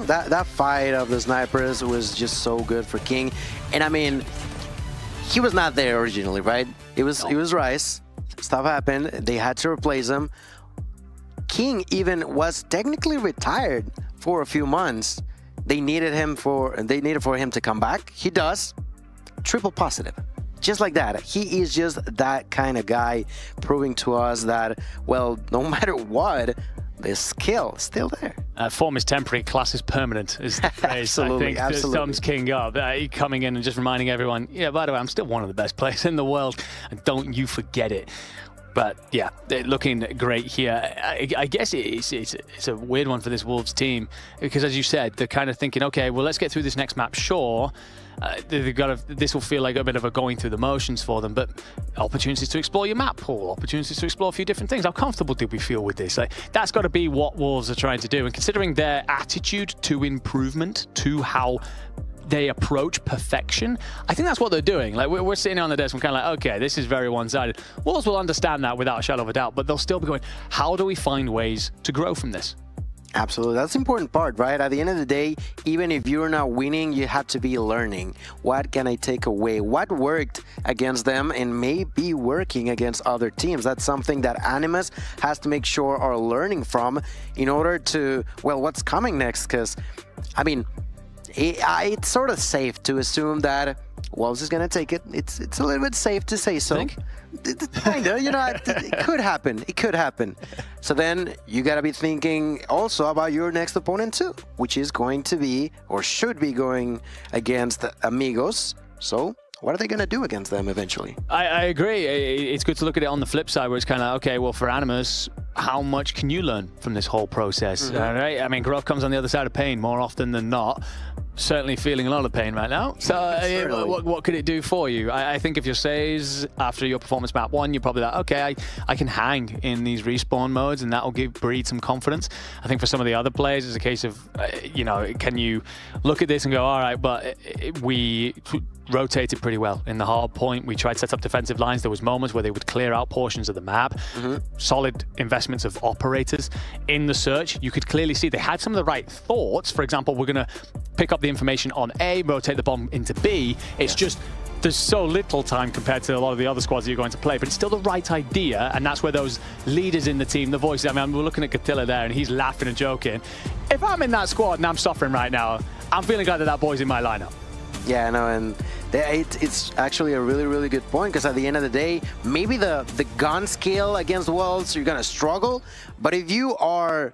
That fight of the snipers was just so good for King. And I mean, he was not there originally, right? It was Rice. Stuff happened. They had to replace him. King even was technically retired for a few months. They needed for him to come back. He does. triple positive. Just like that. He is just that kind of guy, proving to us that, well, no matter what, the skill is still there. Form is temporary, class is permanent, is the phrase. Absolutely, I think absolutely. that sums King up. Coming in and just reminding everyone, yeah, by the way, I'm still one of the best players in the world, and don't you forget it. But yeah, they're looking great here. I guess it's a weird one for this Wolves team, because as you said, they're kind of thinking, okay, well, let's get through this next map, sure. They've got to, this will feel like a bit of a going through the motions for them, but opportunities to explore your map pool, opportunities to explore a few different things. How comfortable do we feel with this? Like, that's got to be what Wolves are trying to do. And considering their attitude to improvement, to how they approach perfection, I think that's what they're doing. Like, we're sitting on the desk and kind of like, okay, this is very one-sided. Wolves will understand that without a shadow of a doubt, but they'll still be going, how do we find ways to grow from this? Absolutely. That's the important part, right? At the end of the day, even if you're not winning, you have to be learning. What can I take away? What worked against them and may be working against other teams? That's something that Animus has to make sure are learning from in order to, well, what's coming next? Because, I mean, it's sort of safe to assume that Wolves is going to take it. It's a little bit safe to say so. Kinda, you know, it could happen. It could happen. So then you got to be thinking also about your next opponent too, which is going to be, or should be going against Amigos. So what are they going to do against them eventually? I agree. It's good to look at it on the flip side, where it's kind of, okay, well, for Animus, how much can you learn from this whole process? Right? I mean, growth comes on the other side of pain more often than not. Certainly feeling a lot of pain right now. So what could it do for you? I think if your saves after your performance map 1, you're probably like, okay, I can hang in these respawn modes, and that will breed some confidence. I think for some of the other players, it's a case of, you know, can you look at this and go, all right, but we rotated pretty well in the hard point. We tried to set up defensive lines. There was moments where they would clear out portions of the map. Solid investments of operators in the search. You could clearly see they had some of the right thoughts. For example, we're going to pick up the information on A, rotate the bomb into B. It's just, there's so little time compared to a lot of the other squads that you're going to play, but it's still the right idea, and that's where those leaders in the team, the voices, I mean, we're looking at Gatilla there, and he's laughing and joking. If I'm in that squad and I'm suffering right now, I'm feeling glad that that boy's in my lineup. Yeah, no, and it's actually a really, really good point, because at the end of the day, maybe the gun skill against Wolves, you're going to struggle, but if you are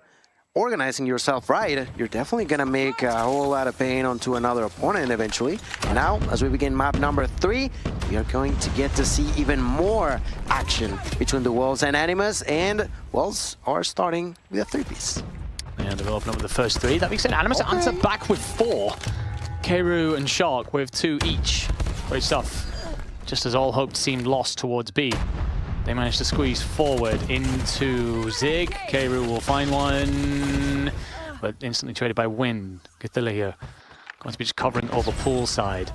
organizing yourself right, you're definitely going to make a whole lot of pain onto another opponent eventually. And now, as we begin map number 3, we are going to get to see even more action between the Wolves and Animus, and Wolves are starting with a 3-piece. Yeah, they'll open up with the first 3. That being said, Animus answer back with 4. Keiru and Shark with 2 each. Great stuff. Just as all hope seemed lost towards B, they managed to squeeze forward into Zig. Keiru will find one, but instantly traded by Wind. Gatilla here going to be just covering over poolside.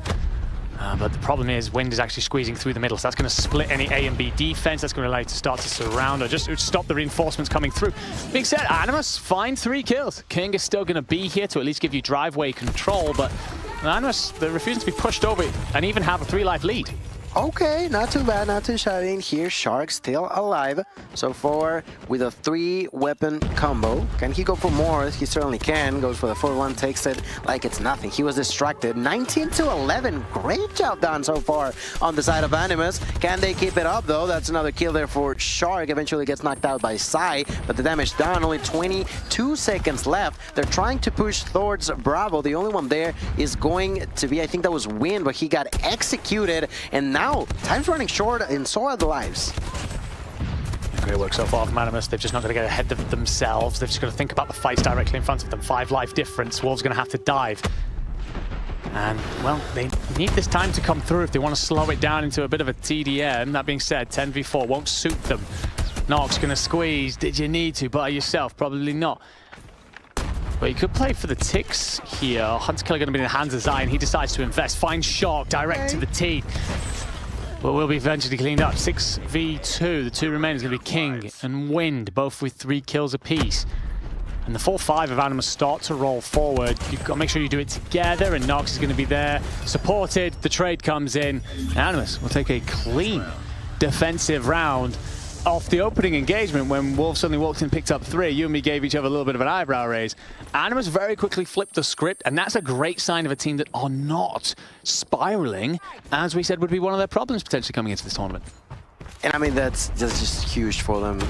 But the problem is Wind is actually squeezing through the middle, so that's going to split any A and B defense. That's going to allow you to start to surround or just stop the reinforcements coming through. Being said, Animus find 3 kills. King is still going to be here to at least give you driveway control, but Animus, they're refusing to be pushed over and even have a 3-life lead. Okay, not too bad, not too shabby. Here, Shark still alive. So far, with a 3-weapon combo. Can he go for more? He certainly can. Goes for the 4-1, takes it like it's nothing. He was distracted. 19-11. Great job done so far on the side of Animus. Can they keep it up, though? That's another kill there for Shark. Eventually gets knocked out by Sai, but the damage done. Only 22 seconds left. They're trying to push towards Bravo. The only one there is going to be, I think that was Wind, but he got executed. And now, time's running short, and so are the lives. Great work so far from Animus. They've just not going to get ahead of themselves. They've just got to think about the fights directly in front of them. 5-life difference. Wolves going to have to dive. And, well, they need this time to come through if they want to slow it down into a bit of a TDM. That being said, 10v4 won't suit them. Nox going to squeeze. Did you need to by yourself? Probably not. But you could play for the ticks here. Hunter Killer going to be in the hands of Zion. He decides to invest. Finds Shark direct to the teeth. But will be eventually cleaned up. 6v2. The 2 remaining is going to be King and Wind, both with 3 kills apiece. And the 4-5 of Animus start to roll forward. You've got to make sure you do it together, and Nox is going to be there. Supported. The trade comes in. Animus will take a clean defensive round. off the opening engagement, when Wolves suddenly walked in and picked up 3, you and me gave each other a little bit of an eyebrow raise. Animus very quickly flipped the script, and that's a great sign of a team that are not spiraling, as we said would be one of their problems potentially coming into this tournament. And I mean, that's just huge for them.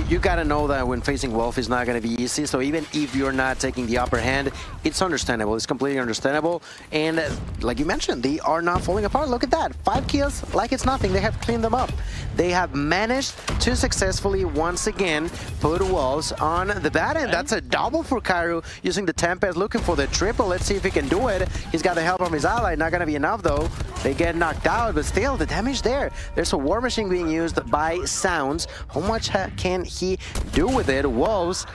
You got to know that when facing Wolf is not going to be easy. So even if you're not taking the upper hand, it's understandable. It's completely understandable. And like you mentioned, they are not falling apart. Look at that. 5 kills like it's nothing. They have cleaned them up. They have managed to successfully, once again, put Wolves on the bad end. That's a double for Kairu using the Tempest, looking for the triple. Let's see if he can do it. He's got the help from his ally. Not going to be enough, though. They get knocked out, but still, the damage there. There's a War Machine being used by Sounds. How much can he do with it? Wolves,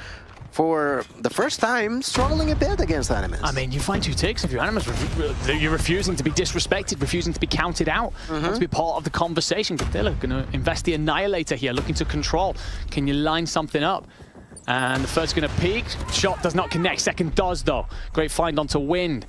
for the first time, struggling a bit against Animus. I mean, you find 2 ticks if you're Animus. You're refusing to be disrespected, refusing to be counted out, want to be part of the conversation. But they're going to invest the Annihilator here, looking to control. Can you line something up? And the first going to peek. Shot does not connect. Second does, though. Great find onto Wind.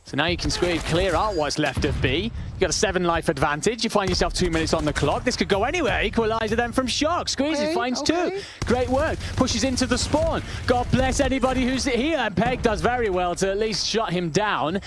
So now you can clear out what's left of B. You got a 7 life advantage. You find yourself 2 minutes on the clock. This could go anywhere. Equalizer then from Shock. Squeezy finds 2. Great work. Pushes into the spawn. God bless anybody who's here. And Peg does very well to at least shut him down.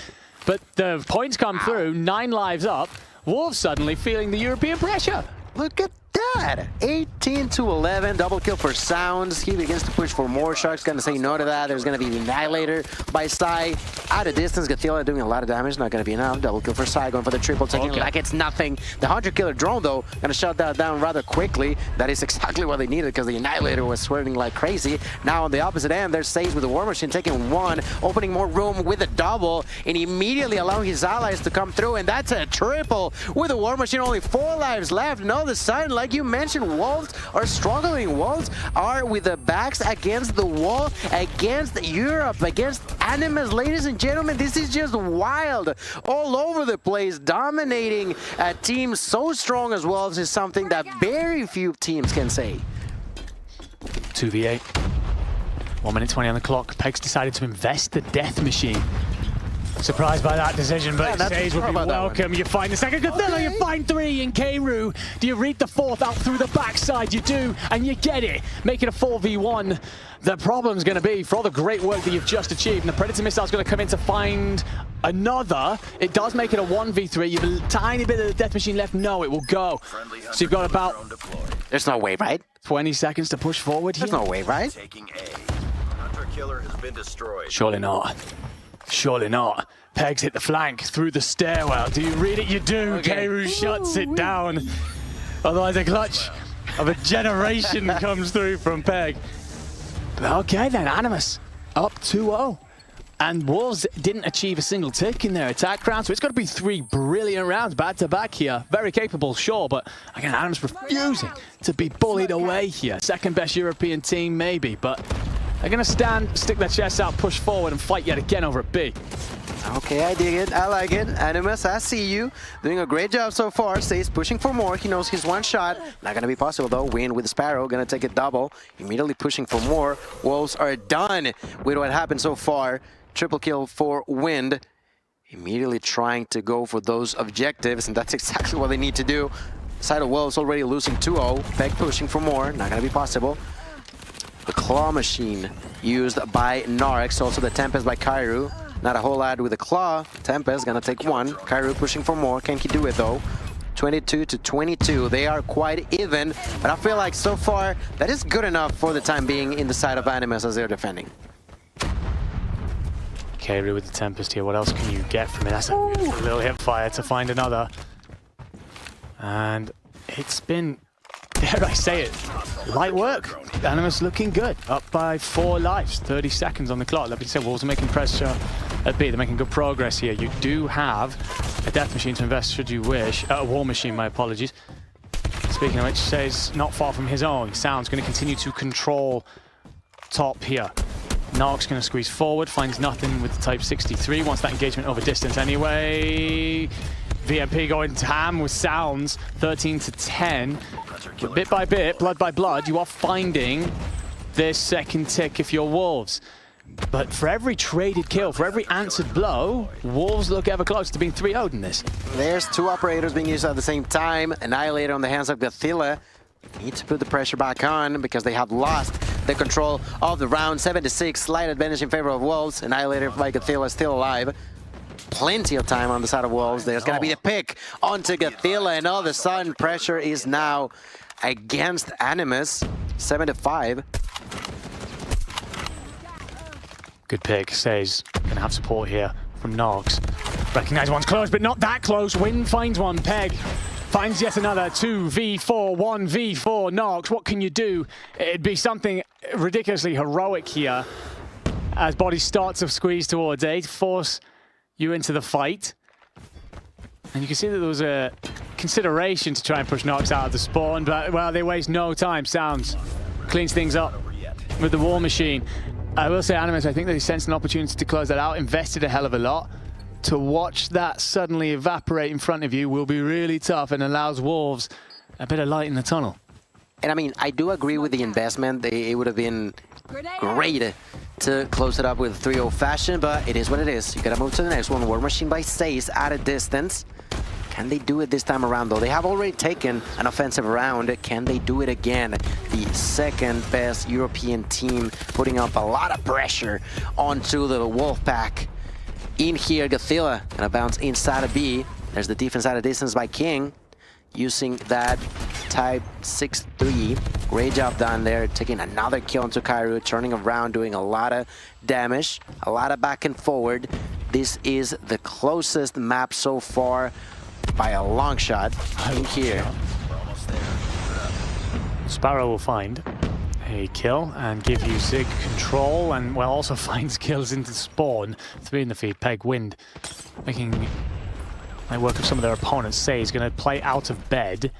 But the points come through. 9 lives up. Wolves suddenly feeling the European pressure. Look at that. 18-11. Double kill for Sounds. He begins to push for more. Shark's going to say no to that. There's going to be the Annihilator by Sai. Out of distance, Gothila doing a lot of damage. Not going to be enough. Double kill for Sai, going for the triple, taking it like it's nothing. The 100-killer drone, though, going to shut that down rather quickly. That is exactly what they needed, because the Annihilator was swerving like crazy. Now on the opposite end, there's Sage with the War Machine, taking 1, opening more room with a double, and immediately allowing his allies to come through, and that's a triple with the War Machine. Only 4 lives left. No, the side, like you mentioned, Wolves are struggling. Wolves are with the backs against the wall, against Europe, against Animus. Ladies and gentlemen, this is just wild. All over the place, dominating a team so strong as Wolves is something that very few teams can say. 2v8. 1 minute 20 on the clock. Peg's decided to invest the Death Machine. Surprised by that decision, but Sage would be welcome. You find the second Gothilla, you find 3 in Keiru. Do you read the 4th out through the backside? You do, and you get it. Make it a 4v1. The problem's going to be, for all the great work that you've just achieved, and the Predator Missile's going to come in to find another. It does make it a 1v3. You have a tiny bit of the Death Machine left. No, it will go. So you've got about... There's no way, right? 20 seconds to push forward here. There's no way, right? Surely not. Surely not. Pegs hit the flank through the stairwell. Do you read it? You do. Keiru shuts it down. Otherwise, a clutch of a generation comes through from Peg. But okay then, Animus up 2-0. And Wolves didn't achieve a single tick in their attack round, so it's got to be 3 brilliant rounds back-to-back here. Very capable, sure, but again, Animus refusing to be bullied away here. Second best European team, maybe, but they're going to stand, stick their chests out, push forward, and fight yet again over at B. Okay, I dig it. I like it. Animus, I see you. Doing a great job so far. Stays pushing for more. He knows his 1 shot. Not going to be possible, though. Win with Sparrow. Going to take it double. Immediately pushing for more. Wolves are done with what happened so far. Triple kill for Wind. Immediately trying to go for those objectives, and that's exactly what they need to do. Side of Wolves already losing 2-0. Peg pushing for more. Not going to be possible. The Claw Machine used by Narx. Also the Tempest by Kairu. Not a whole lot with the Claw. Tempest gonna take 1. Kairu pushing for more. Can he do it though? 22-22. They are quite even, but I feel like so far that is good enough for the time being in the side of Animus as they're defending. Keiru with the Tempest here. What else can you get from it? That's a little hip fire to find another. And it's been, dare I say it, light work. Animus looking good. Up by 4 lives. 30 seconds on the clock. Like we said, Wolves are making pressure at B. They're making good progress here. You do have a Death Machine to invest should you wish. A War Machine, my apologies. Speaking of which, says not far from his own. Sound's going to continue to control top here. Narc's going to squeeze forward, finds nothing with the Type 63. Wants that engagement over distance anyway. VMP going to ham with Sounds, 13-10. But bit by bit, blood by blood, you are finding this second tick if you're Wolves. But for every traded kill, for every answered blow, Wolves look ever closer to being 3-0'd in this. There's 2 operators being used at the same time. Annihilator on the hands of Gothila. need to put the pressure back on because they have lost the control of the round. 7-6, slight advantage in favor of Wolves. Annihilator by Godzilla still alive. Plenty of time on the side of Wolves. There's going to be the pick onto Godzilla, and all of a sudden pressure is now against Animus. 7-5. Good pick. Says gonna have support here from Nox. Recognize one's close, but not that close. Wind finds one. Peg finds yet another. 2v4, 1v4. Nox, what can you do? It'd be something ridiculously heroic here as bodies start to squeeze towards A to force you into the fight. And you can see that there was a consideration to try and push Nox out of the spawn, but, well, they waste no time. Sounds cleans things up with the War Machine. I will say, Animus, I think they sensed an opportunity to close that out, invested a hell of a lot. To watch that suddenly evaporate in front of you will be really tough and allows Wolves a bit of light in the tunnel. And I mean, I do agree with the investment. It would have been great to close it up with 3-0 fashion, but it is what it is. You gotta move to the next one. War Machine by 6 at a distance. Can they do it this time around, though? They have already taken an offensive round. Can they do it again? The second best European team putting up a lot of pressure onto the Wolfpack. In here, Godzilla gonna bounce inside of B. There's the defense at a distance by King, using that type 6-3. Great job done there, taking another kill into Kairu, turning around, doing a lot of damage, a lot of back and forward. This is the closest map so far by a long shot in here. Sparrow will find a kill and give you Zig control, and well, also finds kills into spawn. 3 in the feed. Peg Wind making light work of some of their opponents. Say he's going to play out of bed,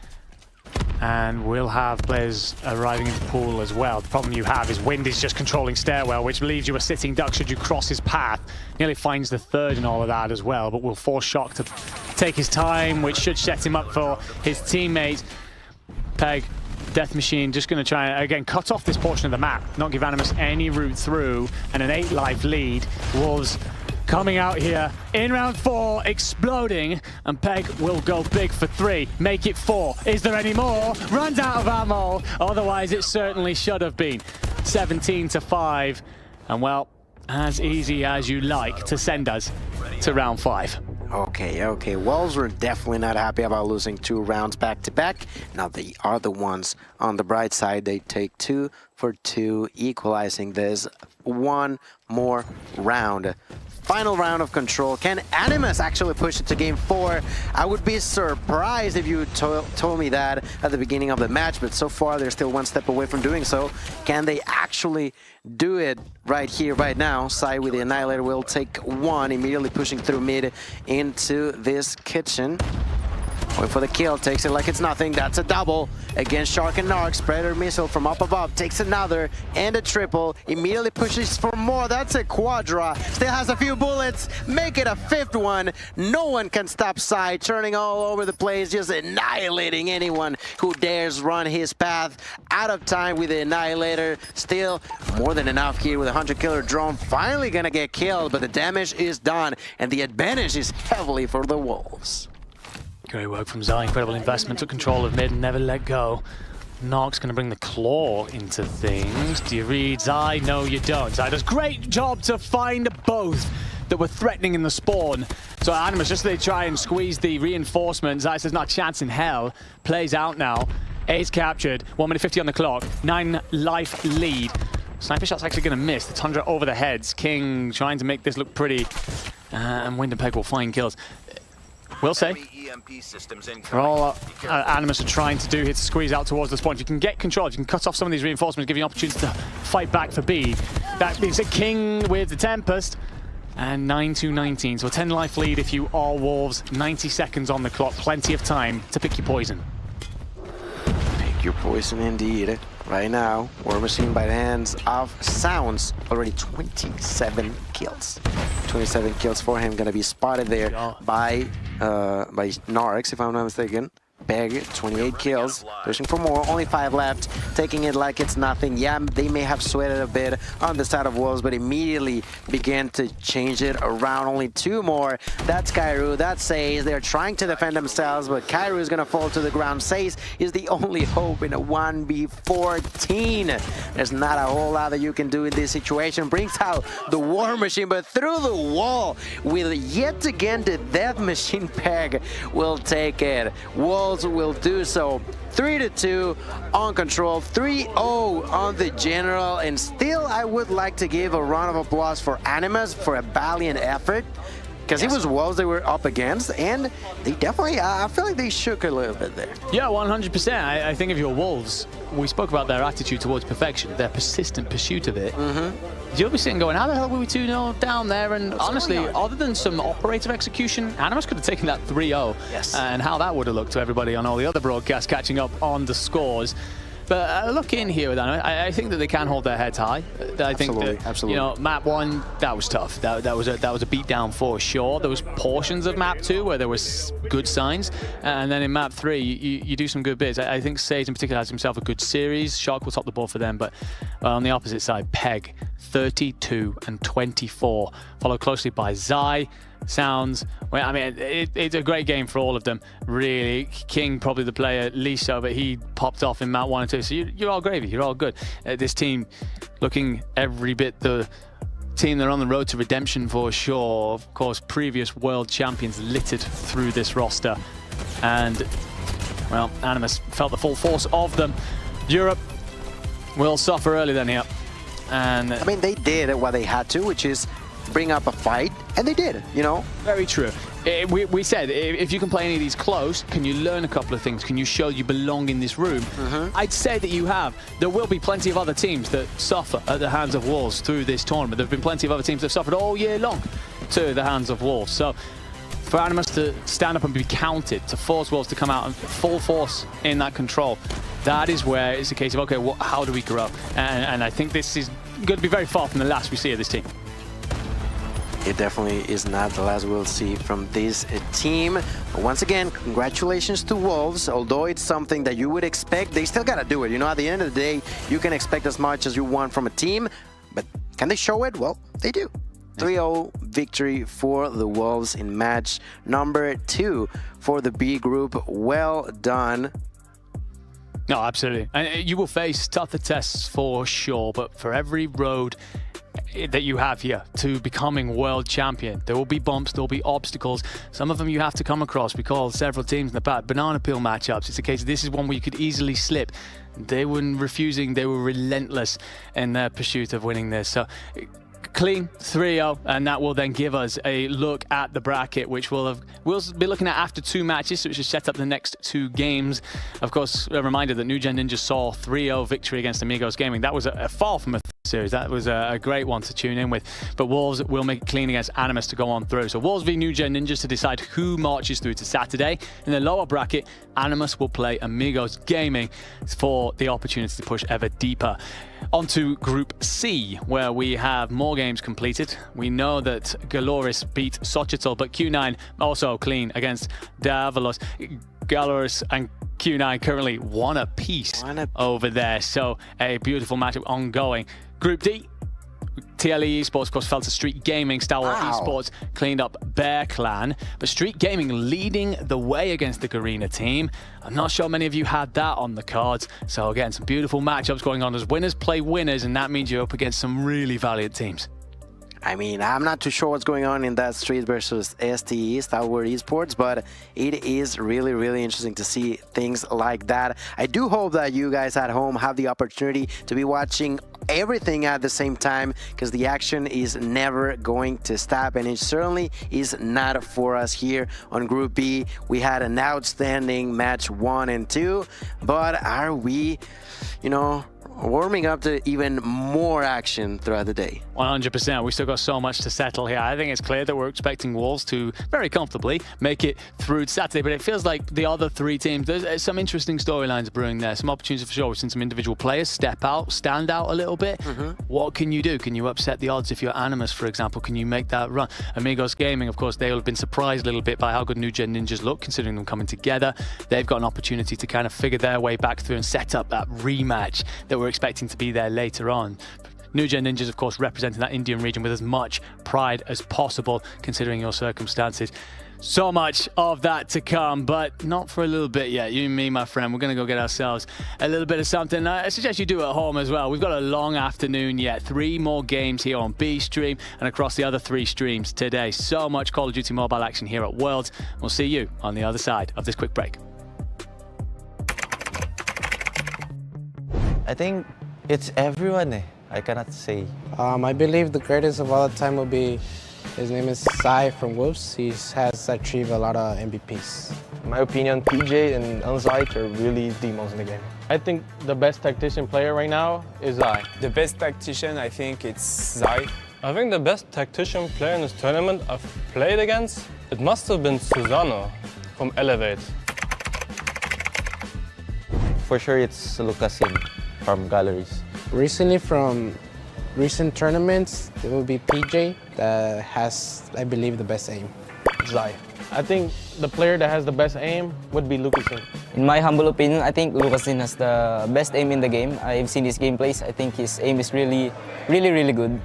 and we'll have players arriving into pool as well. The problem you have is Wind is just controlling stairwell, which leaves you a sitting duck should you cross his path. Nearly finds the third and all of that as well, but will force Shock to take his time, which should set him up for his teammates. Peg, Death Machine, just going to try and, again, cut off this portion of the map, not give Animus any route through, and an 8-life lead. Wolves coming out here in round 4, exploding, and Peg will go big for 3, make it 4. Is there any more? Runs out of ammo, otherwise it certainly should have been. 17-5, and well, as easy as you like to send us to round 5. Okay. Wolves were definitely not happy about losing 2 rounds back-to-back. Now they are the ones on the bright side. They take 2 for 2, equalizing this. 1 more round. Final round of control. Can Animus actually push it to game 4? I would be surprised if you told me that at the beginning of the match, but so far they're still 1 step away from doing so. Can they actually do it right here, right now? Sai with the Annihilator will take 1, immediately pushing through mid into this kitchen. Wait for the kill, takes it like it's nothing. That's a double against Shark and Narc. Predator missile from up above, takes another and a triple. Immediately pushes for more. That's a quadra. Still has a few bullets. Make it a 5th one. No one can stop Sai, turning all over the place, just annihilating anyone who dares run his path. Out of time with the Annihilator. Still more than enough here with a 100-killer drone. Finally gonna get killed, but the damage is done, and the advantage is heavily for the Wolves. Great work from Zai. Incredible investment, took control of mid and never let go. Nox going to bring the claw into things. Do you read Zai? No, you don't. Zai does great job to find both that were threatening in the spawn. So Animus, just they try and squeeze the reinforcements. Zai says not a chance in hell. Plays out now. A's captured. 1 minute 50 on the clock. 9-life lead. Sniper shot's actually going to miss. The Tundra over the heads. King trying to make this look pretty. And Wind and Peg will find kills. Will say, for all Animus are trying to do here to squeeze out towards the spawn, if you can get control, if you can cut off some of these reinforcements, give you an opportunity to fight back for B. That means a King with the Tempest, and 9-19, so a 10-life lead if you are Wolves. 90 seconds on the clock, plenty of time to pick your poison. Pick your poison indeed. Right now, War Machine by the hands of Sounds, already 27 kills. 27 kills for him, gonna be spotted there by Narx, if I'm not mistaken. Peg, 28 kills, pushing for more, only 5 left, taking it like it's nothing. Yeah, they may have sweated a bit on the side of Wolves, but immediately began to change it around. Only 2 more. That's Kairu, that's Saze. They're trying to defend themselves, but Kairu is going to fall to the ground. Saze is the only hope in a 1v14. There's not a whole lot that you can do in this situation. Brings out the War Machine, but through the wall, with yet again the Death Machine. Peg will take it. Wolves will do so. 3-2 on control, 3-0 on the general, and still I would like to give a round of applause for Animus for a valiant effort, because it was Wolves they were up against, and they definitely, I feel like they shook a little bit there. Yeah, 100%. I think if you're Wolves, we spoke about their attitude towards perfection, their persistent pursuit of it. You'll be sitting going, how the hell were we 2-0 down there? And honestly, other than some operative execution, Animus could have taken that 3-0. Yes. And how that would have looked to everybody on all the other broadcasts catching up on the scores. But look in here with Animus. I think that they can hold their heads high. I think that, you know, map 1, that was tough. That was a beat down for sure. There was portions of map 2 where there was good signs, and then in map 3 you do some good bits. I think Sage in particular has himself a good series. Shark will top the ball for them, but on the opposite side, Peg 32 and 24, followed closely by Zai. Sounds, well, I mean, it's a great game for all of them, really. King probably the player least so, but he popped off in map 1 and 2, so you're all gravy, you're all good. This team looking every bit the team that are on the road to redemption for sure. Of course, previous world champions littered through this roster, and well, Animus felt the full force of them. Europe will suffer early then here, and I mean, they did what they had to, which is bring up a fight, and they did, you know. Very true. We said, if you can play any of these close, can you learn a couple of things? Can you show you belong in this room? I'd say that you have. There will be plenty of other teams that suffer at the hands of Wolves through this tournament. There have been plenty of other teams that have suffered all year long to the hands of Wolves. So for Animus to stand up and be counted, to force Wolves to come out in full force in that control, that is where it's a case of, okay, how do we grow? And I think this is going to be very far from the last we see of this team. It definitely is not the last we'll see from this team. Once again, congratulations to Wolves. Although it's something that you would expect, they still got to do it. You know, at the end of the day, you can expect as much as you want from a team, but can they show it? Well, they do. 3-0 victory for the Wolves in match number 2 for the B group. Well done. No, absolutely. And you will face tougher tests for sure, but for every road that you have here to becoming world champion, there will be bumps, there will be obstacles. Some of them you have to come across. We call several teams in the past banana peel matchups. It's a case of this is one where you could easily slip. They weren't refusing, they were relentless in their pursuit of winning this. So clean 3-0, and that will then give us a look at the bracket, which we'll be looking at after 2 matches, which is set up the next 2 games. Of course, a reminder that New Gen Ninja saw 3-0 victory against Amigos Gaming. That was a fall from a series. That was a great one to tune in with. But Wolves will make it clean against Animus to go on through. So Wolves v New Gen Ninjas to decide who marches through to Saturday. In the lower bracket, Animus will play Amigos Gaming for the opportunity to push ever deeper. On to Group C, where we have more games completed. We know that Galoris beat Xochitl, but Q9 also clean against Davalos. Galoris and Q9 currently 1 apiece over there, so a beautiful matchup ongoing. Group D, TLE Esports, of course, fell to Street Gaming. Star Wars Esports cleaned up Bear Clan, but Street Gaming leading the way against the Garena team. I'm not sure many of you had that on the cards, so again, some beautiful matchups going on as winners play winners, and that means you're up against some really valiant teams. I mean, I'm not too sure what's going on in that Street versus STE, Star Wars Esports, but it is really, really interesting to see things like that. I do hope that you guys at home have the opportunity to be watching everything at the same time, because the action is never going to stop, and it certainly is not for us here on Group B. We had an outstanding match 1 and 2, but are we, you know, warming up to even more action throughout the day. 100%. We still got so much to settle here. I think it's clear that we're expecting Wolves to very comfortably make it through Saturday, but it feels like the other three teams, there's some interesting storylines brewing there, some opportunities for sure. We've seen some individual players step out, stand out a little bit. What can you do? Can you upset the odds if you're Animus, for example? Can you make that run? Amigos Gaming, of course, they will have been surprised a little bit by how good New Gen Ninjas look, considering them coming together. They've got an opportunity to kind of figure their way back through and set up that rematch that we're expecting to be there later on. New Gen Ninjas, of course, representing that Indian region with as much pride as possible, considering your circumstances. So much of that to come, but not for a little bit yet. You and me, my friend, we're going to go get ourselves a little bit of something. I suggest you do it at home as well. We've got a long afternoon yet. 3 more games here on B Stream and across the other 3 streams today. So much Call of Duty Mobile action here at Worlds. We'll see you on the other side of this quick break. I think it's everyone. I cannot say. I believe the greatest of all time will be, his name is Sai from Wolves. He has achieved a lot of MVPs. In my opinion, PJ and Unzite are really demons in the game. I think the best tactician player right now is Zai. The best tactician, I think it's Zai. I think the best tactician player in this tournament I've played against, it must have been Susano from Elevate. For sure, it's Lucasin from Galleries. Recently, from recent tournaments, it will be PJ that has, I believe, the best aim. Zai. I think the player that has the best aim would be Lucasin. In my humble opinion, I think Lucasin has the best aim in the game. I've seen his gameplays. I think his aim is really good.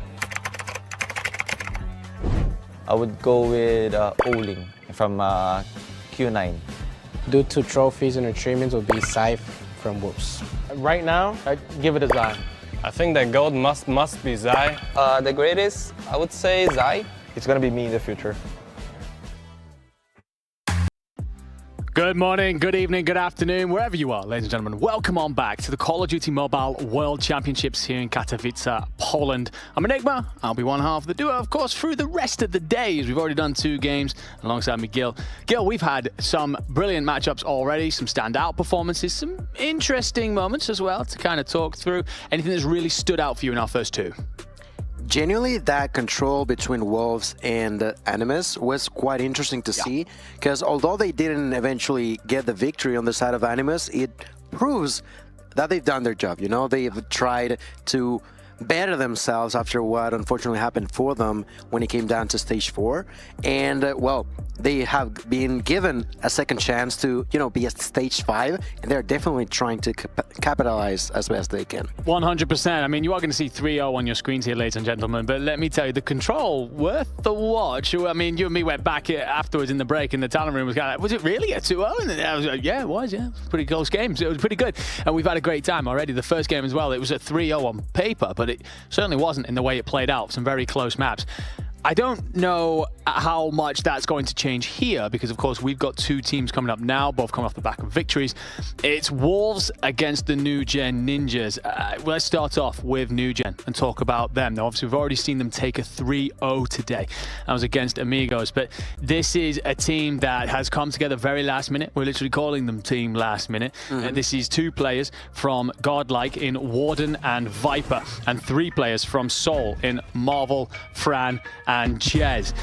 I would go with Oling from Q9. Due to trophies and achievements, will be Sai from Wolves. Right now, I'd give it a Zai. I think that gold must be Zai. The greatest, I would say Zai. It's gonna be me in the future. Good morning, good evening, good afternoon, wherever you are, ladies and gentlemen. Welcome on back to the Call of Duty Mobile World Championships here in Katowice, Poland. I'm Enigma. I'll be one half of the duo, of course, through the rest of the days. We've already done 2 games alongside me, Gil. Gil, we've had some brilliant matchups already, some standout performances, some interesting moments as well to kind of talk through. Anything that's really stood out for you in our first 2? Genuinely, that control between Wolves and Animus was quite interesting to see, because although they didn't eventually get the victory on the side of Animus, it proves that they've done their job. You know, they've tried to better themselves after what unfortunately happened for them when it came down to stage 4, and well, they have been given a second chance to, you know, be at stage 5, and they're definitely trying to capitalize as best they can. 100%. I mean, you are going to see 3-0 on your screens here, ladies and gentlemen, but let me tell you, the control, worth the watch. I mean, you and me went back afterwards in the break, and the talent room was kind of like, was it really a 2-0? And I was like, yeah, it was, yeah. Pretty close games. It was pretty good, and we've had a great time already. The first game as well, it was a 3-0 on paper, but it certainly wasn't in the way it played out. Some very close maps. I don't know how much that's going to change here, because of course we've got 2 teams coming up now, both coming off the back of victories. It's Wolves against the New Gen Ninjas. Let's start off with New Gen and talk about them. Now obviously we've already seen them take a 3-0 today. That was against Amigos, but this is a team that has come together very last minute. We're literally calling them team last minute. This is 2 players from Godlike in Warden and Viper, and 3 players from Seoul in Marvel, Fran, and Ches.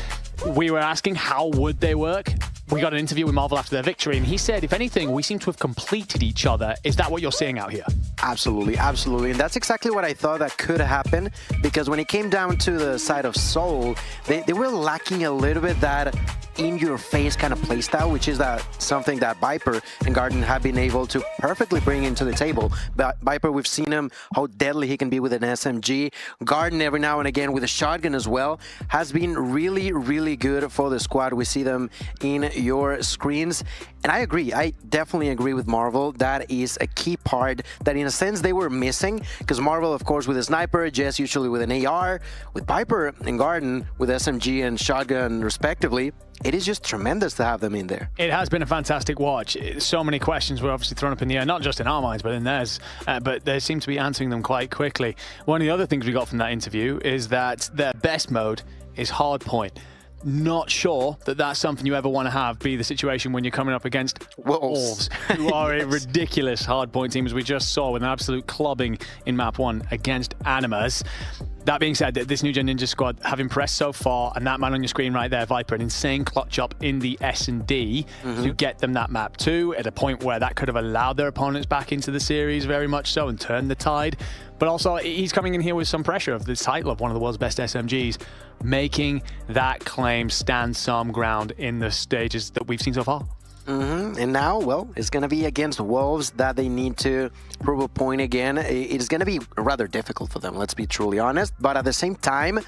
We were asking how would they work. We got an interview with Marvel after their victory, and he said, if anything, we seem to have completed each other. Is that what you're seeing out here? Absolutely, absolutely. And that's exactly what I thought that could happen, because when it came down to the side of Seoul, they were lacking a little bit that in-your-face kind of playstyle, which is something that Viper and Garden have been able to perfectly bring into the table. But Viper, we've seen him, how deadly he can be with an SMG. Garden, every now and again, with a shotgun as well, has been really, really good for the squad. We see them in your screens. And I agree. I definitely agree with Marvel. That is a key part that, in a sense, they were missing. Because Marvel, of course, with a sniper, Jess usually with an AR, with Viper and Garden with SMG and shotgun, respectively. It is just tremendous to have them in there. It has been a fantastic watch. So many questions were obviously thrown up in the air, not just in our minds, but in theirs. But they seem to be answering them quite quickly. One of the other things we got from that interview is that their best mode is hardpoint. not sure that that's something you ever want to have be the situation when you're coming up against Wolves, who are a ridiculous hardpoint team, as we just saw with an absolute clubbing in map 1 against Animas. That being said, this New Gen Ninja squad have impressed so far, and that man on your screen right there, Viper, an insane clutch up in the S&D to get them that map 2 at a point where that could have allowed their opponents back into the series very much so and turned the tide. But also, he's coming in here with some pressure of the title of one of the world's best SMGs, making that claim stand some ground in the stages that we've seen so far. And now, well, it's going to be against Wolves that they need to prove a point again. It's going to be rather difficult for them, let's be truly honest. But at the same time,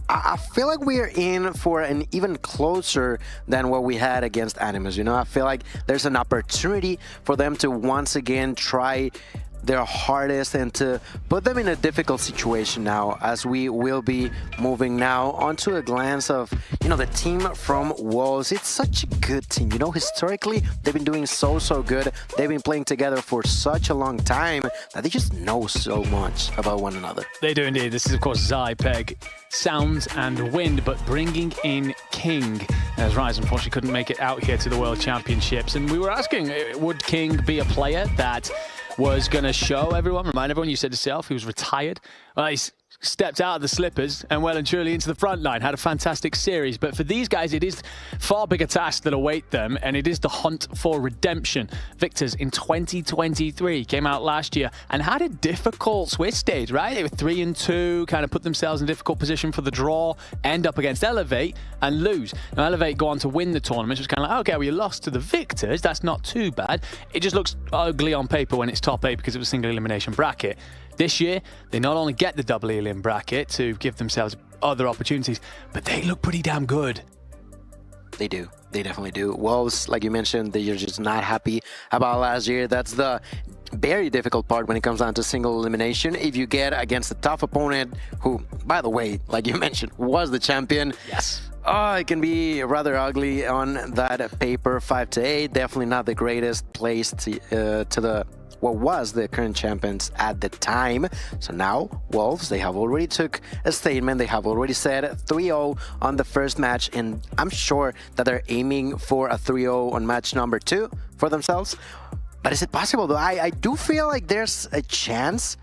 I feel like we're in for an even closer than what we had against Animus. You know, I feel like there's an opportunity for them to once again try their hardest and to put them in a difficult situation now, as we will be moving now onto a glance of, you know, the team from Wolves. It's such a good team. You know, historically, they've been doing so good. They've been playing together for such a long time that they just know so much about one another. They do indeed. This is, of course, Zai, Peg, Sounds and Wind, but bringing in King, as Rise unfortunately couldn't make it out here to the World Championships. And we were asking, would King be a player that was going to show everyone, remind everyone, you said yourself, he was retired. Well, he's stepped out of the slippers and well and truly into the front line, had a fantastic series. But for these guys, it is far bigger tasks that await them, and it is the hunt for redemption. Victors in 2023 came out last year and had a difficult Swiss stage, right? They were 3-2, kind of put themselves in a difficult position for the draw, end up against Elevate and lose. Now, Elevate go on to win the tournament. It's kind of like, okay, well, you lost to the Victors. That's not too bad. It just looks ugly on paper when it's top 8 because it was a single elimination bracket. This year, they not only get the double elim bracket to give themselves other opportunities, but they look pretty damn good. They do. They definitely do. Wolves, like you mentioned, they're just not happy about last year. That's the very difficult part when it comes down to single elimination. If you get against a tough opponent who, by the way, like you mentioned, was the champion. Yes. Oh, it can be rather ugly on that paper. 5-8, definitely not the greatest place to the what was the current champions at the time. So now Wolves, they have already took a statement. They have already said 3-0 on the first match, and I'm sure that they're aiming for a 3-0 on match number 2 for themselves. But is it possible though? I do feel like there's a chance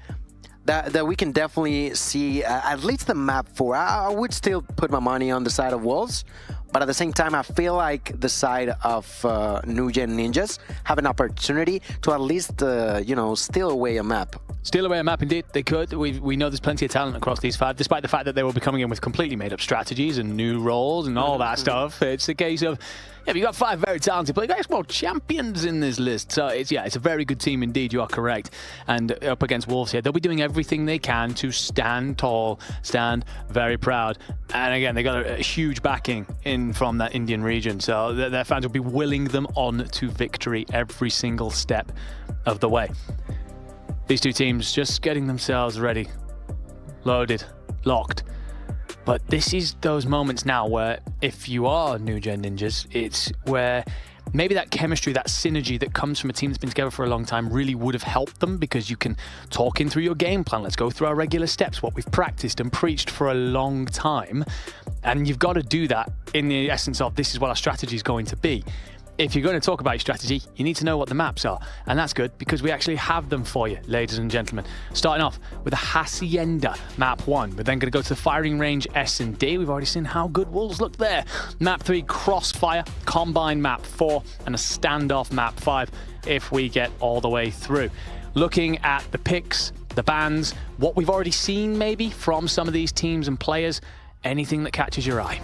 that we can definitely see at least the map 4. I would still put my money on the side of Wolves, but at the same time, I feel like the side of New Gen Ninjas have an opportunity to at least, you know, steal away a map. Steal away a map, indeed. They could. We know there's plenty of talent across these 5, despite the fact that they will be coming in with completely made-up strategies and new roles and all that stuff. It's a case of, yeah, you've got 5 very talented players. You've got world champions in this list. So, it's a very good team indeed. You are correct. And up against Wolves here, they'll be doing everything they can to stand tall, stand very proud. And again, they got a huge backing in from that Indian region. So, their fans will be willing them on to victory every single step of the way. These two teams just getting themselves ready, loaded, locked. But this is those moments now where if you are New Gen Ninjas, it's where maybe that chemistry, that synergy that comes from a team that's been together for a long time really would have helped them, because you can talk in through your game plan. Let's go through our regular steps, what we've practiced and preached for a long time. And you've got to do that in the essence of this is what our strategy is going to be. If you're going to talk about your strategy, you need to know what the maps are. And that's good because we actually have them for you, ladies and gentlemen. Starting off with the Hacienda, map 1. We're then going to go to the firing range S&D. We've already seen how good Wolves look there. Map 3, Crossfire, Combine map 4, and a Standoff map 5 if we get all the way through. Looking at the picks, the bans, what we've already seen maybe from some of these teams and players, anything that catches your eye.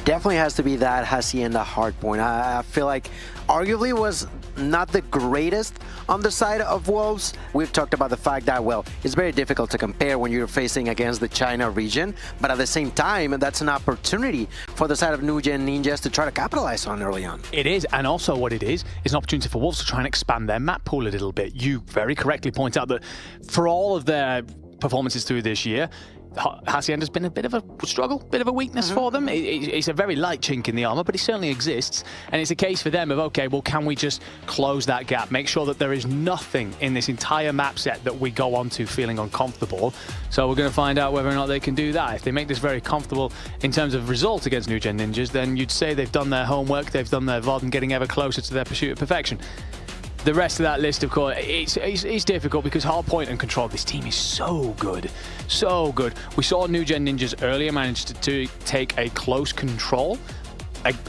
Definitely has to be that Hacienda hardpoint. I feel like arguably was not the greatest on the side of Wolves. We've talked about the fact that, well, it's very difficult to compare when you're facing against the China region, but at the same time, that's an opportunity for the side of New Gen Ninjas to try to capitalize on early on. It is, and also what it is an opportunity for Wolves to try and expand their map pool a little bit. You very correctly point out that for all of their performances through this year, Hacienda's been a bit of a struggle, bit of a weakness for them. It's a very light chink in the armor, but it certainly exists. And it's a case for them of, okay, well, can we just close that gap? Make sure that there is nothing in this entire map set that we go onto feeling uncomfortable. So we're going to find out whether or not they can do that. If they make this very comfortable in terms of result against New Gen Ninjas, then you'd say they've done their homework, they've done their VOD and getting ever closer to their pursuit of perfection. The rest of that list, of course, it's difficult because hardpoint and control, this team is so good. So good. We saw New Gen Ninjas earlier manage to take a close control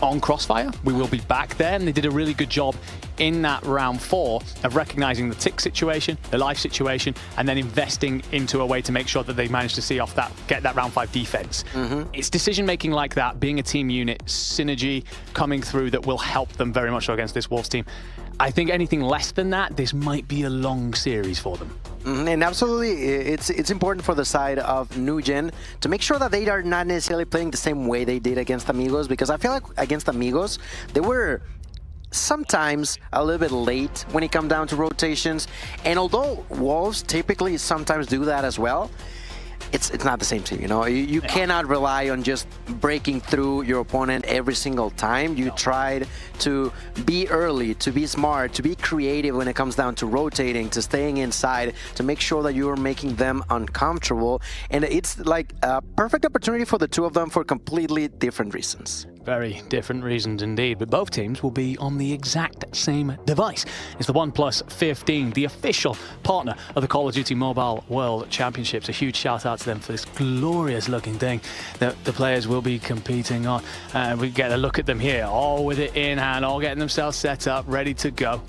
on Crossfire. We will be back there, and they did a really good job in that round 4 of recognizing the tick situation, the life situation, and then investing into a way to make sure that they managed to see off that, get that round 5 defense. It's decision making like that, being a team unit, synergy coming through that will help them very much so against this Wolves team. I think anything less than that, this might be a long series for them. And absolutely, it's important for the side of New Gen to make sure that they are not necessarily playing the same way they did against Amigos, because I feel like against Amigos, they were sometimes a little bit late when it comes down to rotations. And although Wolves typically sometimes do that as well, it's not the same team, you know? You cannot rely on just breaking through your opponent every single time. You tried to be early, to be smart, to be creative when it comes down to rotating, to staying inside, to make sure that you are making them uncomfortable. And it's like a perfect opportunity for the two of them for completely different reasons. Very different reasons indeed, but both teams will be on the exact same device. It's the OnePlus 15, the official partner of the Call of Duty Mobile World Championships. A huge shout out to them for this glorious looking thing that the players will be competing on. We get a look at them here, all with it in hand, all getting themselves set up, ready to go.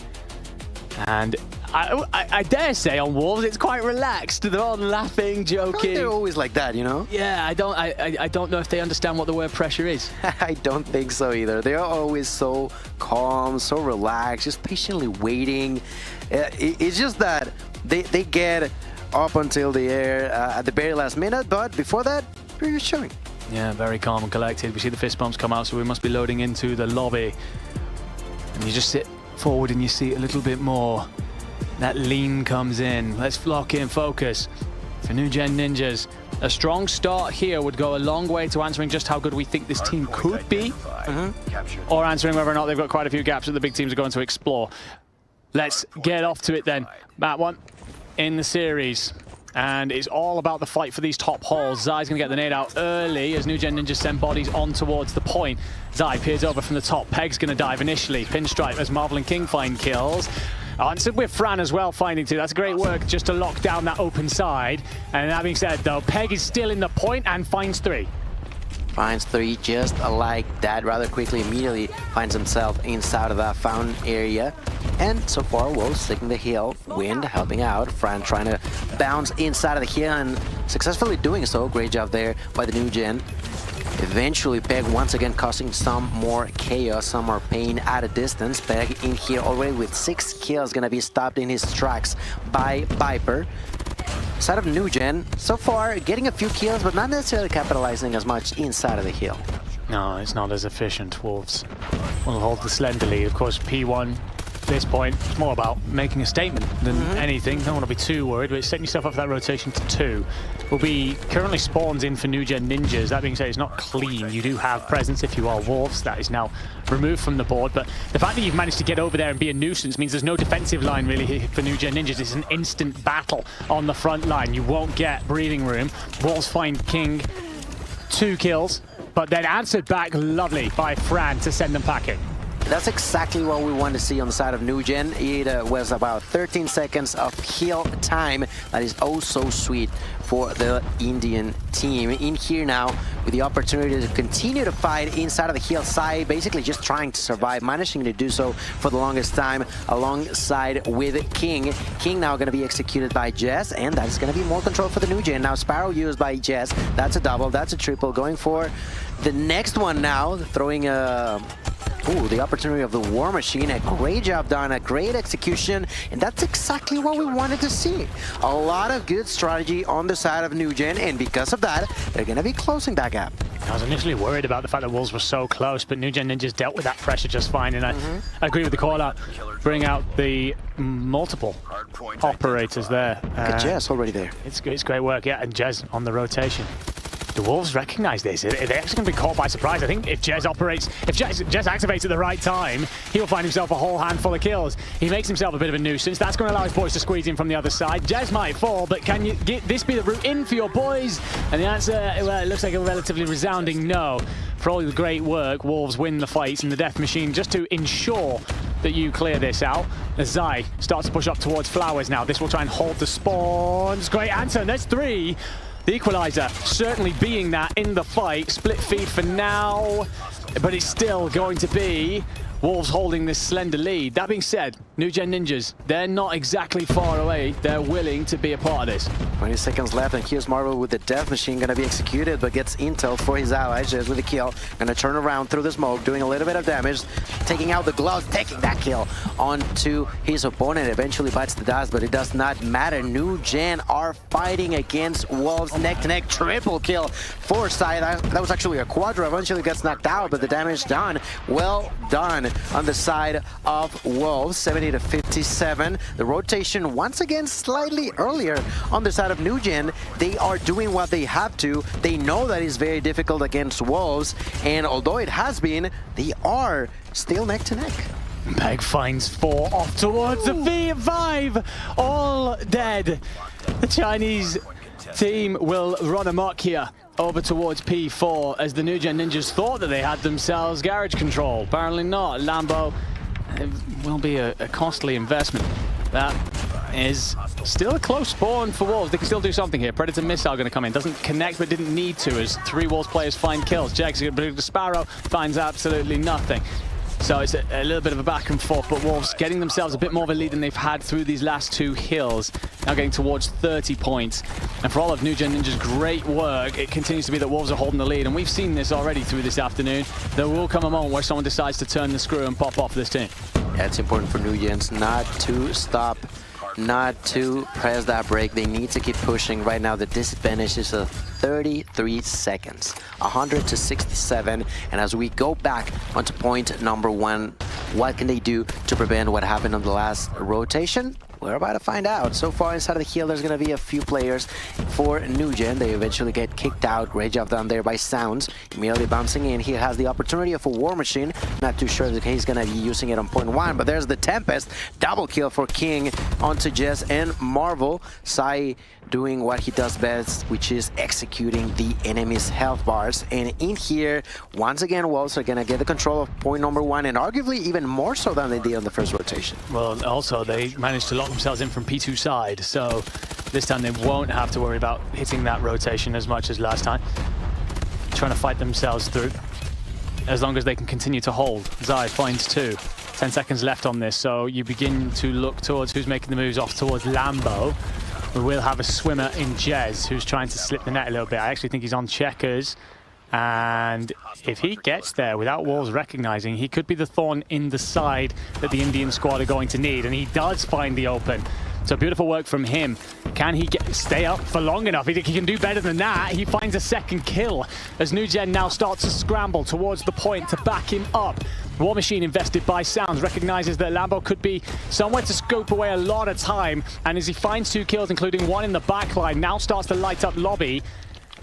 And I dare say on Wolves it's quite relaxed. They're all laughing, joking. They're always like that, you know? Yeah, I don't know if they understand what the word pressure is. I don't think so either. They're always so calm, so relaxed, just patiently waiting. It's just that they get up until the air at the very last minute, but before that, they're just chilling. Yeah, very calm and collected. We see the fist bumps come out, so we must be loading into the lobby. And you just sit forward in your seat a little bit more. That lean comes in. Let's lock in focus. For New Gen Ninjas, a strong start here would go a long way to answering just how good we think this team could be, or answering whether or not they've got quite a few gaps that the big teams are going to explore. Let's get off to it then. That one in the series. And it's all about the fight for these top halls. Zai's going to get the nade out early as New Gen Ninjas send bodies on towards the point. Zai peers over from the top. Peg's going to dive initially. Pinstripe as Marvel and King find kills. Answered with Fran as well, finding 2. That's great work just to lock down that open side. And that being said, though, Peg is still in the point and finds 3. Finds 3 just like that, rather quickly, immediately finds himself inside of that fountain area. And so far, Wolves taking the hill, Wind helping out, Fran trying to bounce inside of the hill and successfully doing so. Great job there by the New Gen. Eventually, Peg once again causing some more chaos, some more pain at a distance. Peg in here already with 6 kills, gonna be stopped in his tracks by Viper. Side of New Gen, so far getting a few kills, but not necessarily capitalizing as much inside of the hill. No, it's not as efficient. Wolves will hold the slender lead. Of course, P1 at this point, it's more about making a statement than anything. Don't want to be too worried, but setting yourself up for that rotation to 2. Will be currently spawns in for New Gen Ninjas. That being said, it's not clean. You do have presence if you are Wolves. That is now removed from the board. But the fact that you've managed to get over there and be a nuisance means there's no defensive line really for New Gen Ninjas. It's an instant battle on the front line. You won't get breathing room. Wolves find King 2 kills, but then answered back lovely by Fran to send them packing. That's exactly what we want to see on the side of New Gen. It was about 13 seconds of heal time. That is oh so sweet for the Indian team. In here now with the opportunity to continue to fight inside of the heal side, basically just trying to survive, managing to do so for the longest time alongside with King. King now going to be executed by Jess, and that's going to be more control for the New Gen. Now Sparrow used by Jess. That's a double, that's a triple. Going for the next one now, throwing a... Ooh, the opportunity of the War Machine. A great job done, a great execution, and that's exactly what we wanted to see. A lot of good strategy on the side of New Gen, and because of that, they're going to be closing that gap. I was initially worried about the fact that Wolves were so close, but New Gen Ninjas dealt with that pressure just fine, and I agree with the call out. Bring out the multiple operators there. Look at Jez already there. It's great work, yeah, and Jez on the rotation. The Wolves recognize this. They're actually going to be caught by surprise. I think if Jez activates at the right time, he'll find himself a whole handful of kills. He makes himself a bit of a nuisance. That's going to allow his boys to squeeze in from the other side. Jez might fall, but can you get this be the route in for your boys? And the answer, well, it looks like a relatively resounding no. For all the great work, Wolves win the fights in the Death Machine just to ensure that you clear this out. As Zai starts to push up towards Flowers now. This will try and hold the spawns. Great answer, and there's 3. The equalizer certainly being that in the fight. Split feed for now, but it's still going to be Wolves holding this slender lead. That being said, New Gen Ninjas, they're not exactly far away. They're willing to be a part of this. 20 seconds left, and here's Marvel with the Death Machine, gonna be executed, but gets intel for his allies. Just with the kill, gonna turn around through the smoke, doing a little bit of damage, taking out the gloves, taking that kill onto his opponent. Eventually bites the dust, but it does not matter. New Gen are fighting against Wolves, neck-to-neck, triple kill for Sai. That was actually a quadra. Eventually gets knocked out, but the damage done. Well done on the side of Wolves, 70 to 57. The rotation once again slightly earlier on the side of New Gen. They are doing what they have to. They know that it's very difficult against Wolves, and although it has been, they are still neck to neck. Peg finds 4 off towards the V5, all dead. The Chinese team will run amok here over towards P4 as the New Gen Ninjas thought that they had themselves garage control. Apparently not. Lambo will be a costly investment. That is still a close spawn for Wolves. They can still do something here. Predator missile going to come in. Doesn't connect but didn't need to as 3 Wolves players find kills. Jags the Sparrow finds absolutely nothing. So it's a little bit of a back and forth, but Wolves getting themselves a bit more of a lead than they've had through these last 2 hills. Now getting towards 30 points. And for all of New Gen Ninja's great work, it continues to be that Wolves are holding the lead. And we've seen this already through this afternoon. There will come a moment where someone decides to turn the screw and pop off this team. Yeah, it's important for New Gens not to stop, not to press that brake. They need to keep pushing. Right now, the disadvantage is 33 seconds, 100 to 67. And as we go back onto point number 1, what can they do to prevent what happened on the last rotation? We're about to find out. So far inside of the hill, there's going to be a few players for New Gen. They eventually get kicked out. Great job done there by Sounds. Immediately bouncing in. He has the opportunity of a War Machine. Not too sure if he's going to be using it on point 1, but there's the Tempest. Double kill for King onto Jess and Marvel. Sai doing what he does best, which is executing the enemy's health bars. And in here, once again, Wolves are going to get the control of point number 1, and arguably even more so than they did on the first rotation. Well, also, they managed to lock themselves in from P2 side, so this time they won't have to worry about hitting that rotation as much as last time. Trying to fight themselves through, as long as they can continue to hold. Zai finds 2. 10 seconds left on this, so you begin to look towards who's making the moves off towards Lambo. We will have a swimmer in Jez who's trying to slip the net a little bit. I actually think he's on checkers. And if he gets there without Wolves recognizing, he could be the thorn in the side that the Indian squad are going to need. And he does find the open. So beautiful work from him. Can he stay up for long enough? He can do better than that. He finds a second kill as New Gen now starts to scramble towards the point to back him up. War Machine invested by Sounds recognizes that Lambo could be somewhere to scope away a lot of time. And as he finds 2 kills, including 1 in the backline, now starts to light up lobby.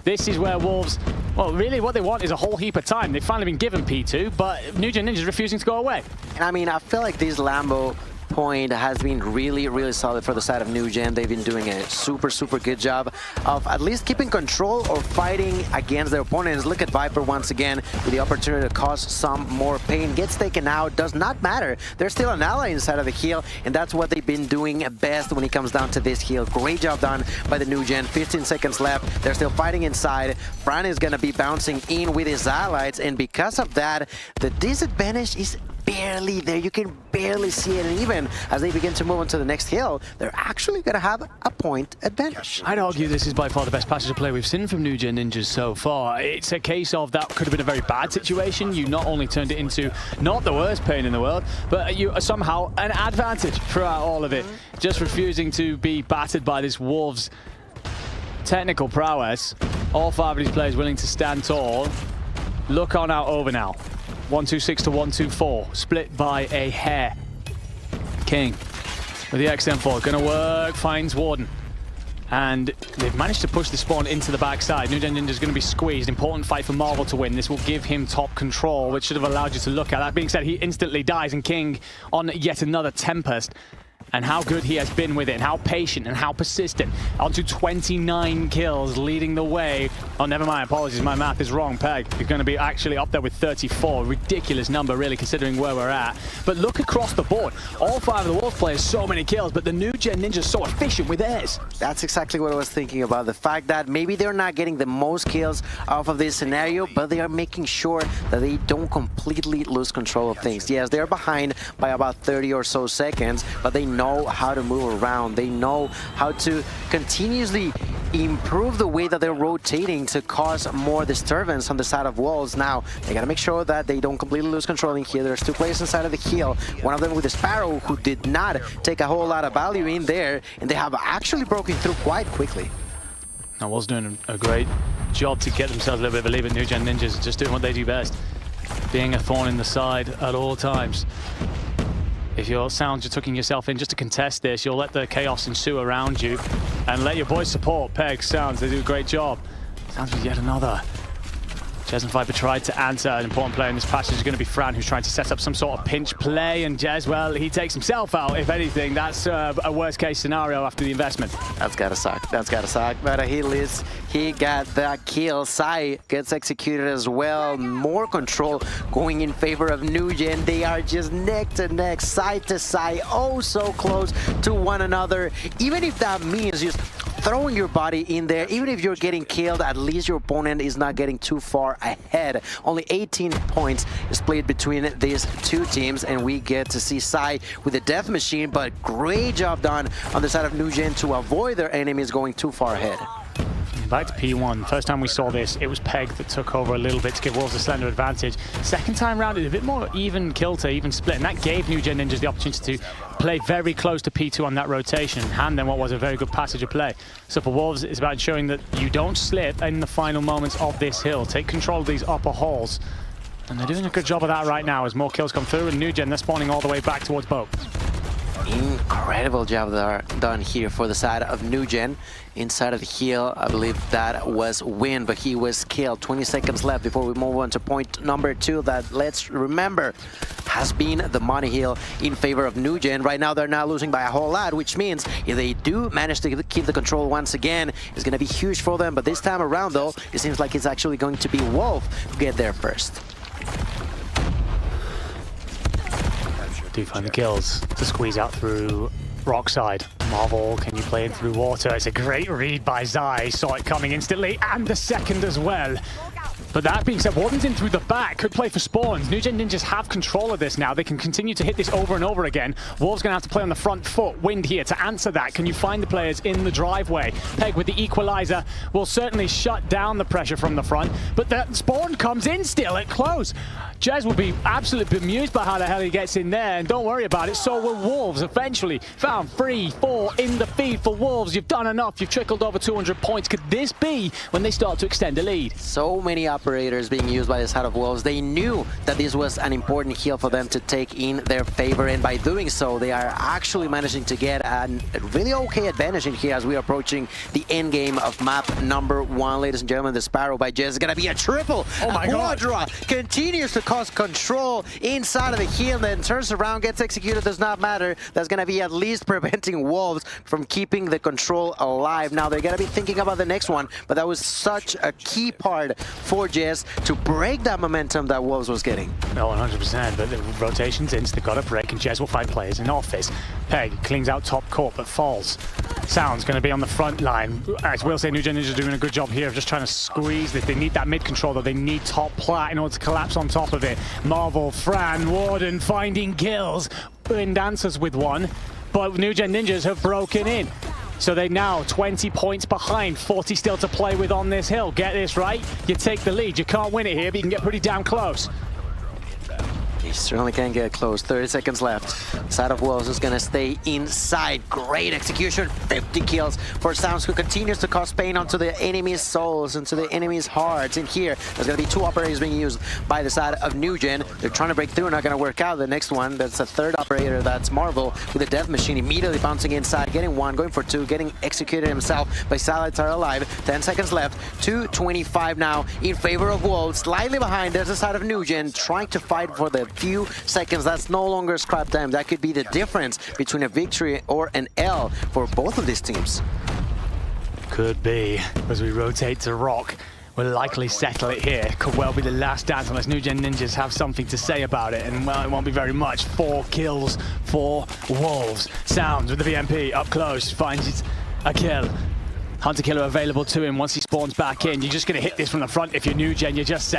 This is where Wolves, well, really what they want is a whole heap of time. They've finally been given P2, but New Gen Ninja's refusing to go away. And I mean, I feel like this Lambo point has been really, really solid for the side of New Gen. They've been doing a super, super good job of at least keeping control or fighting against their opponents. Look at Viper once again with the opportunity to cause some more pain. Gets taken out, does not matter. There's still an ally inside of the heal, and that's what they've been doing best when it comes down to this heal. Great job done by the New Gen. 15 seconds left. They're still fighting inside. Fran is going to be bouncing in with his allies, and because of that, the disadvantage is barely there. You can barely see it, and even as they begin to move on to the next hill, they're actually going to have a point advantage. I'd argue this is by far the best passage of play we've seen from New Gen Ninjas so far. It's a case of that could have been a very bad situation. You not only turned it into not the worst pain in the world, but you are somehow an advantage throughout all of it. Just refusing to be battered by this Wolves technical prowess. All 5 of these players willing to stand tall. look on out over now. 126 to 124, split by a hair. King with the XM4, gonna work, finds Warden. And they've managed to push the spawn into the backside. New Gen Ninja's gonna be squeezed. Important fight for Marvel to win. This will give him top control, which should have allowed you to look at. That being said, he instantly dies, and King on yet another Tempest. And how good he has been with it, and how patient and how persistent. On to 29 kills, leading the way. Oh, never mind, apologies, my math is wrong. Peg is going to be actually up there with 34. Ridiculous number, really, considering where we're at. But look across the board. All 5 of the Wolves players, so many kills, but the New Gen Ninjas so efficient with theirs. That's exactly what I was thinking about. The fact that maybe they're not getting the most kills off of this scenario, but they are making sure that they don't completely lose control of things. Yes, they're behind by about 30 or so seconds, but they know how to move around. They know how to continuously improve the way that they're rotating to cause more disturbance on the side of Wolves. Now, they gotta make sure that they don't completely lose control in here. There's 2 players inside of the hill. One of them with the Sparrow, who did not take a whole lot of value in there, and they have actually broken through quite quickly. I was doing a great job to get themselves a little bit of a lead, but New Gen Ninjas are just doing what they do best. Being a thorn in the side at all times. If your Sounds, you're tucking yourself in just to contest this, you'll let the chaos ensue around you and let your boys support. Peg, Sounds, they do a great job. Sounds with yet another. Jez and Viper tried to answer. An important player in this passage is going to be Fran, who's trying to set up some sort of pinch play, and Jez, well, he takes himself out. If anything, that's a worst case scenario after the investment. That's gotta suck. That's gotta suck. But he got that kill. Sai gets executed as well. More control going in favor of New Gen. They are just neck to neck, side to side, oh so close to one another. Even if that means just throwing your body in there, even if you're getting killed, at least your opponent is not getting too far ahead. Only 18 points split between these 2 teams, and we get to see Sai with the death machine, but great job done on the side of New Gen to avoid their enemies going too far ahead. Back to P1. First time we saw this, it was Peg that took over a little bit to give Wolves a slender advantage. Second time round, it was a bit more even kill to even split, and that gave New Gen Ninjas the opportunity to play very close to P2 on that rotation, hand them what was a very good passage of play. So for Wolves, it's about ensuring that you don't slip in the final moments of this hill. Take control of these upper halls. And they're doing a good job of that right now as more kills come through, and New Gen, they're spawning all the way back towards Boat. Incredible job done here for the side of New Gen. Inside of the hill, I believe that was Win, but he was killed. 20 seconds left before we move on to point number 2 that, let's remember, has been the money hill in favor of New Gen. Right now, they're not losing by a whole lot, which means if they do manage to keep the control once again, it's going to be huge for them. But this time around, though, it seems like it's actually going to be Wolf who get there first. Do find the kills to squeeze out through Rockside. Marvel, can you play it through water? It's a great read by Zai. Saw it coming instantly, and the second as well. But that being said, Warden's in through the back, could play for spawns. New Gen Ninjas have control of this now. They can continue to hit this over and over again. Wolves gonna have to play on the front foot. Wind here to answer that. Can you find the players in the driveway? Peg with the equalizer will certainly shut down the pressure from the front, but that spawn comes in still at close. Jez will be absolutely bemused by how the hell he gets in there, and don't worry about it, so will Wolves eventually. Found 3-4 in the feed for Wolves. You've done enough, you've trickled over 200 points. Could this be when they start to extend a lead? So many operators being used by the side of Wolves. They knew that this was an important heal for them to take in their favor, and by doing so, they are actually managing to get a really okay advantage in here as we are approaching the end game of map number 1. Ladies and gentlemen, the Sparrow by Jez is going to be a triple. Oh my God. Quadra continues to cause control inside of the hill, then turns around, gets executed, does not matter. That's going to be at least preventing Wolves from keeping the control alive. Now, they're going to be thinking about the next one, but that was such a key part for Jez to break that momentum that Wolves was getting. No, 100%, but the rotation's in, so they've got to break, and Jez will find players in office. Peg cleans out top court, but falls. Sounds going to be on the front line. As we'll say, New Gen Ninja are doing a good job here of just trying to squeeze this. They need that mid control, though. They need top plat in order to collapse on top of it. Marvel, Fran, Warden finding kills. Wind answers with one, but New Gen Ninjas have broken in. So they're now 20 points behind, 40 still to play with on this hill. Get this right, you take the lead. You can't win it here, but you can get pretty damn close. He certainly can get close. 30 seconds left. Side of Wolves is going to stay inside. Great execution. 50 kills for Sounds, who continues to cause pain onto the enemy's souls, into the enemy's hearts. In here, there's going to be 2 operators being used by the side of NewGen. They're trying to break through, not going to work out. The next one, that's a 3rd operator. That's Marvel with a death machine immediately bouncing inside, getting 1, going for 2, getting executed himself by Satellites Are Alive. 10 seconds left. 2:25 now in favor of Wolves. Slightly behind, there's the side of NewGen trying to fight for the few seconds. That's no longer scrap time. That could be the difference between a victory or an L for both of these teams. Could be. As we rotate to Rock, we'll likely settle it here. Could well be the last dance unless NewGen Ninjas have something to say about it. And well, it won't be very much. 4 kills for Wolves. Sounds with the VMP up close, finds a kill. Hunter Killer available to him once he spawns back in. You're just going to hit this from the front if you're NewGen. You're just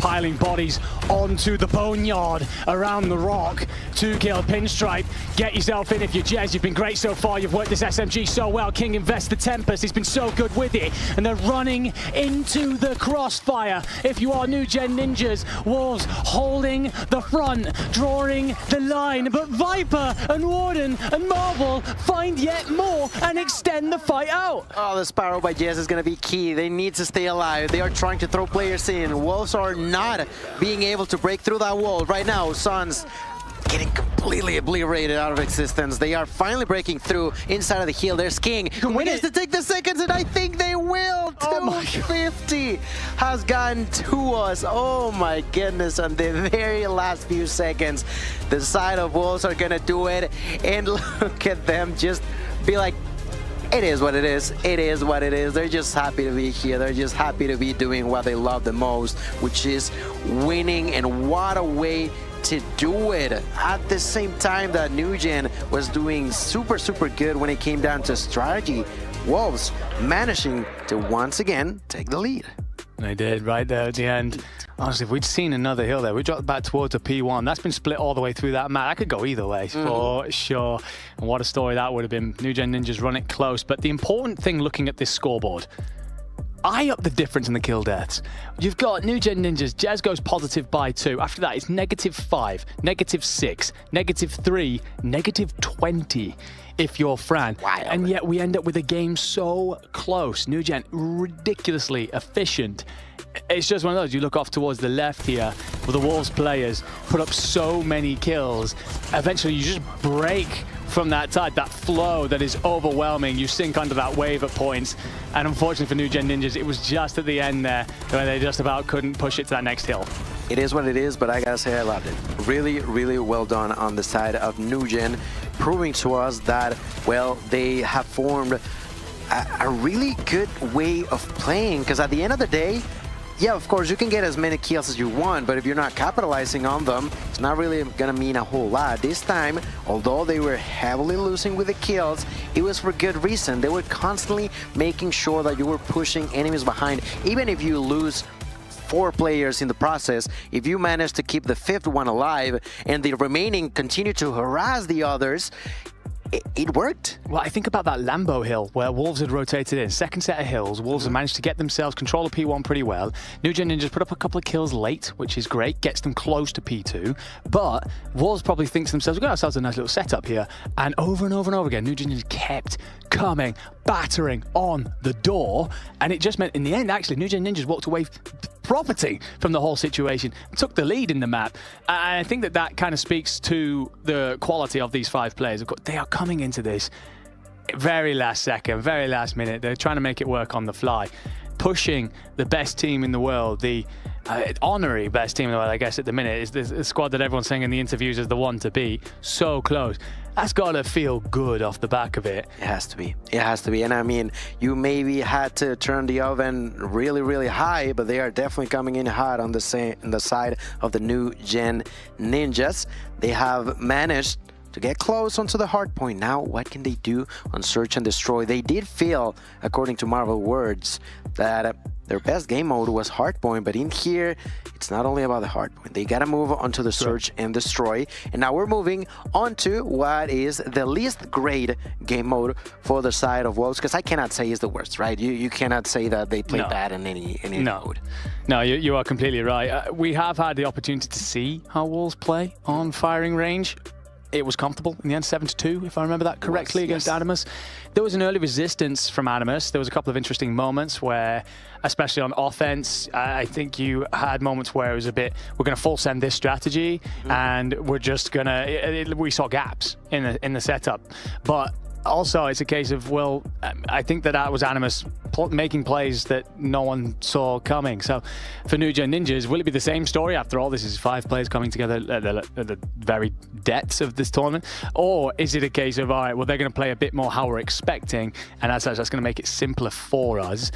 piling bodies onto the boneyard around the Rock. 2 kill Pinstripe. Get yourself in if you're Jez. You've been great so far. You've worked this SMG so well. King invests the Tempest. He's been so good with it. And they're running into the crossfire. If you are NewGen Ninjas, Wolves holding the front, drawing the line. But Viper and Warden and Marvel find yet more and extend the fight out. Oh, the Sparrow by Jez is going to be key. They need to stay alive. They are trying to throw players in. Wolves are not being able to break through that wall. Right now, Suns getting completely obliterated out of existence. They are finally breaking through inside of the hill. There's King, who needs to take the seconds, and I think they will. 250 has gotten to us. Oh my goodness, on the very last few seconds. The side of Wolves are going to do it, and look at them just be like, it is what it is. It is what it is. They're just happy to be here. They're just happy to be doing what they love the most, which is winning. And what a way to do it at the same time that NewGen was doing super good when it came down to strategy. Wolves managing to once again take the lead. They did right there at the end. Honestly, if we'd seen another hill there, we dropped back towards a P1. That's been split all the way through that map. That could go either way, for sure. And what a story that would have been. NewGen Ninjas run it close. But the important thing looking at this scoreboard, eye up the difference in the kill deaths. You've got NewGen Ninjas, Jez goes positive by 2. After that, it's -5, -6, -3, -20 if you're Fran. Wow. And yet we end up with a game so close. NewGen, ridiculously efficient. It's just one of those, you look off towards the left here, where the Wolves players put up so many kills. Eventually, you just break from that tide, that flow that is overwhelming. You sink under that wave at points. And unfortunately for NewGen Ninjas, it was just at the end there where they just about couldn't push it to that next hill. It is what it is, but I gotta say I loved it. Really well done on the side of NewGen, proving to us that, well, they have formed a really good way of playing, because at the end of the day, yeah, of course, you can get as many kills as you want, but if you're not capitalizing on them, it's not really gonna mean a whole lot. This time, although they were heavily losing with the kills, it was for good reason. They were constantly making sure that you were pushing enemies behind. Even if you lose 4 players in the process, if you manage to keep the 5th one alive and the remaining continue to harass the others, it worked. Well, I think about that Lambo hill where Wolves had rotated in. Second set of hills, Wolves have managed to get themselves control of P1 pretty well. NewGen Ninjas put up a couple of kills late, which is great, gets them close to P2. But Wolves probably think to themselves, we've got ourselves a nice little setup here. And over again, NewGen Ninjas kept coming, battering on the door. And it just meant, in the end, actually, NewGen Ninjas walked away profiting from the whole situation, took the lead in the map. And I think that that kind of speaks to the quality of these 5 players. They are coming into this very last second, very last minute. They're trying to make it work on the fly, pushing the best team in the world, the honorary best team in the world, I guess, at the minute. Is the squad that everyone's saying in the interviews is the one to beat. So close. That's got to feel good off the back of it. It has to be. It has to be. And I mean, you maybe had to turn the oven really high, but they are definitely coming in hot on the side of the NewGen Ninjas. They have managed to get close onto the hard point. Now, what can they do on Search and Destroy? They did feel, according to Marvel words, that Their best game mode was hardpoint, but in here, it's not only about the hardpoint. They gotta move onto the search and destroy. And now we're moving on to what is the least great game mode for the side of Wolves, because I cannot say it's the worst, right? You cannot say that they play bad in any mode. No, you are completely right. We have had the opportunity to see how Wolves play on firing range. It was comfortable in the end, 7-2, if I remember that correctly, against Animus. There was an early resistance from Animus. There was a couple of interesting moments where, especially on offense, I think you had moments where it was a bit, we're going to full send this strategy, and we're just going to, we saw gaps in the setup. But also, it's a case of, well, I think that was Animus making plays that no one saw coming. So for New Gen Ninjas, will it be the same story? After all, this is 5 players coming together at the very depths of this tournament. Or is it a case of, all right, well, they're going to play a bit more how we're expecting, and as such, that's going to make it simpler for us.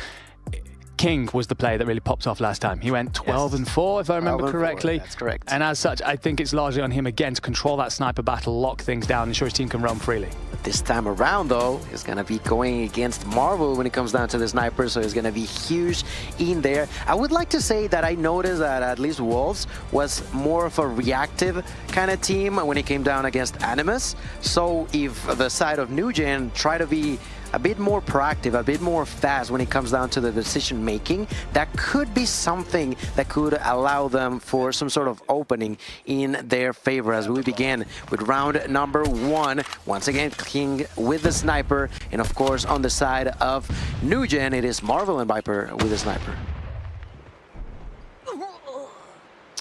King was the player that really popped off last time. He went 12-4, if I remember correctly. That's correct. And as such, I think it's largely on him again to control that sniper battle, lock things down, ensure his team can roam freely. But this time around, though, is going to be going against Marvel when it comes down to the sniper, so it's going to be huge in there. I would like to say that I noticed that at least Wolves was more of a reactive kind of team when it came down against Animus. So if the side of New Gen try to be a bit more proactive, a bit more fast when it comes down to the decision making, that could be something that could allow them for some sort of opening in their favor as we begin with round number 1. Once again, King with the sniper, and of course on the side of New Gen, it is Marvel and Viper with the sniper.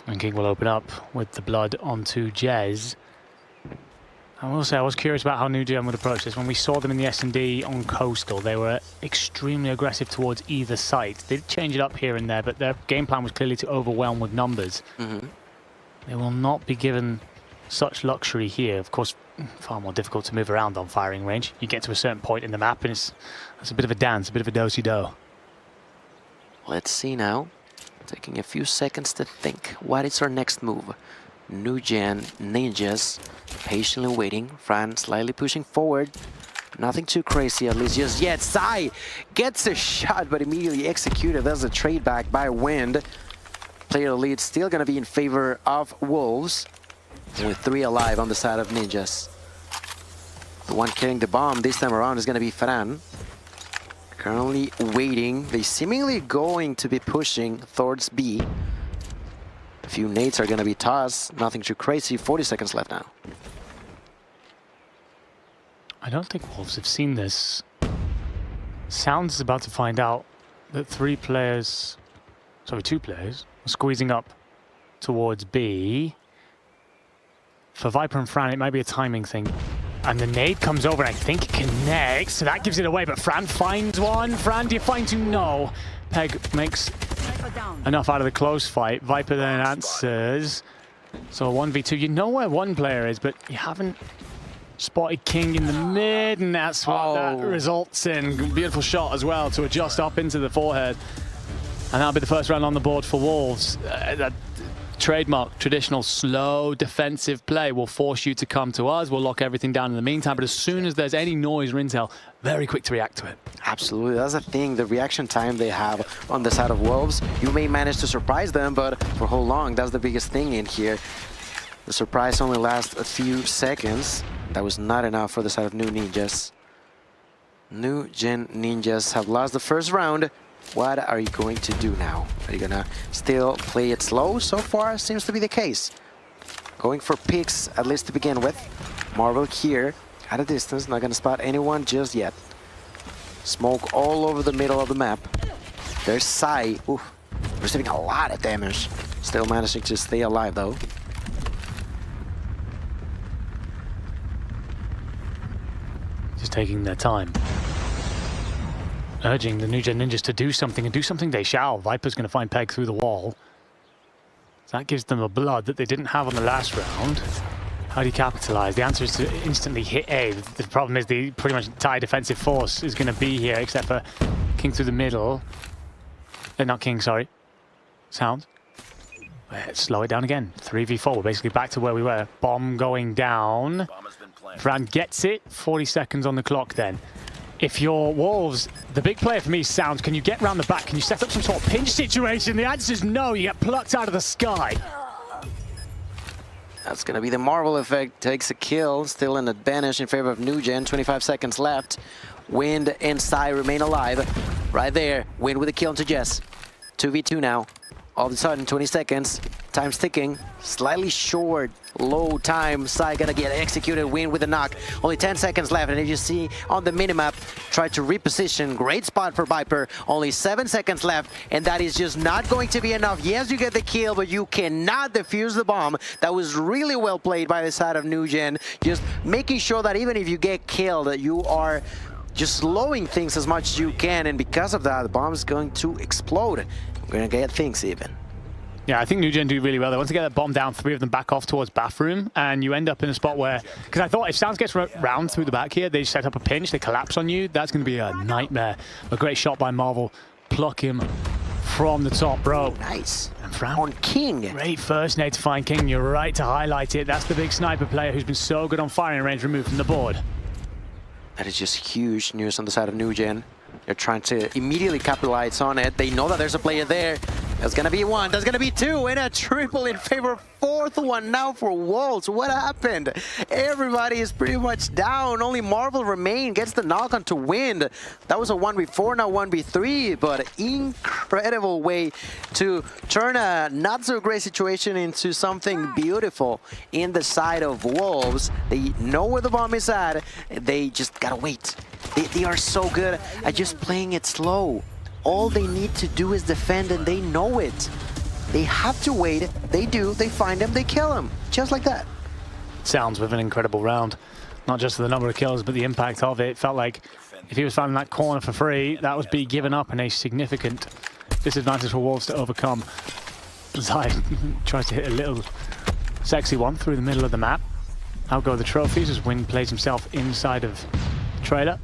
And King will open up with the blood onto Jez. I will say I was curious about how New Gen would approach this. When we saw them in the S&D on Coastal, they were extremely aggressive towards either site. They did change it up here and there, but their game plan was clearly to overwhelm with numbers. They will not be given such luxury here. Of course, far more difficult to move around on firing range. You get to a certain point in the map and it's a bit of a dance, a bit of a do-si-do. Let's see now. Taking a few seconds to think. What is our next move? New Gen Ninjas patiently waiting. Fran slightly pushing forward. Nothing too crazy, at least just yet. Sai gets a shot, but immediately executed. That's a trade back by Wind. Player lead still going to be in favor of Wolves, with 3 alive on the side of Ninjas. The one carrying the bomb this time around is going to be Fran. Currently waiting. They seemingly going to be pushing towards B. A few nades are going to be tossed. Nothing too crazy. 40 seconds left now. I don't think Wolves have seen this. Sounds is about to find out that 2 players are squeezing up towards B. For Viper and Fran, it might be a timing thing. And the nade comes over and I think it connects, so that gives it away, but Fran finds one. Fran, do you find 2? No. Peg makes enough out of the close fight. Viper then answers. So 1v2, you know where one player is, but you haven't spotted King in the mid, and that's what that results in. Beautiful shot as well to adjust up into the forehead. And that'll be the first round on the board for Wolves. That trademark, traditional, slow, defensive play will force you to come to us. We'll lock everything down in the meantime, but as soon as there's any noise or intel, very quick to react to it. Absolutely, that's the thing, the reaction time they have on the side of Wolves. You may manage to surprise them, but for how long? That's the biggest thing in here. The surprise only lasts a few seconds. That was not enough for the side of New Ninjas. New Gen Ninjas have lost the first round. What are you going to do now? Are you gonna still play it slow? So far, seems to be the case. Going for picks, at least to begin with. Marvel here, at a distance, not gonna spot anyone just yet. Smoke all over the middle of the map. There's Sai, receiving a lot of damage. Still managing to stay alive though. Just taking their time. Urging the New Gen Ninjas to do something, and do something they shall. Viper's going to find Peg through the wall. So that gives them a blood that they didn't have on the last round. How do you capitalize? The answer is to instantly hit A. The problem is the pretty much entire defensive force is going to be here, except for King through the middle. Not King, sorry. Sound. Let's slow it down again. 3v4, we're basically back to where we were. Bomb going down. Fran gets it. 40 seconds on the clock then. If you're Wolves, the big player for me sounds, can you get round the back? Can you set up some sort of pinch situation? The answer is no, you get plucked out of the sky. That's going to be the Marvel effect. Takes a kill, still an advantage in favor of Nugen. 25 seconds left. Wind and Sai remain alive. Right there, Wind with a kill into Jess. 2v2 now. All of a sudden, 20 seconds. Time's ticking. Slightly short, low time. Sai gonna get executed. Wind with a knock. Only 10 seconds left. And if you see on the minimap, try to reposition. Great spot for Viper. Only 7 seconds left. And that is just not going to be enough. Yes, you get the kill, but you cannot defuse the bomb. That was really well played by the side of Nugen. Just making sure that even if you get killed, you are just slowing things as much as you can. And because of that, the bomb is going to explode. We're going to get things even. Yeah, I think Nugen do really well. They want to get that bomb down, 3 of them back off towards bathroom, and you end up in a spot where, because I thought if Sounds gets round through the back here, they set up a pinch, they collapse on you, that's going to be a nightmare. A great shot by Marvel. Pluck him from the top, bro. Nice. And Fran on King. Great first nade to find King. You're right to highlight it. That's the big sniper player who's been so good on firing range removed from the board. That is just huge news on the side of Nugen. They're trying to immediately capitalize on it. They know that there's a player there. There's going to be one. There's going to be two. And a triple in favor. Fourth one now for Wolves. What happened? Everybody is pretty much down. Only Marvel remain. Gets the knock on to Wind. That was a 1v4, now 1v3. But incredible way to turn a not so great situation into something beautiful in the side of Wolves. They know where the bomb is at. They just got to wait. They are so good at just playing it slow. All they need to do is defend, and they know it. They have to wait. They do. They find him. They kill him. Just like that. Sounds with an incredible round. Not just the number of kills, but the impact of it. It felt like if he was found in that corner for free, that would be given up and a significant disadvantage for Wolves to overcome. Zai tries to hit a little sexy one through the middle of the map. Out go the trophies as Wind plays himself inside of the trailer.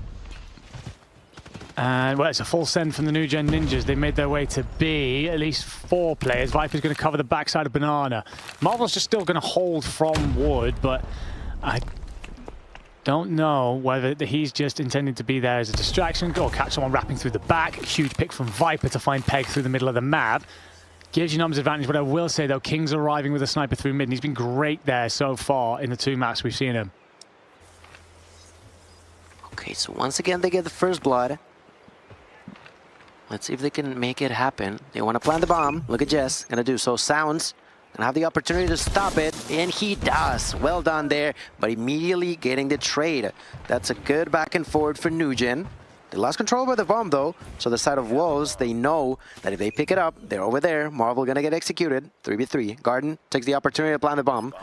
And, well, it's a full send from the Nugen Ninjas. They made their way to B, at least 4 players. Viper's going to cover the backside of Banana. Marvel's just still going to hold from Wood, but I don't know whether he's just intending to be there as a distraction or catch someone wrapping through the back. Huge pick from Viper to find Peg through the middle of the map. Gives you numbers advantage, but I will say, though, King's arriving with a sniper through mid, and he's been great there so far in the 2 maps we've seen him. Okay, so once again, they get the first blood. Let's see if they can make it happen. They want to plant the bomb. Look at Jess, gonna do so. Sounds gonna have the opportunity to stop it, and he does. Well done there, but immediately getting the trade. That's a good back and forward for Nugen. They lost control by the bomb though, so the side of Wolves, they know that if they pick it up, they're over there. Marvel gonna get executed. 3v3. Garden takes the opportunity to plant the bomb.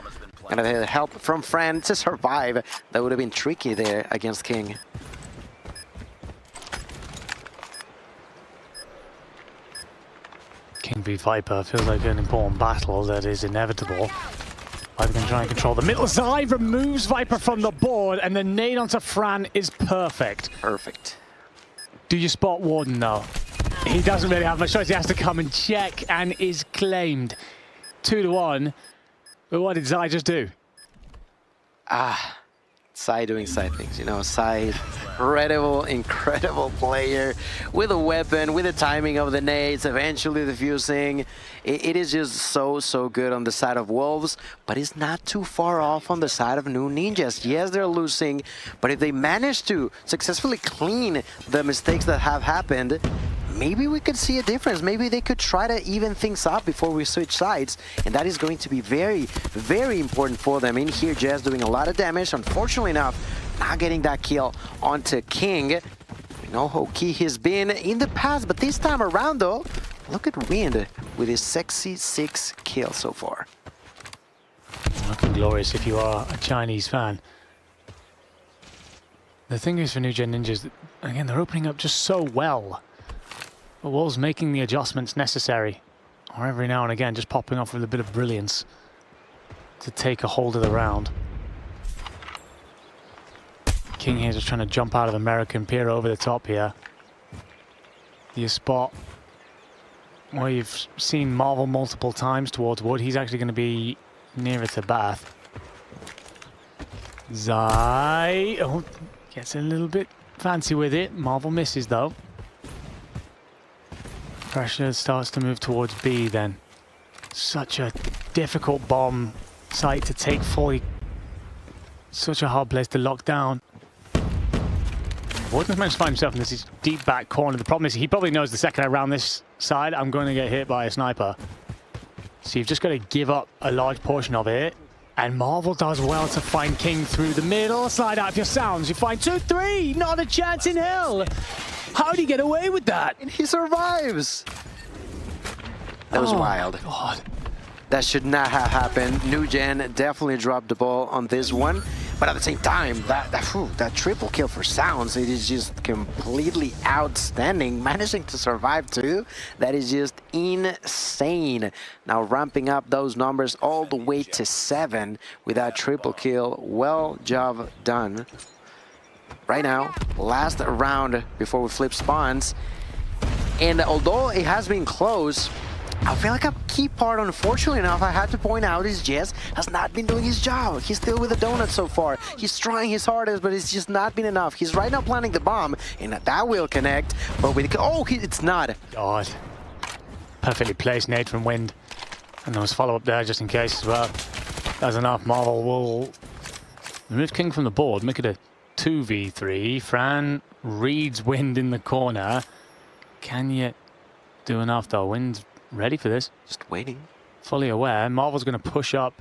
And the help from Fran to survive. That would have been tricky there against King. King v Viper feels like an important battle that is inevitable. Viper can try and control the middle. Zai removes Viper from the board, and the nade onto Fran is perfect. Perfect. Do you spot Warden though? He doesn't really have much choice. He has to come and check, and is claimed. 2-1. But what did Zai just do? Sai doing Sai things, you know. Sai, incredible player with a weapon, with the timing of the nades, eventually defusing. It is just so good on the side of Wolves, but it's not too far off on the side of New Ninjas. Yes, they're losing, but if they manage to successfully clean the mistakes that have happened, maybe we could see a difference. Maybe they could try to even things up before we switch sides, and that is going to be very important for them. In here, Jazz doing a lot of damage. Unfortunately enough, not getting that kill onto King. We know how key he's been in the past, but this time around though, look at Wind with his sexy 6 kills so far. Looking glorious if you are a Chinese fan. The thing is for Nugen Ninjas, again, they're opening up just so well. But Wolves making the adjustments necessary, or every now and again just popping off with a bit of brilliance to take a hold of the round. King here just trying to jump out of American, peer over the top here. The spot where you've seen Marvel multiple times towards Wood. He's actually going to be nearer to Bath. Zai, oh, gets a little bit fancy with it. Marvel misses though. Pressure starts to move towards B then. Such a difficult bomb site to take fully. Such a hard place to lock down. Warden's managed to find himself in this deep back corner. The problem is he probably knows the second I round this side, I'm going to get hit by a sniper. So you've just got to give up a large portion of it. And Marvel does well to find King through the middle. Slide out of your sounds. You find 2-3. Not a chance in hell. How do you get away with that? And he survives. That was wild. God. That should not have happened. New Gen definitely dropped the ball on this one. But at the same time, that triple kill for Sounds, it is just completely outstanding. Managing to survive too, that is just insane. Now ramping up those numbers all the way to 7 with that triple kill. Well job done. Right now, last round before we flip spawns. And although it has been close, I feel like a key part, unfortunately enough, I had to point out, is Jess has not been doing his job. He's still with the donut so far. He's trying his hardest, but it's just not been enough. He's right now planting the bomb, and that will connect. But with it's not. God. Perfectly placed nade from Wind. And there was follow-up there just in case as well. That's enough. Marvel will remove King from the board, make it a 2v3. Fran reads Wind in the corner. Can you do enough though? Wind's ready for this. Just waiting. Fully aware. Marvel's going to push up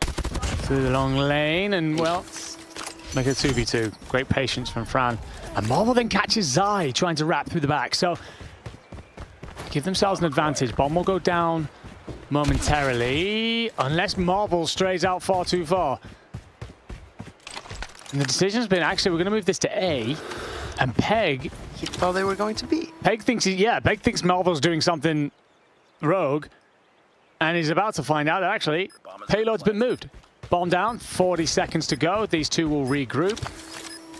through the long lane and, well, make it a 2v2. Great patience from Fran. And Marvel then catches Zai trying to wrap through the back. So give themselves an advantage. Bomb will go down momentarily unless Marvel strays out far too far. And the decision's been, actually, we're going to move this to A. And Peg... He thought they were going to B. Peg thinks, Peg thinks Marvel's doing something rogue, and he's about to find out that actually payload's been moved. Bomb down, 40 seconds to go. These two will regroup.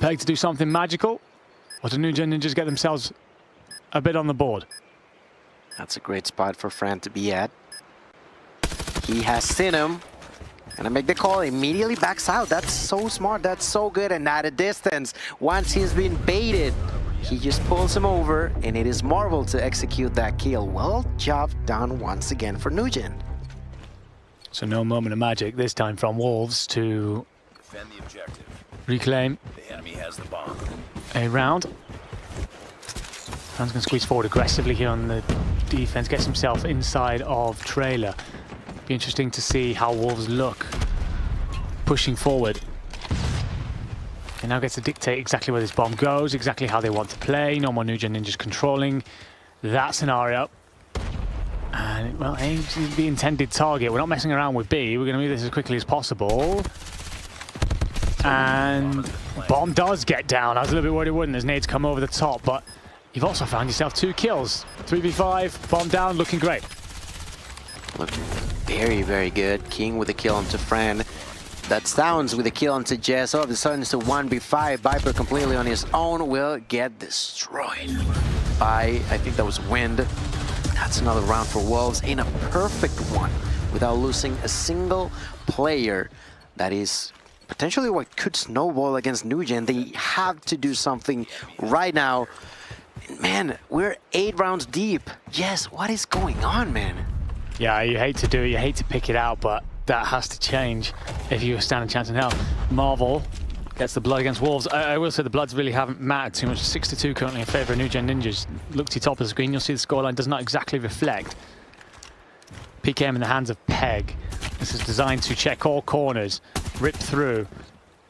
Peg to do something magical, or do New Gen Ninjas get themselves a bit on the board? That's a great spot for Fran to be at. He has seen him. Gonna make the call, immediately backs out. That's so smart, that's so good, and at a distance. Once he's been baited, he just pulls him over, and it is Marvel to execute that kill. Well job done once again for New Gen. So no moment of magic this time from Wolves to defend the objective. Reclaim The enemy has the bomb. a round. Fran's going to squeeze forward aggressively here on the defense, gets himself inside of trailer. Be interesting to see how Wolves look pushing forward. He now gets to dictate exactly where this bomb goes, exactly how they want to play. No more New Gen Ninjas controlling that scenario. And, well, A's the intended target. We're not messing around with B. We're going to move this as quickly as possible. And bomb does get down. I was a little bit worried it wouldn't as nades come over the top, but you've also found yourself 2 kills. 3v5, bomb down, looking great. Looking very, very good. King with a kill onto Fran. That Sounds with a kill onto Jess. All of a sudden it's a 1v5. Viper completely on his own will get destroyed by, I think that was Wind. That's another round for Wolves in a perfect one without losing a single player. That is potentially what could snowball against New Gen. They have to do something right now. Man, we're 8 rounds deep. Yes, what is going on, man? Yeah, you hate to do it, you hate to pick it out, but that has to change if you stand a chance in hell. Marvel gets the blood against Wolves. I will say the bloods really haven't mattered too much. 6-2 currently in favour of New Gen Ninjas. Look to the top of the screen, you'll see the scoreline does not exactly reflect. PKM in the hands of Peg. This is designed to check all corners, rip through,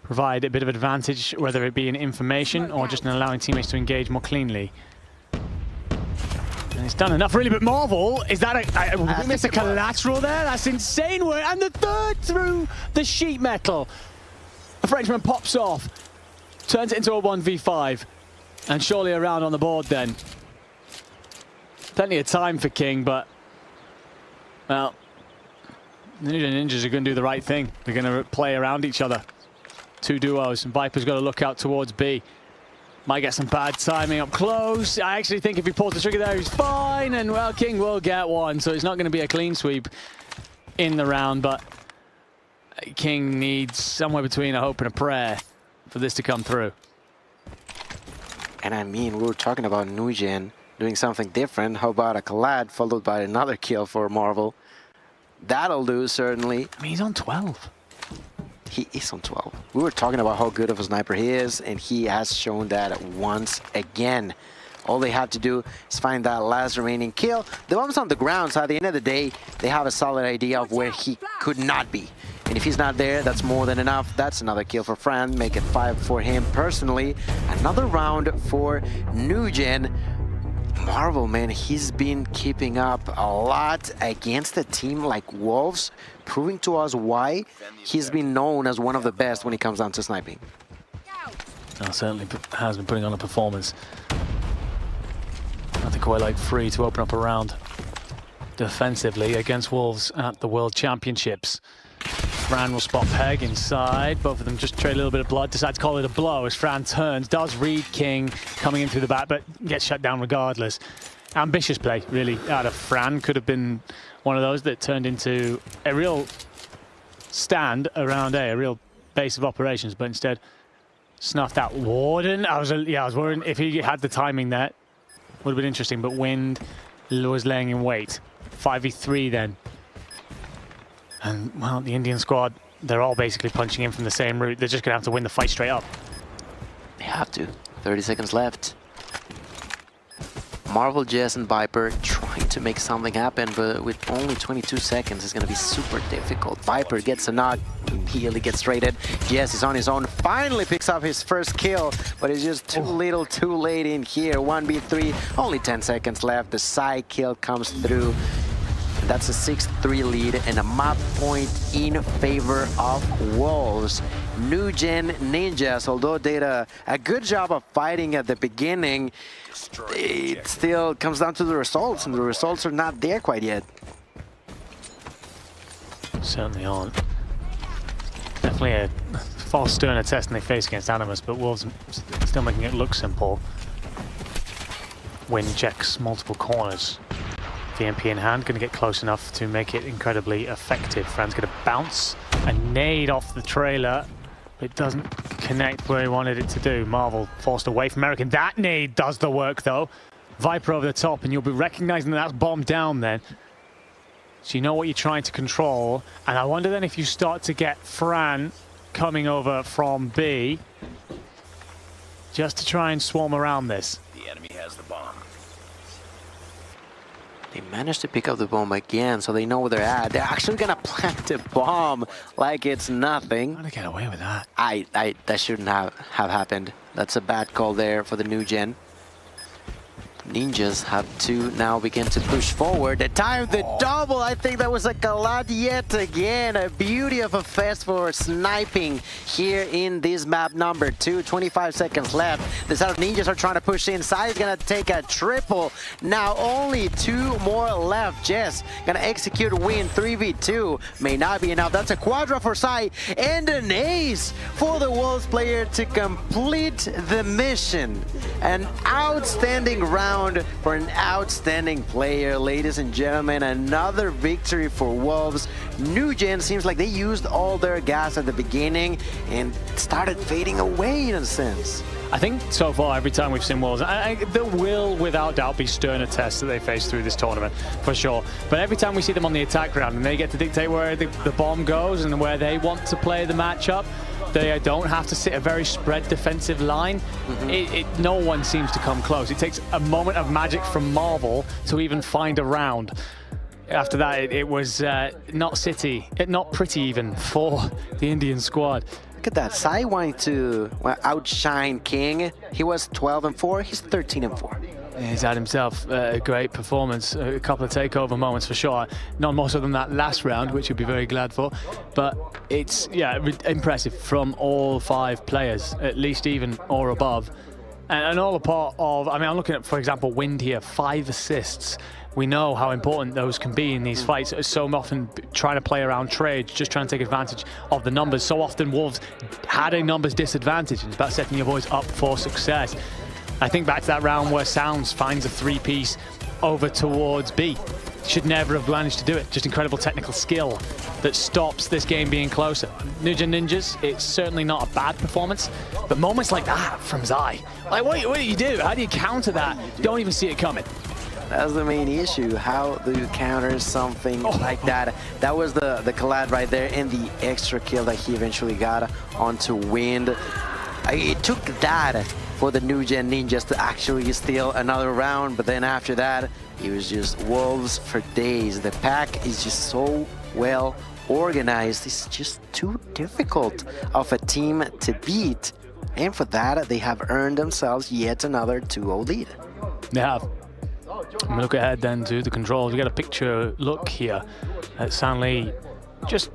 provide a bit of advantage, whether it be in information or just in allowing teammates to engage more cleanly. And it's done enough, really, but Marvel, is that we missed a collateral there? That's insane work. And the third through the sheet metal. The Frenchman pops off, turns it into a 1v5, and surely a round on the board then. Plenty of time for King, but, well, Ninjas are going to do the right thing. They're going to play around each other. 2 duos, and Viper's got to look out towards B. Might get some bad timing up close. I actually think if he pulls the trigger there, he's fine. And, well, King will get one. So it's not going to be a clean sweep in the round. But King needs somewhere between a hope and a prayer for this to come through. And I mean, we were talking about Nujen doing something different. How about a collide followed by another kill for Marvel? That'll do, certainly. I mean, he's on 12. He is on 12. We were talking about how good of a sniper he is, and he has shown that once again. All they have to do is find that last remaining kill. The bomb's on the ground, so at the end of the day, they have a solid idea of where he could not be. And if he's not there, that's more than enough. That's another kill for Fran, make it 5 for him personally. Another round for Nujen. Marvel, man, he's been keeping up a lot against a team like Wolves, proving to us why he's been known as one of the best when it comes down to sniping. Certainly has been putting on a performance. Nothing quite like free to open up a round defensively against Wolves at the World Championships. Fran will spot Peg inside. Both of them just trade a little bit of blood. Decide to call it a blow as Fran turns. Does read King coming in through the back, but gets shut down regardless. Ambitious play, really, out of Fran. Could have been one of those that turned into a real stand around A, a real base of operations, but instead snuffed out Warden. I was worrying if he had the timing there. Would have been interesting, but Wind was laying in wait. 5v3 then. And, well, the Indian squad, they're all basically punching in from the same route. They're just going to have to win the fight straight up. They have to. 30 seconds left. Marvel, Jess, and Viper trying to make something happen, but with only 22 seconds, it's going to be super difficult. Viper gets a knock, immediately gets raided. Jess is on his own, finally picks up his first kill, but it's just too little, too late in here. 1v3, only 10 seconds left. The side kill comes through. That's a 6-3 lead and a map point in favor of Wolves. New Gen Ninjas, although did a good job of fighting at the beginning, it still comes down to the results, and the results are not there quite yet. Certainly aren't. Definitely a far sterner test than they face against Animus, but Wolves still making it look simple. Win checks multiple corners. VMP in hand, going to get close enough to make it incredibly effective. Fran's going to bounce a nade off the trailer, but it doesn't connect where he wanted it to do. Marvel forced away from American. That nade does the work though. Viper over the top, and you'll be recognizing that that's bombed down then. So you know what you're trying to control. And I wonder then if you start to get Fran coming over from B, just to try and swarm around this. The enemy has the bomb. They managed to pick up the bomb again, so they know where they're at. They're actually gonna plant the bomb like it's nothing. How to get away with that? That shouldn't have happened. That's a bad call there for the New Gen. Ninjas have to now begin to push forward. The time, the double, I think that was a collide yet again. A beauty of a fest for sniping here in this map number 2. 25 seconds left. The side of Ninjas are trying to push inside. He's gonna take a triple. Now only 2 more left. Jess gonna execute a win. 3v2 may not be enough. That's a quadra for Sai and an ace for the Wolves player to complete the mission. An outstanding round for an outstanding player, ladies and gentlemen. Another victory for Wolves. New Gen seems like they used all their gas at the beginning and started fading away in a sense. I think so far, every time we've seen Wolves, there will without doubt be sterner tests that they face through this tournament, for sure. But every time we see them on the attack ground and they get to dictate where the bomb goes and where they want to play the matchup, they don't have to sit a very spread defensive line. No one seems to come close. It takes a moment of magic from Marvel to even find a round. After that, it was not pretty even for the Indian squad. Look at that. Sai wanting to outshine King. He was 12-4. He's 13-4. He's had himself a great performance, a couple of takeover moments for sure. Not more so than that last round, which you'll be very glad for. But it's, yeah, impressive from all 5 players, at least even or above. And all a part of, I mean, I'm looking at, for example, Wind here, 5 assists. We know how important those can be in these fights. So often trying to play around trades, just trying to take advantage of the numbers. So often Wolves had a numbers disadvantage. It's about setting your boys up for success. I think back to that round where Sounds finds a 3-piece over towards B. should never have managed to do it. Just incredible technical skill that stops this game being closer. New Gen Ninjas, it's certainly not a bad performance, but moments like that from Zai, like what do you do? How do you counter that? Don't even see it coming. That's the main issue. How do you counter something like that? That was the collab right there and the extra kill that he eventually got onto Wind. It took that for the New Gen Ninjas to actually steal another round, but then after that, it was just wolves for days. The pack is just so well organized. It's just too difficult of a team to beat. And for that, they have earned themselves yet another 2-0 lead. They have. I'm gonna look ahead then to the controls. We got a picture look here at Sanli just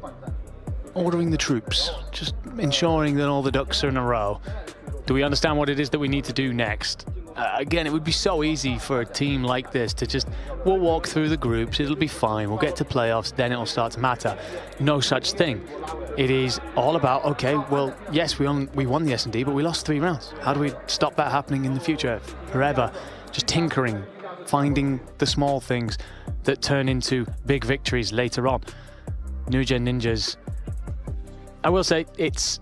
ordering the troops, just ensuring that all the ducks are in a row. Do we understand what it is that we need to do next? Again, it would be so easy for a team like this to just, we'll walk through the groups, it'll be fine, we'll get to playoffs, then it'll start to matter. No such thing. It is all about, okay, well, yes, we won the S&D, but we lost 3 rounds. How do we stop that happening in the future? Forever, just tinkering, finding the small things that turn into big victories later on. New Gen Ninjas, I will say it's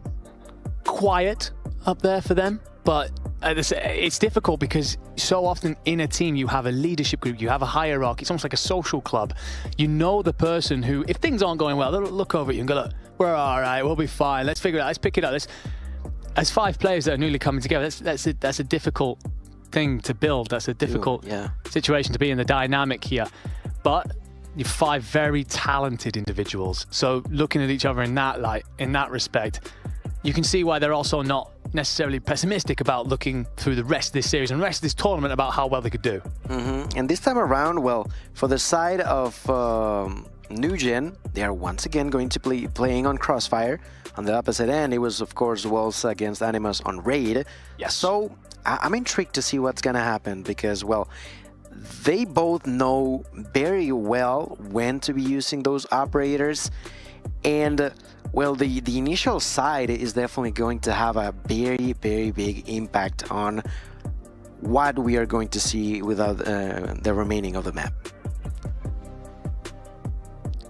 quiet up there for them, but it's difficult because so often in a team you have a leadership group, you have a hierarchy, it's almost like a social club. You know the person who, if things aren't going well, they'll look over at you and go, look, we're all right, we'll be fine, let's figure it out, let's pick it up. As 5 players that are newly coming together, that's a difficult thing to build. That's a difficult situation to be in, the dynamic here. But you're 5 very talented individuals. So looking at each other in that light, in that respect, you can see why they're also not necessarily pessimistic about looking through the rest of this series and the rest of this tournament about how well they could do. And this time around, well, for the side of New Gen, they are once again going to be playing on Crossfire. On the opposite end, it was, of course, Wolves against Animus on Raid. Yes. So I'm intrigued to see what's going to happen because, well, they both know very well when to be using those operators. And, well, the initial side is definitely going to have a very, very big impact on what we are going to see without the remaining of the map.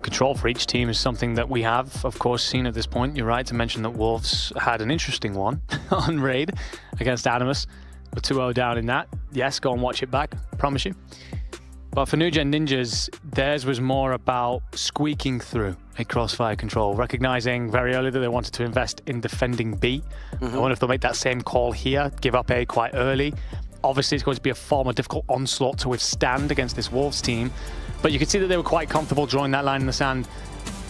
Control for each team is something that we have, of course, seen at this point. You're right to mention that Wolves had an interesting one on Raid against Animus. We're 2-0 down in that. Yes, go and watch it back, promise you. But for New Gen Ninjas, theirs was more about squeaking through a Crossfire control, recognizing very early that they wanted to invest in defending B. I wonder if they'll make that same call here, give up A quite early. Obviously, it's going to be a far more difficult onslaught to withstand against this Wolves team. But you could see that they were quite comfortable drawing that line in the sand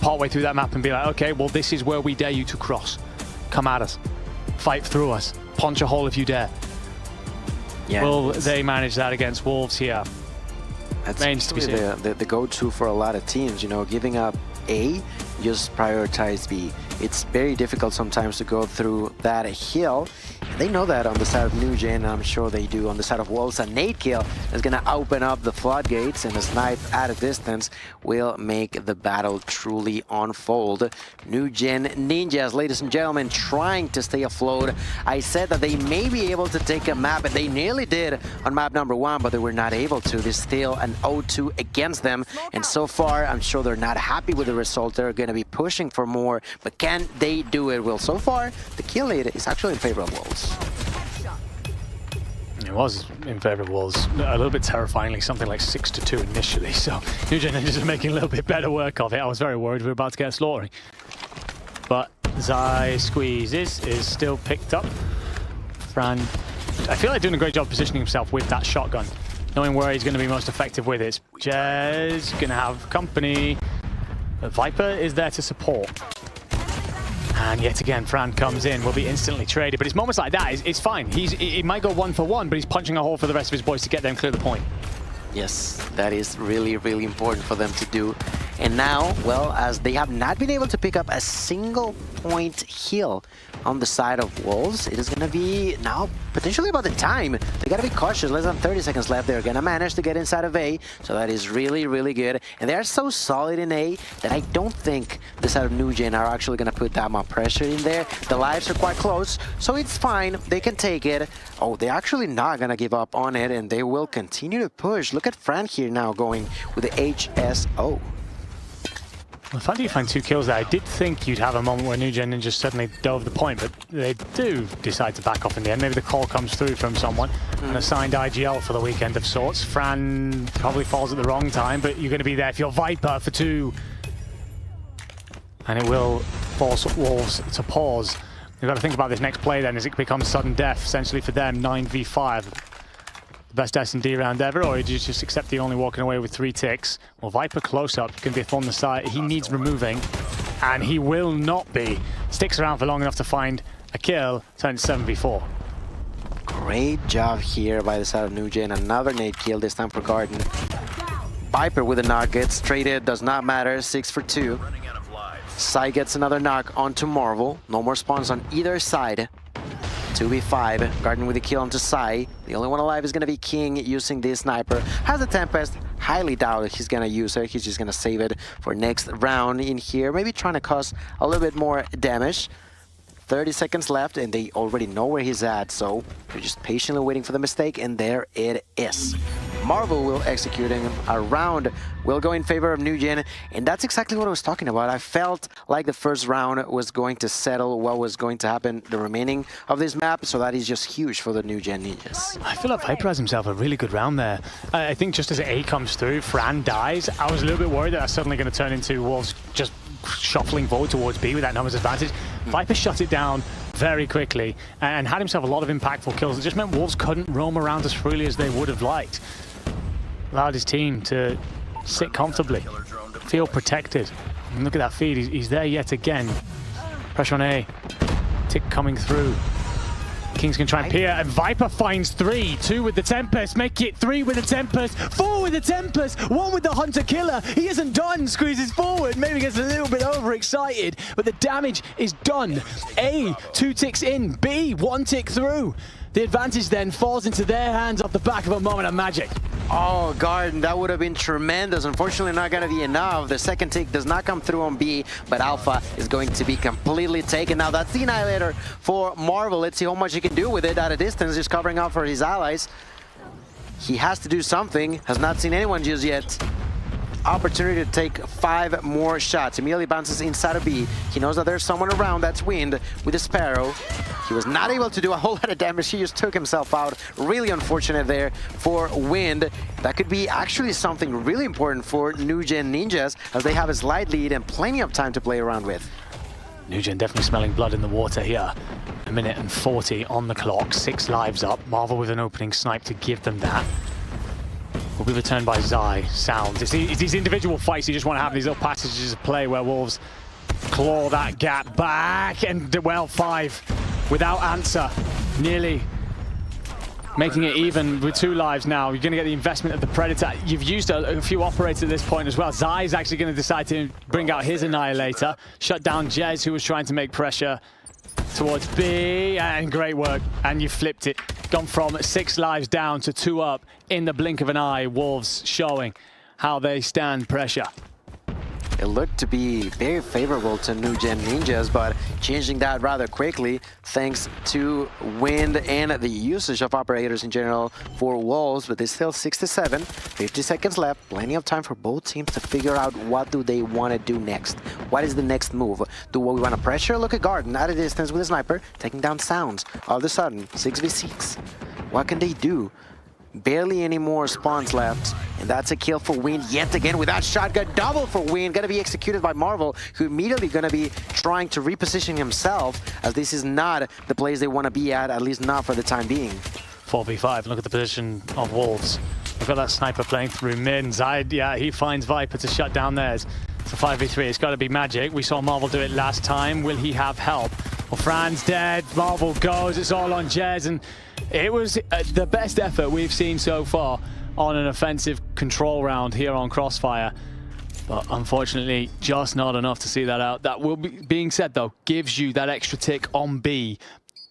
partway through that map and be like, okay, well, this is where we dare you to cross. Come at us. Fight through us. Punch a hole if you dare. Yeah, will they manage that against Wolves here? That's the go-to for a lot of teams, you know, giving up A, just prioritize B. It's very difficult sometimes to go through that hill. And they know that on the side of New Gen, and I'm sure they do on the side of Wolves. A nade kill is going to open up the floodgates, and a snipe at a distance will make the battle truly unfold. New Gen Ninjas, ladies and gentlemen, trying to stay afloat. I said that they may be able to take a map, and they nearly did on map number 1, but they were not able to. There's still an 0-2 against them, and so far, I'm sure they're not happy with the result. They're going to be pushing for more, but can they do it? Well, so far, the kill lead is actually in favor of Wolves. It was in favor of Wolves, a little bit terrifyingly, something like 6-2 initially. So New Gen Ninjas are making a little bit better work of it. I was very worried we were about to get a slaughtering. But Zai squeezes, is still picked up. Fran, I feel like doing a great job positioning himself with that shotgun, knowing where he's going to be most effective with it. Jez going to have company. But Viper is there to support. And yet again, Fran comes in, will be instantly traded. But it's moments like that, it's fine. He might go 1 for 1, but he's punching a hole for the rest of his boys to get them clear the point. Yes, that is really, really important for them to do. And now, well, as they have not been able to pick up a single point hill on the side of Wolves. It is going to be now potentially about the time. They got to be cautious. Less than 30 seconds left. They're going to manage to get inside of A, so that is really, really good. And they are so solid in A that I don't think the side of NewGen are actually going to put that much pressure in there. The lives are quite close, so it's fine. They can take it. Oh, they're actually not going to give up on it, and they will continue to push. Look at Fran here now going with the HSO. Well, the fact that you find 2 kills there, I did think you'd have a moment where NewGen Ninjas suddenly dove the point, but they do decide to back off in the end. Maybe the call comes through from someone, an assigned IGL for the weekend of sorts. Fran probably falls at the wrong time, but you're going to be there if you're Viper for 2. And it will force Wolves to pause. You've got to think about this next play then, as it becomes sudden death, essentially for them, 9v5. The best S&D round ever, or do you just accept the only walking away with 3 ticks? Well, Viper close-up can be on the side. He needs removing, and he will not be. Sticks around for long enough to find a kill, turns 7v4. Great job here by the side of NewGen. Another nade kill, this time for Garden. Viper with a knock, gets traded, does not matter, 6 for 2. Sai gets another knock onto Marvel. No more spawns on either side. 2v5, Garden with a kill onto Sai. The only one alive is going to be King using this sniper. Has a Tempest, highly doubt he's going to use it. He's just going to save it for next round in here. Maybe trying to cause a little bit more damage. 30 seconds left, and they already know where he's at, so they're just patiently waiting for the mistake, and there it is. Marvel will execute him. A round will go in favor of NewGen, and that's exactly what I was talking about. I felt like the first round was going to settle what was going to happen the remaining of this map, so that is just huge for the NewGen Ninjas. I feel like Viper has himself a really good round there. I think just as A comes through, Fran dies. I was a little bit worried that that's suddenly going to turn into Wolves just shuffling forward towards B with that numbers advantage. Viper shut it down very quickly and had himself a lot of impactful kills. It just meant Wolves couldn't roam around as freely as they would have liked. Allowed his team to sit comfortably, feel protected. And look at that feed, he's there yet again. Pressure on A, tick coming through. King's gonna try and peer, and Viper finds 3. 2 with the Tempest, make it 3 with the Tempest, 4 with the Tempest, 1 with the Hunter Killer. He isn't done, squeezes forward, maybe gets a little bit overexcited, but the damage is done. A, 2 ticks in, B, 1 tick through. The advantage then falls into their hands off the back of a moment of magic. Oh, Garden, that would have been tremendous. Unfortunately, not going to be enough. The second tick does not come through on B, but Alpha is going to be completely taken. Now, that's the Annihilator for Marvel. Let's see how much he can do with it at a distance, just covering out for his allies. He has to do something. Has not seen anyone just yet. Opportunity to take 5 more shots. Immediately bounces inside of B. He knows that there's someone around. That's Wind with the Sparrow. He was not able to do a whole lot of damage. He just took himself out. Really unfortunate there for Wind. That could be actually something really important for NewGen Ninjas, as they have a slight lead and plenty of time to play around with. NewGen definitely smelling blood in the water here. 1 minute and 40 on the clock. 6 lives up. Marvel with an opening snipe to give them that. Will be returned by Zai. Sounds. It's these individual fights. You just want to have these little passages of play where Wolves claw that gap back, and well, 5 without answer. Nearly making it even with 2 lives now. You're going to get the investment of the Predator. You've used a few operators at this point as well. Zai is actually going to decide to bring out his Annihilator. Shut down Jez, who was trying to make pressure towards B, and great work. And you flipped it. Gone from 6 lives down to 2 up in the blink of an eye. Wolves showing how they stand pressure. It looked to be very favorable to NewGen Ninjas, but changing that rather quickly thanks to Wind and the usage of operators in general for Wolves. But there's still 67, 50 seconds left. Plenty of time for both teams to figure out what do they want to do next. What is the next move? Do we want to pressure? Look at Garden at a distance with a sniper, taking down Sounds. All of a sudden, 6v6. What can they do? Barely any more spawns left, and that's a kill for Wind yet again with that shotgun. Double for Wind, gonna be executed by Marvel, who immediately gonna be trying to reposition himself, as this is not the place they want to be at least not for the time being. 4v5, look at the position of Wolves. We've got that sniper playing through mid. Zai, yeah, he finds Viper to shut down theirs. It's a 5v3, it's got to be magic. We saw Marvel do it last time. Will he have help? Well, Fran's dead, Marvel goes, it's all on Jez, and it was the best effort we've seen so far on an offensive control round here on Crossfire. But unfortunately, just not enough to see that out. That will be, being said though, gives you that extra tick on B.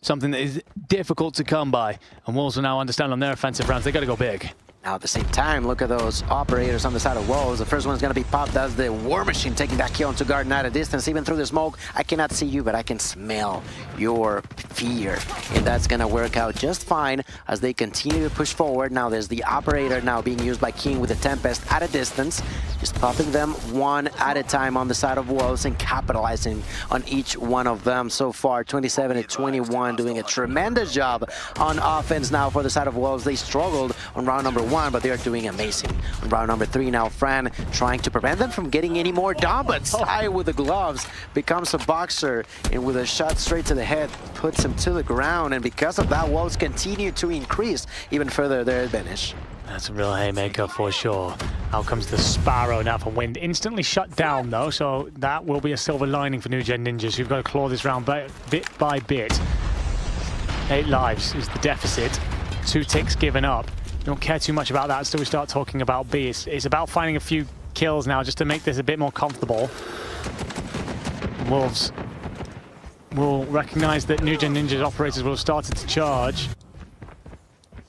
Something that is difficult to come by. And Wolves will now understand on their offensive rounds, they got to go big. Now at the same time, look at those operators on the side of Wolves. The first one's going to be popped. That's the War Machine taking that kill into Garden at a distance. Even through the smoke, I cannot see you, but I can smell your fear. And that's going to work out just fine as they continue to push forward. Now there's the operator now being used by King with the Tempest at a distance. Just popping them one at a time on the side of Wolves and capitalizing on each one of them. So far, 27-21, doing a tremendous job on offense now for the side of Wolves. They struggled on round number 1. But they are doing amazing. On round number 3 now, Fran trying to prevent them from getting any more down, but Sai with the gloves becomes a boxer and with a shot straight to the head puts him to the ground, and because of that, Wolves continue to increase even further their advantage. That's a real haymaker for sure. Out comes the Sparrow now from Wind. Instantly shut down though, so that will be a silver lining for New Gen Ninjas, who've got to claw this round bit by bit. 8 lives is the deficit. 2 ticks given up. Don't care too much about that until we start talking about B. It's about finding a few kills now just to make this a bit more comfortable. Wolves will recognize that New Gen Ninjas operators will have started to charge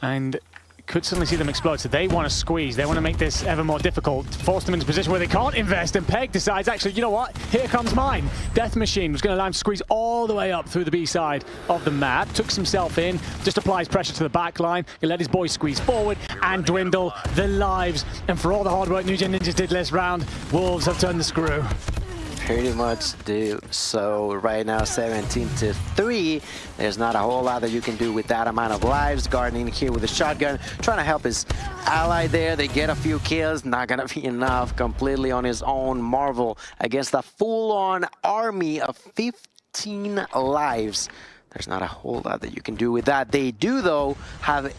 and could suddenly see them explode, so they want to squeeze. They want to make this ever more difficult, force them into a position where they can't invest, and Peg decides, actually, you know what? Here comes mine. Death Machine was going to allow him to squeeze all the way up through the B side of the map, tucks himself in, just applies pressure to the back line, he let his boys squeeze forward and dwindle the lives. And for all the hard work New Gen Ninjas did this round, Wolves have turned the screw. Pretty much do so. Right now, 17-3. There's not a whole lot that you can do with that amount of lives. Gardening here with a shotgun, trying to help his ally there. They get a few kills, not gonna be enough. Completely on his own. Marvel against a full-on army of 15 lives. There's not a whole lot that you can do with that. They do, though, have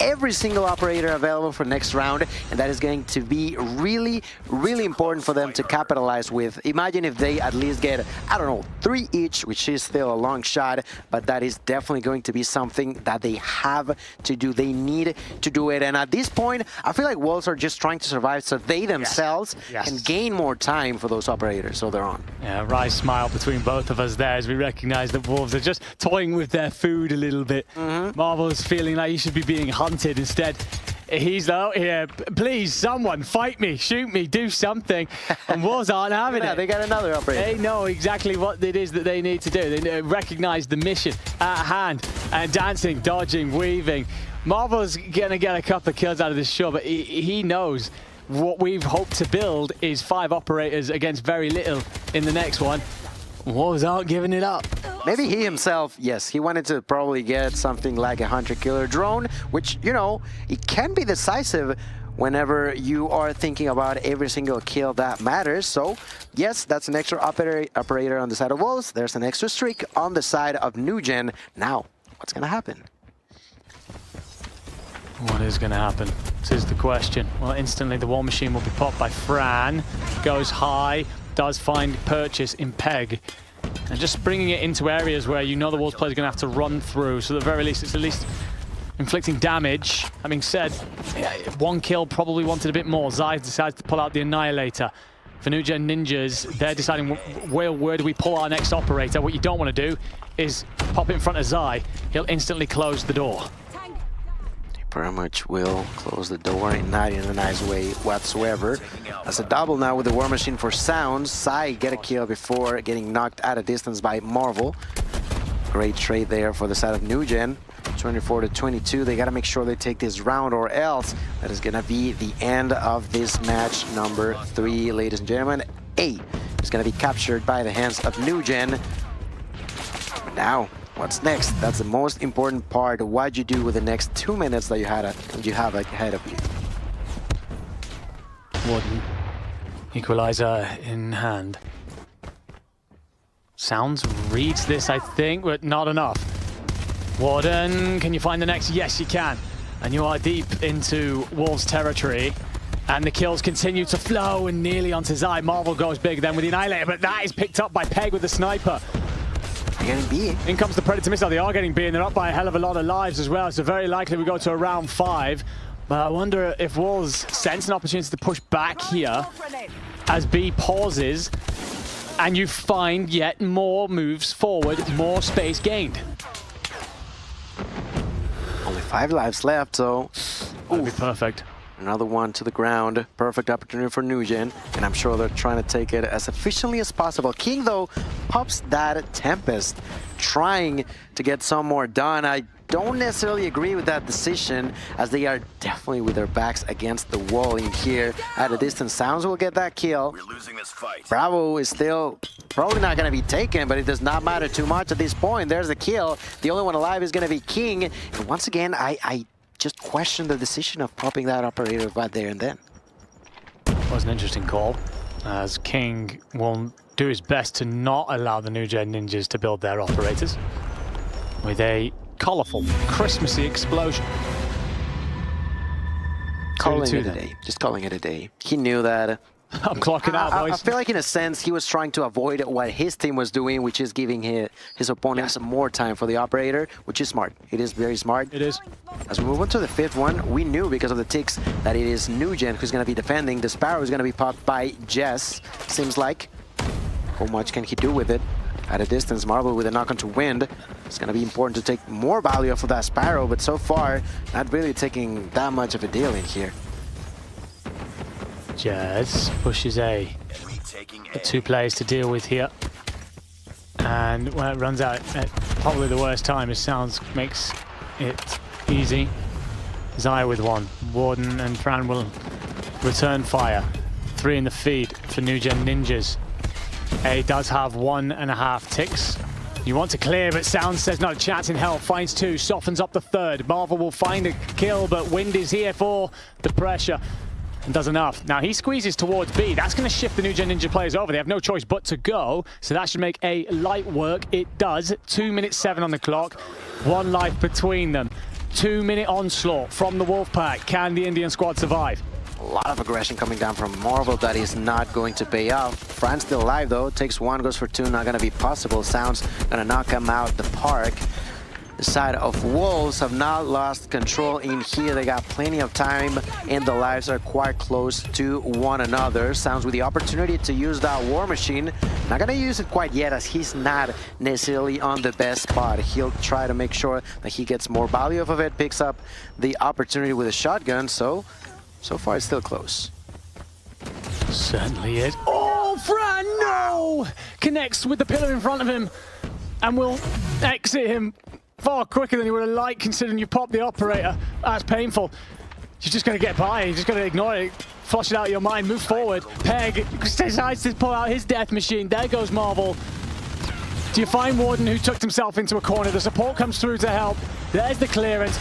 every single operator available for next round, and that is going to be really, really important for them to capitalize with. Imagine if they at least get, I don't know, 3 each, which is still a long shot, but that is definitely going to be something that they have to do. They need to do it, and at this point, I feel like Wolves are just trying to survive so they themselves can gain more time for those operators, so they're on. Yeah, wry smile between both of us there as we recognize that Wolves are just toying with their food a little bit. Marvel's feeling like he should be being hunted. Instead, he's out here, please, someone fight me, shoot me, do something. And Wolves aren't having it. They got another operator. They know exactly what it is that they need to do. They recognize the mission at hand, and dancing, dodging, weaving. Marvel's gonna get a couple of kills out of this show, but he knows what we've hoped to build is 5 operators against very little in the next one. Wolves aren't giving it up. Maybe he himself, yes, he wanted to probably get something like a hunter-killer drone, which, you know, it can be decisive whenever you are thinking about every single kill that matters. So, yes, that's an extra operator on the side of Wolves. There's an extra streak on the side of New Gen. Now, what's going to happen? What is going to happen? This is the question. Well, instantly the War Machine will be popped by Fran. Goes high, does find purchase in Peg. And just bringing it into areas where you know the Wolves players are going to have to run through. So at the very least, it's at least inflicting damage. Having said, 1 kill, probably wanted a bit more. Zai decides to pull out the Annihilator. For New Gen Ninjas, they're deciding where do we pull our next operator. What you don't want to do is pop it in front of Zai. He'll instantly close the door. Pretty much will close the door, and not in a nice way whatsoever. That's a double now with the War Machine for Sounds. Sai get a kill before getting knocked at a distance by Marvel. Great trade there for the side of New Gen. 24-22. They got to make sure they take this round, or else that is going to be the end of this match number 3, ladies and gentlemen. A is going to be captured by the hands of New Gen. But now, what's next? That's the most important part. What you do with the next 2 minutes that you have ahead of you. Warden, equalizer in hand. Sounds reads this, I think, but not enough. Warden, can you find the next? Yes, you can. And you are deep into Wolves territory. And the kills continue to flow, and nearly onto Zai. Marvel goes big then with the Annihilator, but that is picked up by Peg with the sniper. Getting B. In comes the Predator missile. They are getting B, and they're up by a hell of a lot of lives as well. So very likely we go to a round 5. But I wonder if Wolves sense an opportunity to push back here. as B pauses, and you find yet more moves forward, more space gained. Only 5 lives left, so... That'd be perfect. Another one to the ground. Perfect opportunity for NewGen, and I'm sure they're trying to take it as efficiently as possible. King, though, pops that Tempest, trying to get some more done. I don't necessarily agree with that decision, as they are definitely with their backs against the wall in here. At a distance, Sounds will get that kill. We're losing this fight. Bravo is still probably not going to be taken, but it does not matter too much at this point. There's the kill. The only one alive is going to be King. And once again, I just question the decision of popping that operator right there and then. Was an interesting call, as King will do his best to not allow the NewGen Ninjas to build their operators with a colourful, Christmassy explosion. Calling it a day. Just calling it a day. He knew that. I'm clocking out, boys. I feel like in a sense he was trying to avoid what his team was doing, which is giving his opponent some more time for the operator, which is smart. It is very smart. It is. As we move on to the 5th one, we knew because of the ticks that it is NewGen who's going to be defending. The Sparrow is going to be popped by Jess, seems like. How much can he do with it? At a distance, Marvel with a knock onto Wind. It's going to be important to take more value off of that Sparrow, but so far, not really taking that much of a deal in here. Jazz pushes A. 2 players to deal with here. And when it runs out at probably the worst time, as Sounds makes it easy. Zai with 1. Warden and Fran will return fire. 3 in the feed for NewGen Ninjas. A does have 1.5 ticks. You want to clear, but Sounds says not a chance in hell. Finds 2, softens up the 3rd. Marvel will find a kill, but Wind is here for the pressure and does enough. Now he squeezes towards B. That's going to shift the NewGen Ninja players over. They have no choice but to go, so that should make A light work. It does. 2 minutes 7 on the clock. 1 life between them. 2-minute onslaught from the Wolfpack. Can the Indian squad survive? A lot of aggression coming down from Marvel that is not going to pay off. Fran's still alive though, takes 1, goes for 2, not gonna be possible. Sounds gonna knock him out the park. The side of Wolves have not lost control in here. They got plenty of time and the lives are quite close to one another. Sounds with the opportunity to use that War Machine. Not gonna use it quite yet as he's not necessarily on the best spot. He'll try to make sure that he gets more value off of it, picks up the opportunity with a shotgun, so far it's still close. Certainly is. Oh, Fran, no! Connects with the pillar in front of him and will exit him far quicker than you would have liked, considering you popped the operator. That's painful. You're just going to get by. You're just going to ignore it. Flush it out of your mind. Move forward. Peg decides to pull out his death machine. There goes Marvel. Do you find Warden, who tucked himself into a corner? The support comes through to help. There's the clearance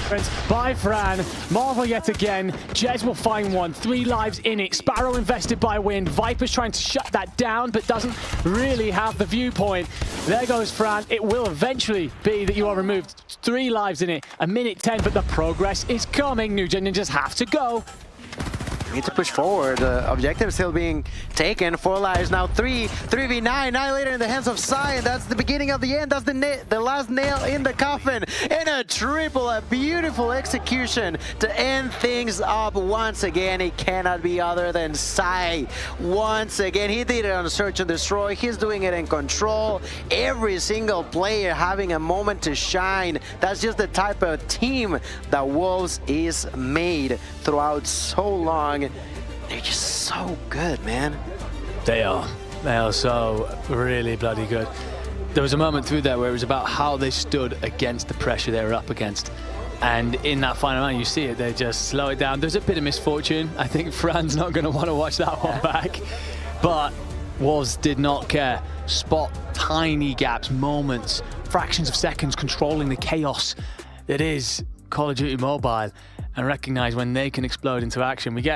by Fran. Marvel yet again. Jez will find 1. 3 lives in it. Sparrow invested by Wind. Viper's trying to shut that down, but doesn't really have the viewpoint. There goes Fran. It will eventually be that you are removed. 3 lives in it. 1:10, but the progress is coming. NewGen Ninjas have to go. Need to push forward. Objective still being taken. 4 lives now. 3v9. Annihilator in the hands of Sai, and that's the beginning of the end. That's the last nail in the coffin. And a triple, a beautiful execution to end things up once again. It cannot be other than Sai. Once again, he did it on Search and Destroy. He's doing it in Control. Every single player having a moment to shine. That's just the type of team that Wolves is made throughout so long. They're just so good, man. They are. They are so really bloody good. There was a moment through there where it was about how they stood against the pressure they were up against. And in that final round, you see it, they just slow it down. There's a bit of misfortune. I think Fran's not going to want to watch that one back. But Wolves did not care. Spot tiny gaps, moments, fractions of seconds, controlling the chaos that is Call of Duty Mobile, and recognize when they can explode into action. We get